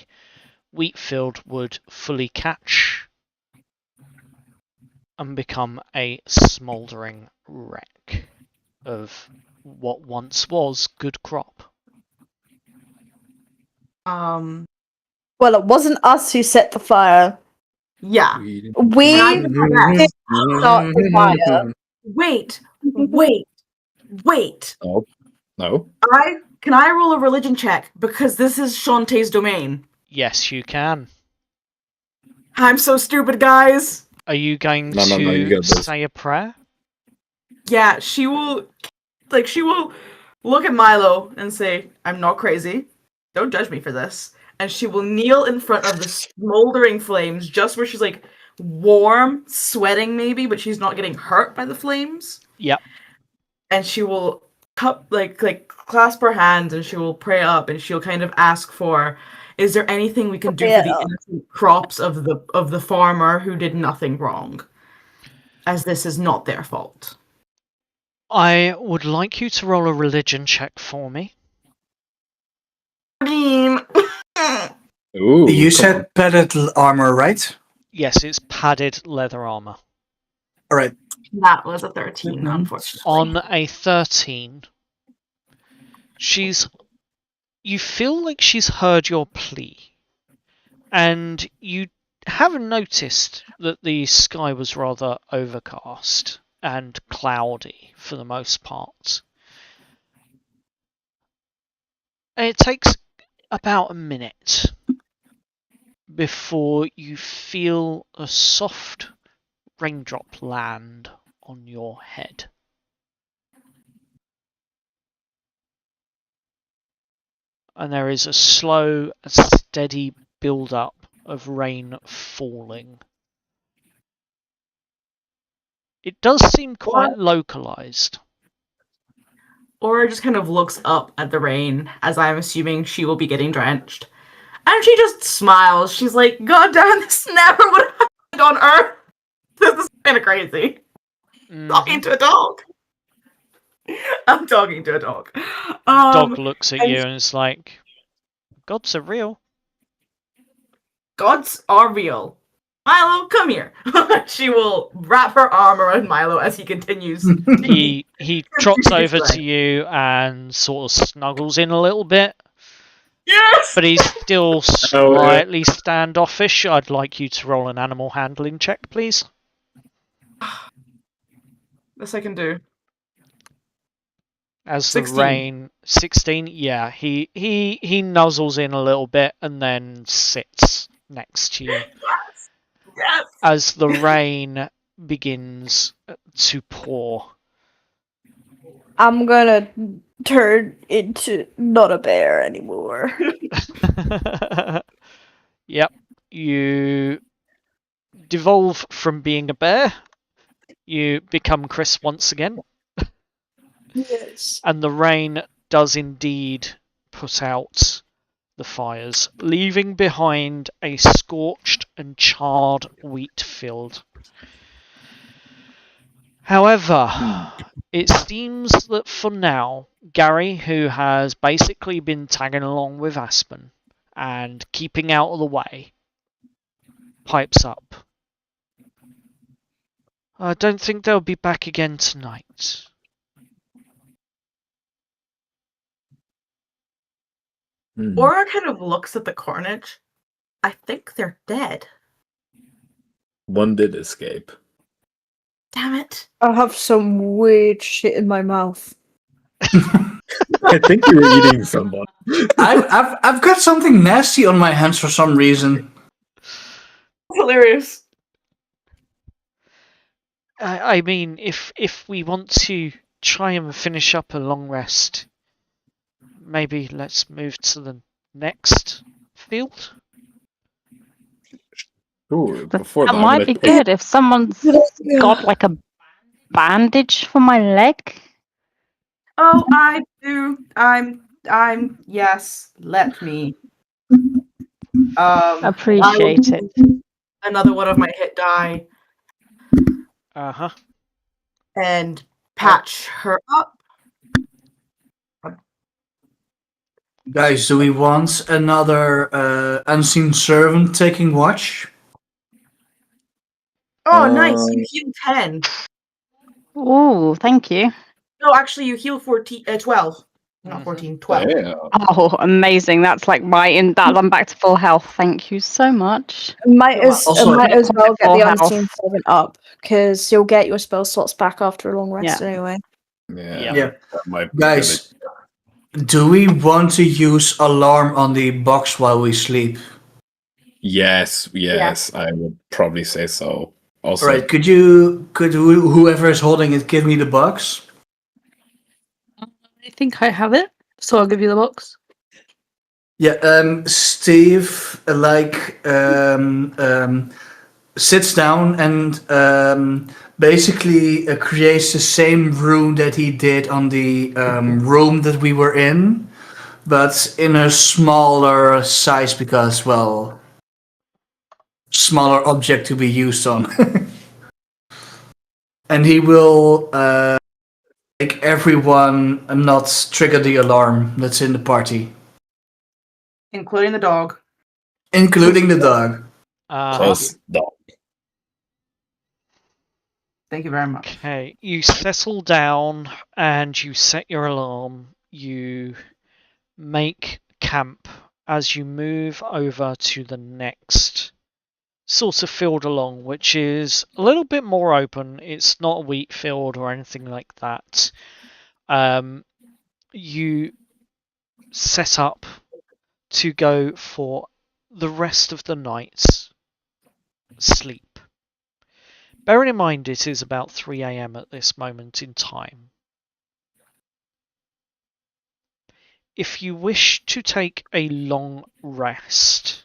wheat field would fully catch and become a smouldering wreck of what once was good crop. Well, it wasn't us who set the fire. Yeah. We Can I- start the fire. Wait. Oh, no. Can I roll a religion check? Because this is Shantae's domain. Yes, you can. I'm so stupid, guys. Are you going No, you to got this. say a prayer? Yeah, she will look at Milo and say, "I'm not crazy. Don't judge me for this." And she will kneel in front of the smoldering flames, just where she's like warm, sweating maybe, but she's not getting hurt by the flames. Yep. And she will clasp her hands and she will pray up and she'll kind of ask for, is there anything we can do for the innocent crops of the farmer who did nothing wrong? As this is not their fault. I would like you to roll a religion check for me. Ooh, You said padded armor, right? Yes, it's padded leather armor. All right. That was a 13, unfortunately. On a 13, you feel like she's heard your plea, and you haven't noticed that the sky was rather overcast and cloudy for the most part. And it takes about a minute before you feel a soft raindrop land on your head. and there is a slow, steady build-up of rain falling. It does seem quite localized. Aura just kind of looks up at the rain, as I'm assuming she will be getting drenched. And she just smiles. She's like, God damn, this never would have happened on Earth. This is kind of crazy. Talking to a dog. I'm talking to a dog. Dog looks at you and is like, gods are real. Gods are real. Milo, come here. She will wrap her arm around Milo as he continues. He trots over to you and sort of snuggles in a little bit. Yes! But he's still slightly standoffish. I'd like you to roll an animal handling check, please. This I can do. As 16. the rain... 16? Yeah, he nuzzles in a little bit and then sits next to you. Yes! As the rain begins to pour. I'm gonna turn into not a bear anymore. Yep, you devolve from being a bear. You become Chris once again. Yes. And the rain does indeed put out the fires, leaving behind a scorched and charred wheat field. However, it seems that for now, Gary, who has basically been tagging along with Aspen and keeping out of the way, pipes up. I don't think they'll be back again tonight. Aura kind of looks at the carnage. I think they're dead. One did escape. Damn it. I have some weird shit in my mouth. I think you were eating someone. I've got something nasty on my hands for some reason. Hilarious. I mean, if we want to try and finish up a long rest, maybe let's move to the next field. Ooh, before That might be good if someone's got like a bandage for my leg. Oh, I do. Yes, let me. Appreciate it. Another one of my hit die. Uh-huh. And patch her up. Guys, do we want another unseen servant taking watch? Oh, nice. You heal 10. Ooh, thank you. No, actually, you heal 12. Not 14, 12. Yeah. Oh, amazing. That's like I'm back to full health. Thank you so much. Might as Also- well get the Full health. unseen servant up, because you'll get your spell slots back after a long rest anyway. Yeah. That might be Guys, do we want to use alarm on the box while we sleep? Yes, I would probably say so. Also, Alright, could whoever is holding it give me the box? I think I have it, so I'll give you the box. Yeah, Steve sits down and basically creates the same room that he did on the room that we were in, but in a smaller size because, well, smaller object to be used on. And he will make everyone not trigger the alarm that's in the party. Including the dog. Including the dog. plus dog. Thank you very much. Okay, you settle down and you set your alarm. You make camp as you move over to the next sort of field along, which is a little bit more open. It's not a wheat field or anything like that. You set up to go for the rest of the night's sleep. Bearing in mind it is about 3 AM at this moment in time. if you wish to take a long rest,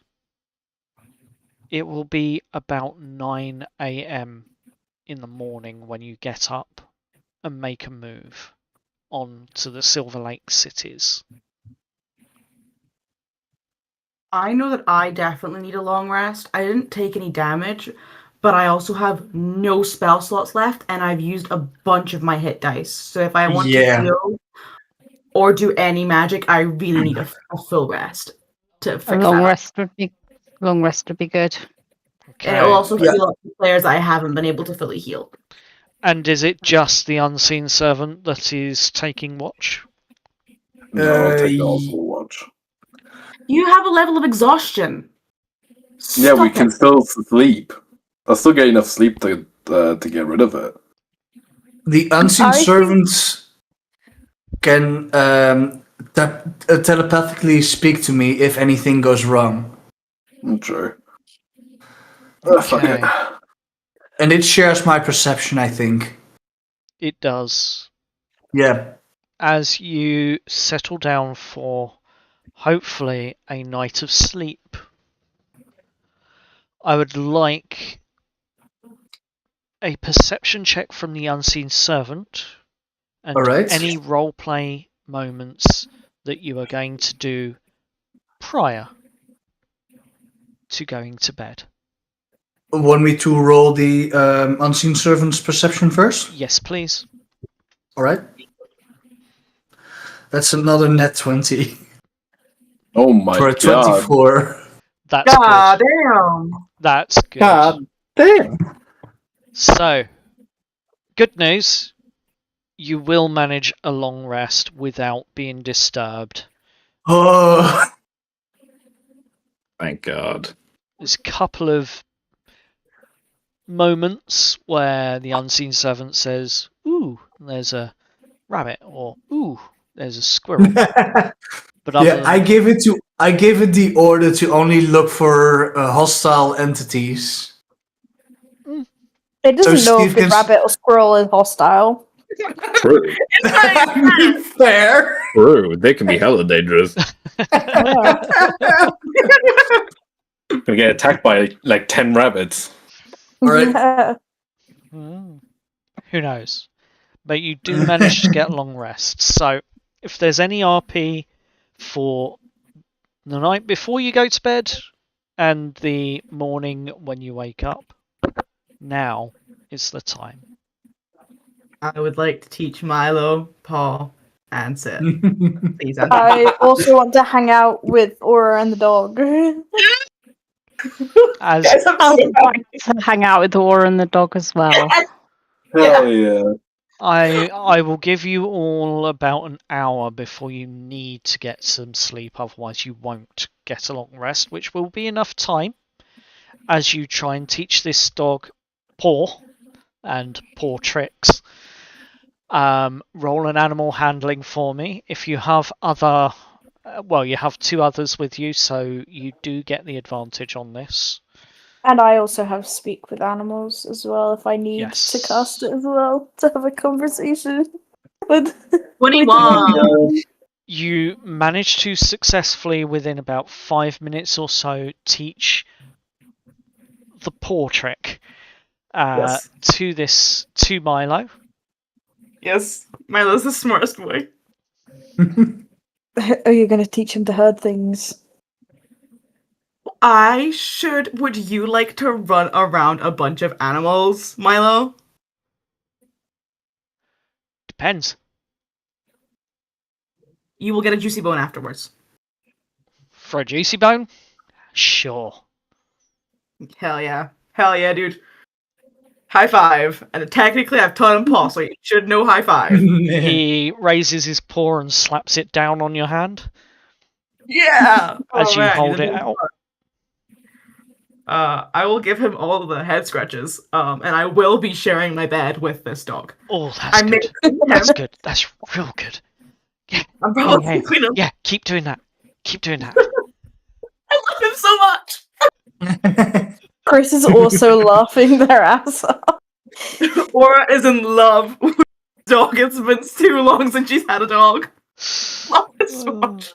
it will be about 9 a.m. in the morning when you get up and make a move on to the Silver Lake cities. I know that I definitely need a long rest. I didn't take any damage, but I also have no spell slots left, and I've used a bunch of my hit dice. So if I want to heal or do any magic, I really need a full rest to fix A long that. rest would be good. Okay. And it will also heal up the players I haven't been able to fully heal. And is it just the unseen servant that is taking watch? No, I'll take the also watch. You have a level of exhaustion. Yeah, we Stop can it. still sleep. I'll still get enough sleep to get rid of it. The unseen servants can telepathically speak to me if anything goes wrong. True. Okay. Okay. And it shares my perception, I think. It does. Yeah. As you settle down for hopefully a night of sleep, I would like a perception check from the unseen servant and Alright. any roleplay moments that you are going to do prior to going to bed. Want me to roll the unseen servant's perception first? Yes, please. Alright. That's another net 20 Oh my for a god. 24. That's God good. damn. That's good. God damn. So, good news. You will manage a long rest without being disturbed. Oh. Thank God. There's a couple of moments where the unseen servant says, "Ooh, there's a rabbit," or "Ooh, there's a squirrel." But other Yeah, than I gave it the order to only look for hostile entities. It doesn't So know if Steve the can- rabbit or squirrel is hostile. True. Fair. True. They can be hella dangerous. Gonna get attacked by like 10 rabbits. Alright. Yeah. who knows? But you do manage to get long rest. So if there's any RP for the night before you go to bed and the morning when you wake up, now is the time. I would like to teach Milo, Paul, and Sid. Please, Andy. I also want to hang out with Aura and the dog. As I would like to hang out with Aura and the dog as well. Hell yeah. I will give you all about an hour before you need to get some sleep, otherwise you won't get a long rest, which will be enough time as you try and teach this dog paw and paw tricks. Roll an animal handling for me. If you have other, you have two others with you, so you do get the advantage on this. And I also have speak with animals as well if I need Yes. to cast it as well to have a conversation with 21. You manage to successfully, within about 5 minutes or so, teach the paw trick Yes. to Milo. Yes, Milo's the smartest boy. Are you going to teach him to herd things? Would you like to run around a bunch of animals, Milo? Depends. You will get a juicy bone afterwards. For a juicy bone? Sure. Hell yeah. Hell yeah, dude. High five. And technically I've taught him Paul, so you should know high five. He raises his paw and slaps it down on your hand Yeah! as you man, hold he's it a out. I will give him all the head scratches, and I will be sharing my bed with this dog. Oh, that's I good. made him. That's good. That's real good. I'm probably Yeah. between him. Yeah, keep doing that. Keep doing that. I love him so much. Chris is also laughing their ass off. Aura is in love with the dog. It's been too long since she's had a dog. Love this watch.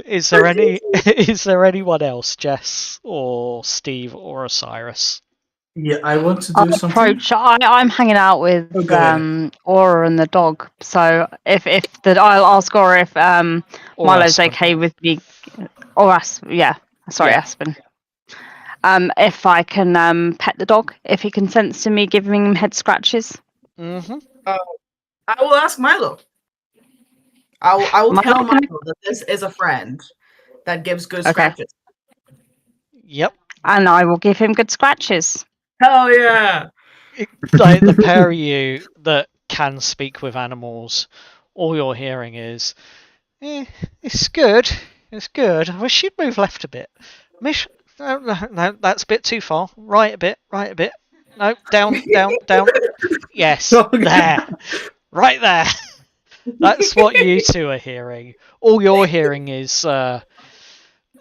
Is there anyone else, Jess or Steve or Osiris? Yeah, I want to do I'll something. approach. I'm hanging out with Oh, go ahead. Aura and the dog. So I'll ask Aura if Or Milo's Aspen. okay with me, or Aspen. If I can pet the dog, if he consents to me giving him head scratches. Mm-hmm. I will ask Milo. I will tell Milo, can Milo that this is a friend that gives good Okay. scratches. Yep. And I will give him good scratches. Hell yeah! Like the pair of you that can speak with animals, all you're hearing is, it's good. It's good. I wish you'd move left a bit. No, that's a bit too far. Right a bit. No, down. Yes, there. Right there. That's what you two are hearing. All you're hearing is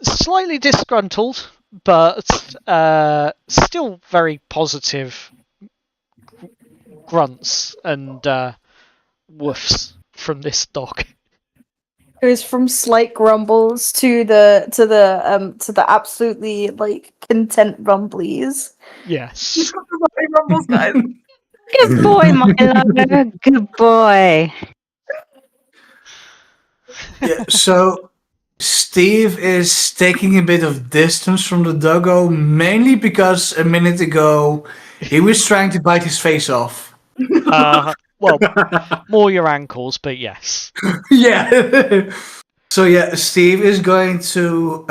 slightly disgruntled, but still very positive grunts and woofs from this dog. Goes from slight grumbles to the absolutely like content rumblies. Yes. Rumbles, guys. Good boy, Milo. Good boy. Yeah, so Steve is taking a bit of distance from the doggo, mainly because a minute ago he was trying to bite his face off. Well, more your ankles, but yes. Yeah. So yeah, Steve is going to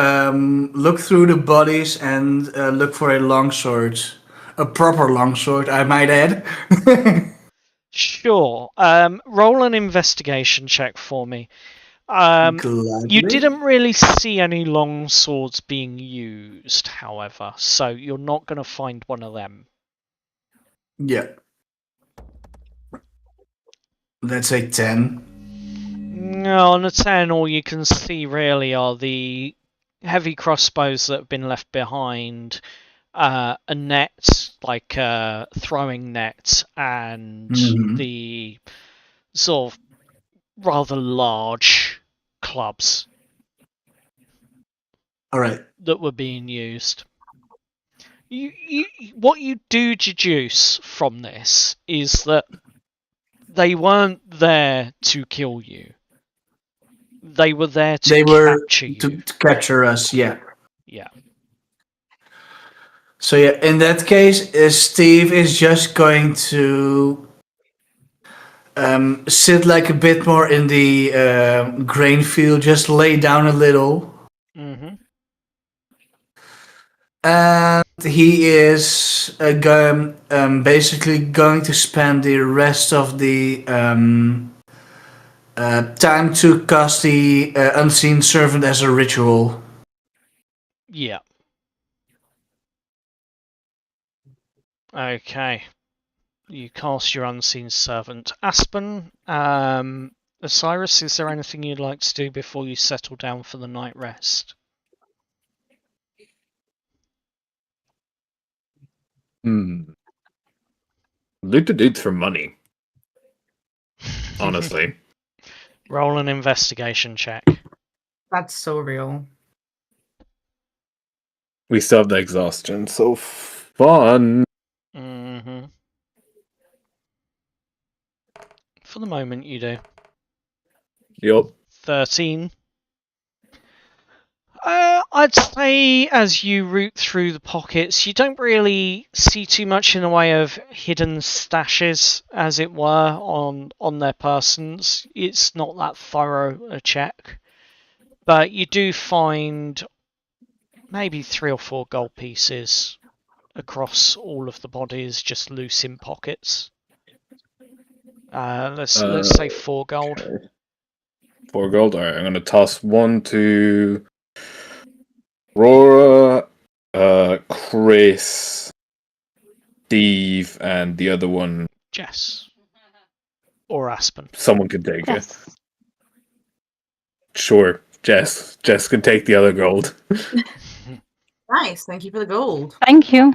look through the bodies and look for a longsword. A proper longsword, I might add. Sure. Roll an investigation check for me. You didn't really see any long swords being used, however, so you're not going to find one of them. Yeah. Let's say 10. No, on a 10, all you can see really are the heavy crossbows that have been left behind, a net, like a throwing net, and the sort of rather large clubs. All right. That were being used. What you do deduce from this is that they weren't there to kill you. They were there to capture you. To capture us, yeah. Yeah. So yeah, in that case, Steve is just going to sit like a bit more in the grain field, just lay down a little. Mm-hmm. And he is basically going to spend the rest of the time to cast the Unseen Servant as a ritual. Yeah. Okay. You cast your Unseen Servant. Aspen, Osiris, is there anything you'd like to do before you settle down for the night rest? Loot the dudes for money. Honestly. Roll an investigation check. That's so real. We still have the exhaustion, so fun. Mm-hmm. For the moment, you do. Yup. 13. I'd say as you root through the pockets, you don't really see too much in the way of hidden stashes, as it were, on their persons. It's not that thorough a check. But you do find maybe 3 or 4 gold pieces across all of the bodies, just loose in pockets. Let's say 4 gold. Okay. 4 gold. Alright, I'm going to toss 1 to Aurora, Chris, Steve, and the other one, Jess. Or Aspen. Someone can take Yes. it. Sure, Jess. Jess can take the other gold. Nice. Thank you for the gold. Thank you.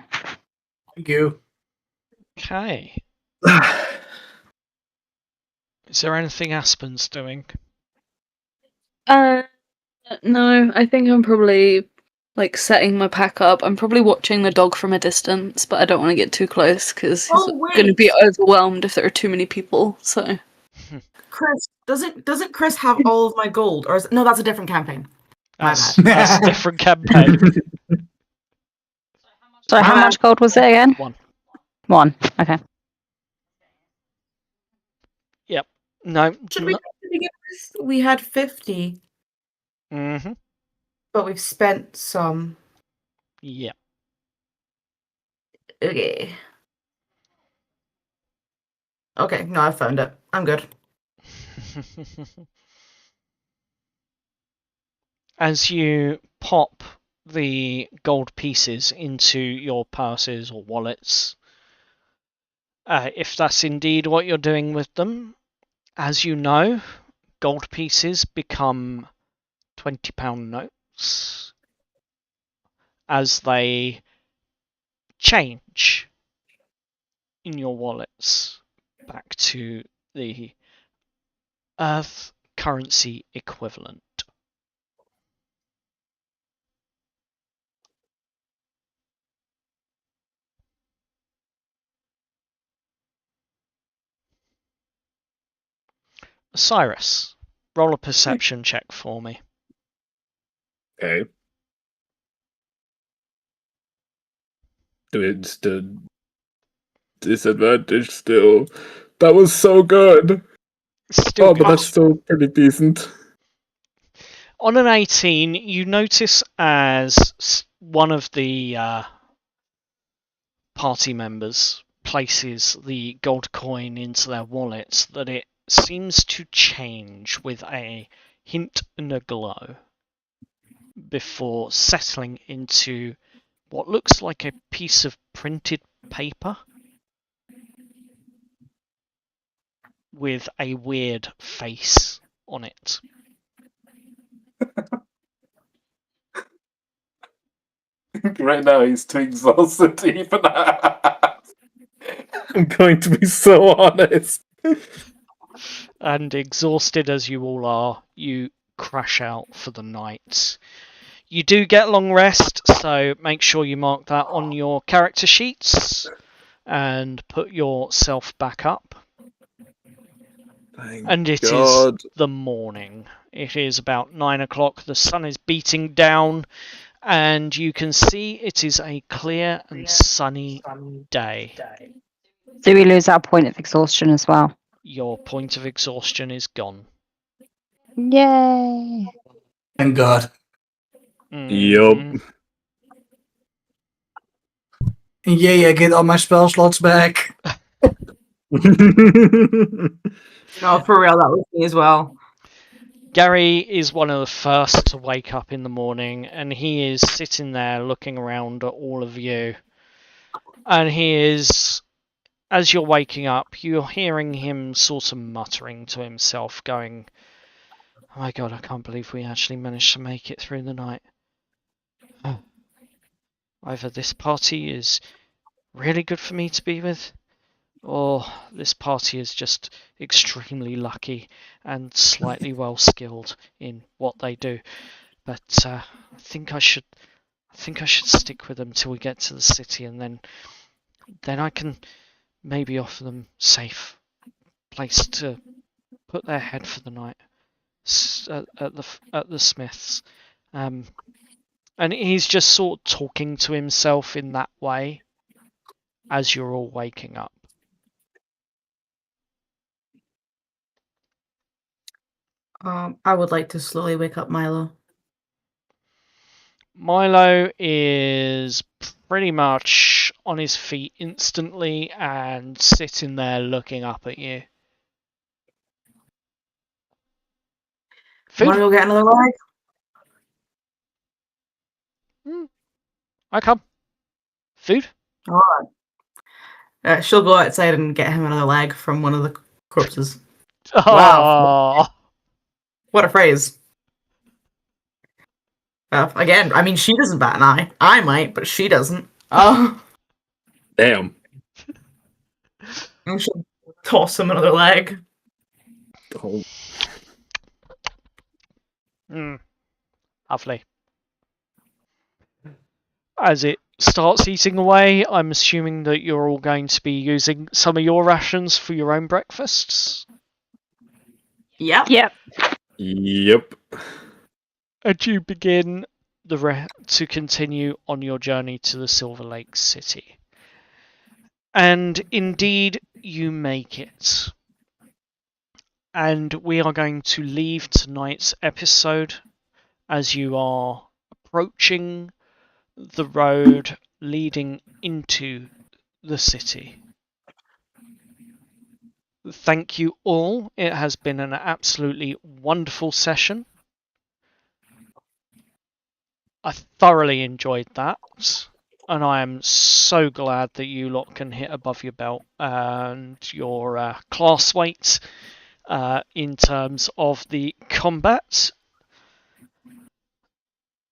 Thank you. Okay. Is there anything Aspen's doing? No, I think I'm probably like setting my pack up. I'm probably watching the dog from a distance, but I don't want to get too close because he's going to be overwhelmed if there are too many people. So, Chris, doesn't Chris have all of my gold, or no? That's a different campaign. That's a different campaign. So how much gold was it again? 1. 1. Okay. Yep. No. Should we begin with? We had 50. Mm-hmm. But we've spent some. Yep. Okay. Okay, no, I found it. I'm good. As you pop the gold pieces into your purses or wallets, if that's indeed what you're doing with them, as you know, gold pieces become £20 notes as they change in your wallets back to the Earth currency equivalent. Cyrus, roll a perception check for me. Okay. It's the disadvantage still. That was so good. Still but that's still pretty decent. On an 18, you notice as one of the party members places the gold coin into their wallets that it seems to change with a hint and a glow before settling into what looks like a piece of printed paper with a weird face on it. Right now he's too exhausted to even I'm going to be so honest. And exhausted as you all are, you crash out for the night. You do get long rest, so make sure you mark that on your character sheets and put yourself back up. And it is the morning. It is about 9 o'clock. The sun is beating down, and you can see it is a clear and sunny day. Do we lose our point of exhaustion as well? Your point of exhaustion is gone. Yay! Thank God. Yup. Yay, I get all my spell slots back. No, for real, that was me as well. Gary is one of the first to wake up in the morning, and he is sitting there looking around at all of you. And he is, as you're waking up, you're hearing him sort of muttering to himself, going, "Oh my God, I can't believe we actually managed to make it through the night. Either this party is really good for me to be with, or this party is just extremely lucky and slightly well skilled in what they do. But I think I should stick with them till we get to the city, and then I can maybe offer them safe place to put their head for the night at the Smiths." And he's just sort of talking to himself in that way as you're all waking up. I would like to slowly wake up Milo. Milo is pretty much on his feet instantly and sitting there looking up at you. Food? Want to go get another leg? I come. Food? Alright. She'll go outside and get him another leg from one of the corpses. Oh. Wow. What a phrase. Again, I mean, she doesn't bat an eye. I might, but she doesn't. Oh. Damn. I should toss him another leg. Oh, Lovely. As it starts eating away, I'm assuming that you're all going to be using some of your rations for your own breakfasts. Yep. Yep. yep. And you begin to continue on your journey to the Silver Lake City. And indeed, you make it. And we are going to leave tonight's episode as you are approaching the road leading into the city. Thank you all. It has been an absolutely wonderful session. I thoroughly enjoyed that, and I am so glad that you lot can hit above your belt and your class weight in terms of the combat.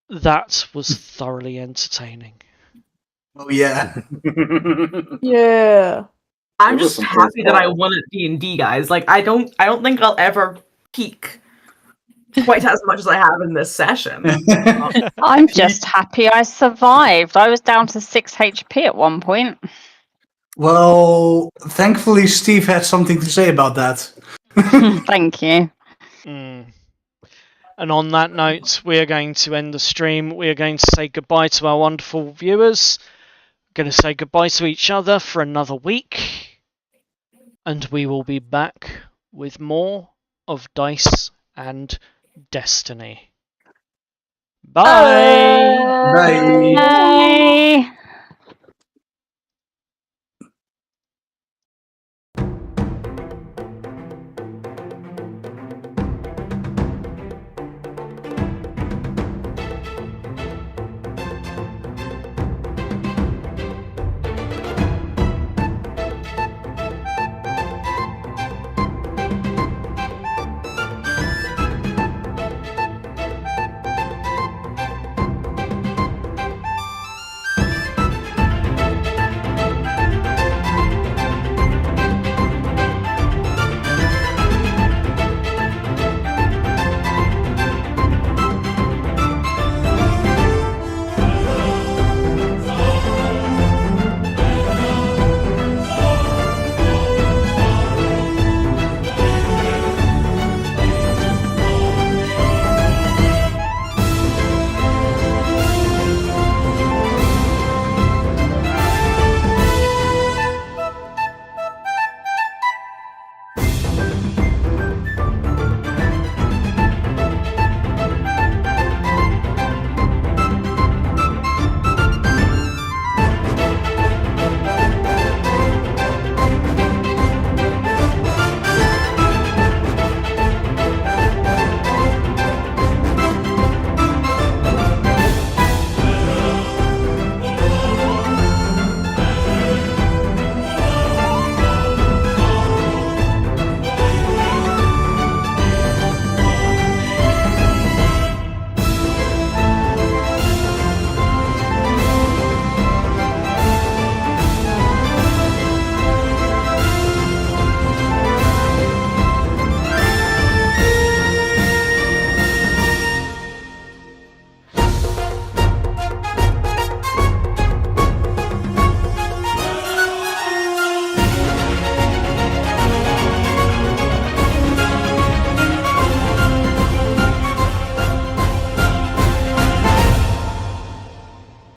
That was thoroughly entertaining. Oh yeah. Yeah. I'm It was just some happy that I horsepower. won at D&D, guys. Like, I don't think I'll ever peak quite as much as I have in this session. I'm just happy I survived. I was down to 6 HP at one point. Well, thankfully Steve had something to say about that. Thank you. And on that note, we are going to end the stream. We are going to say goodbye to our wonderful viewers. We're going to say goodbye to each other for another week. And we will be back with more of Dice and Destiny. Bye! Bye. Bye.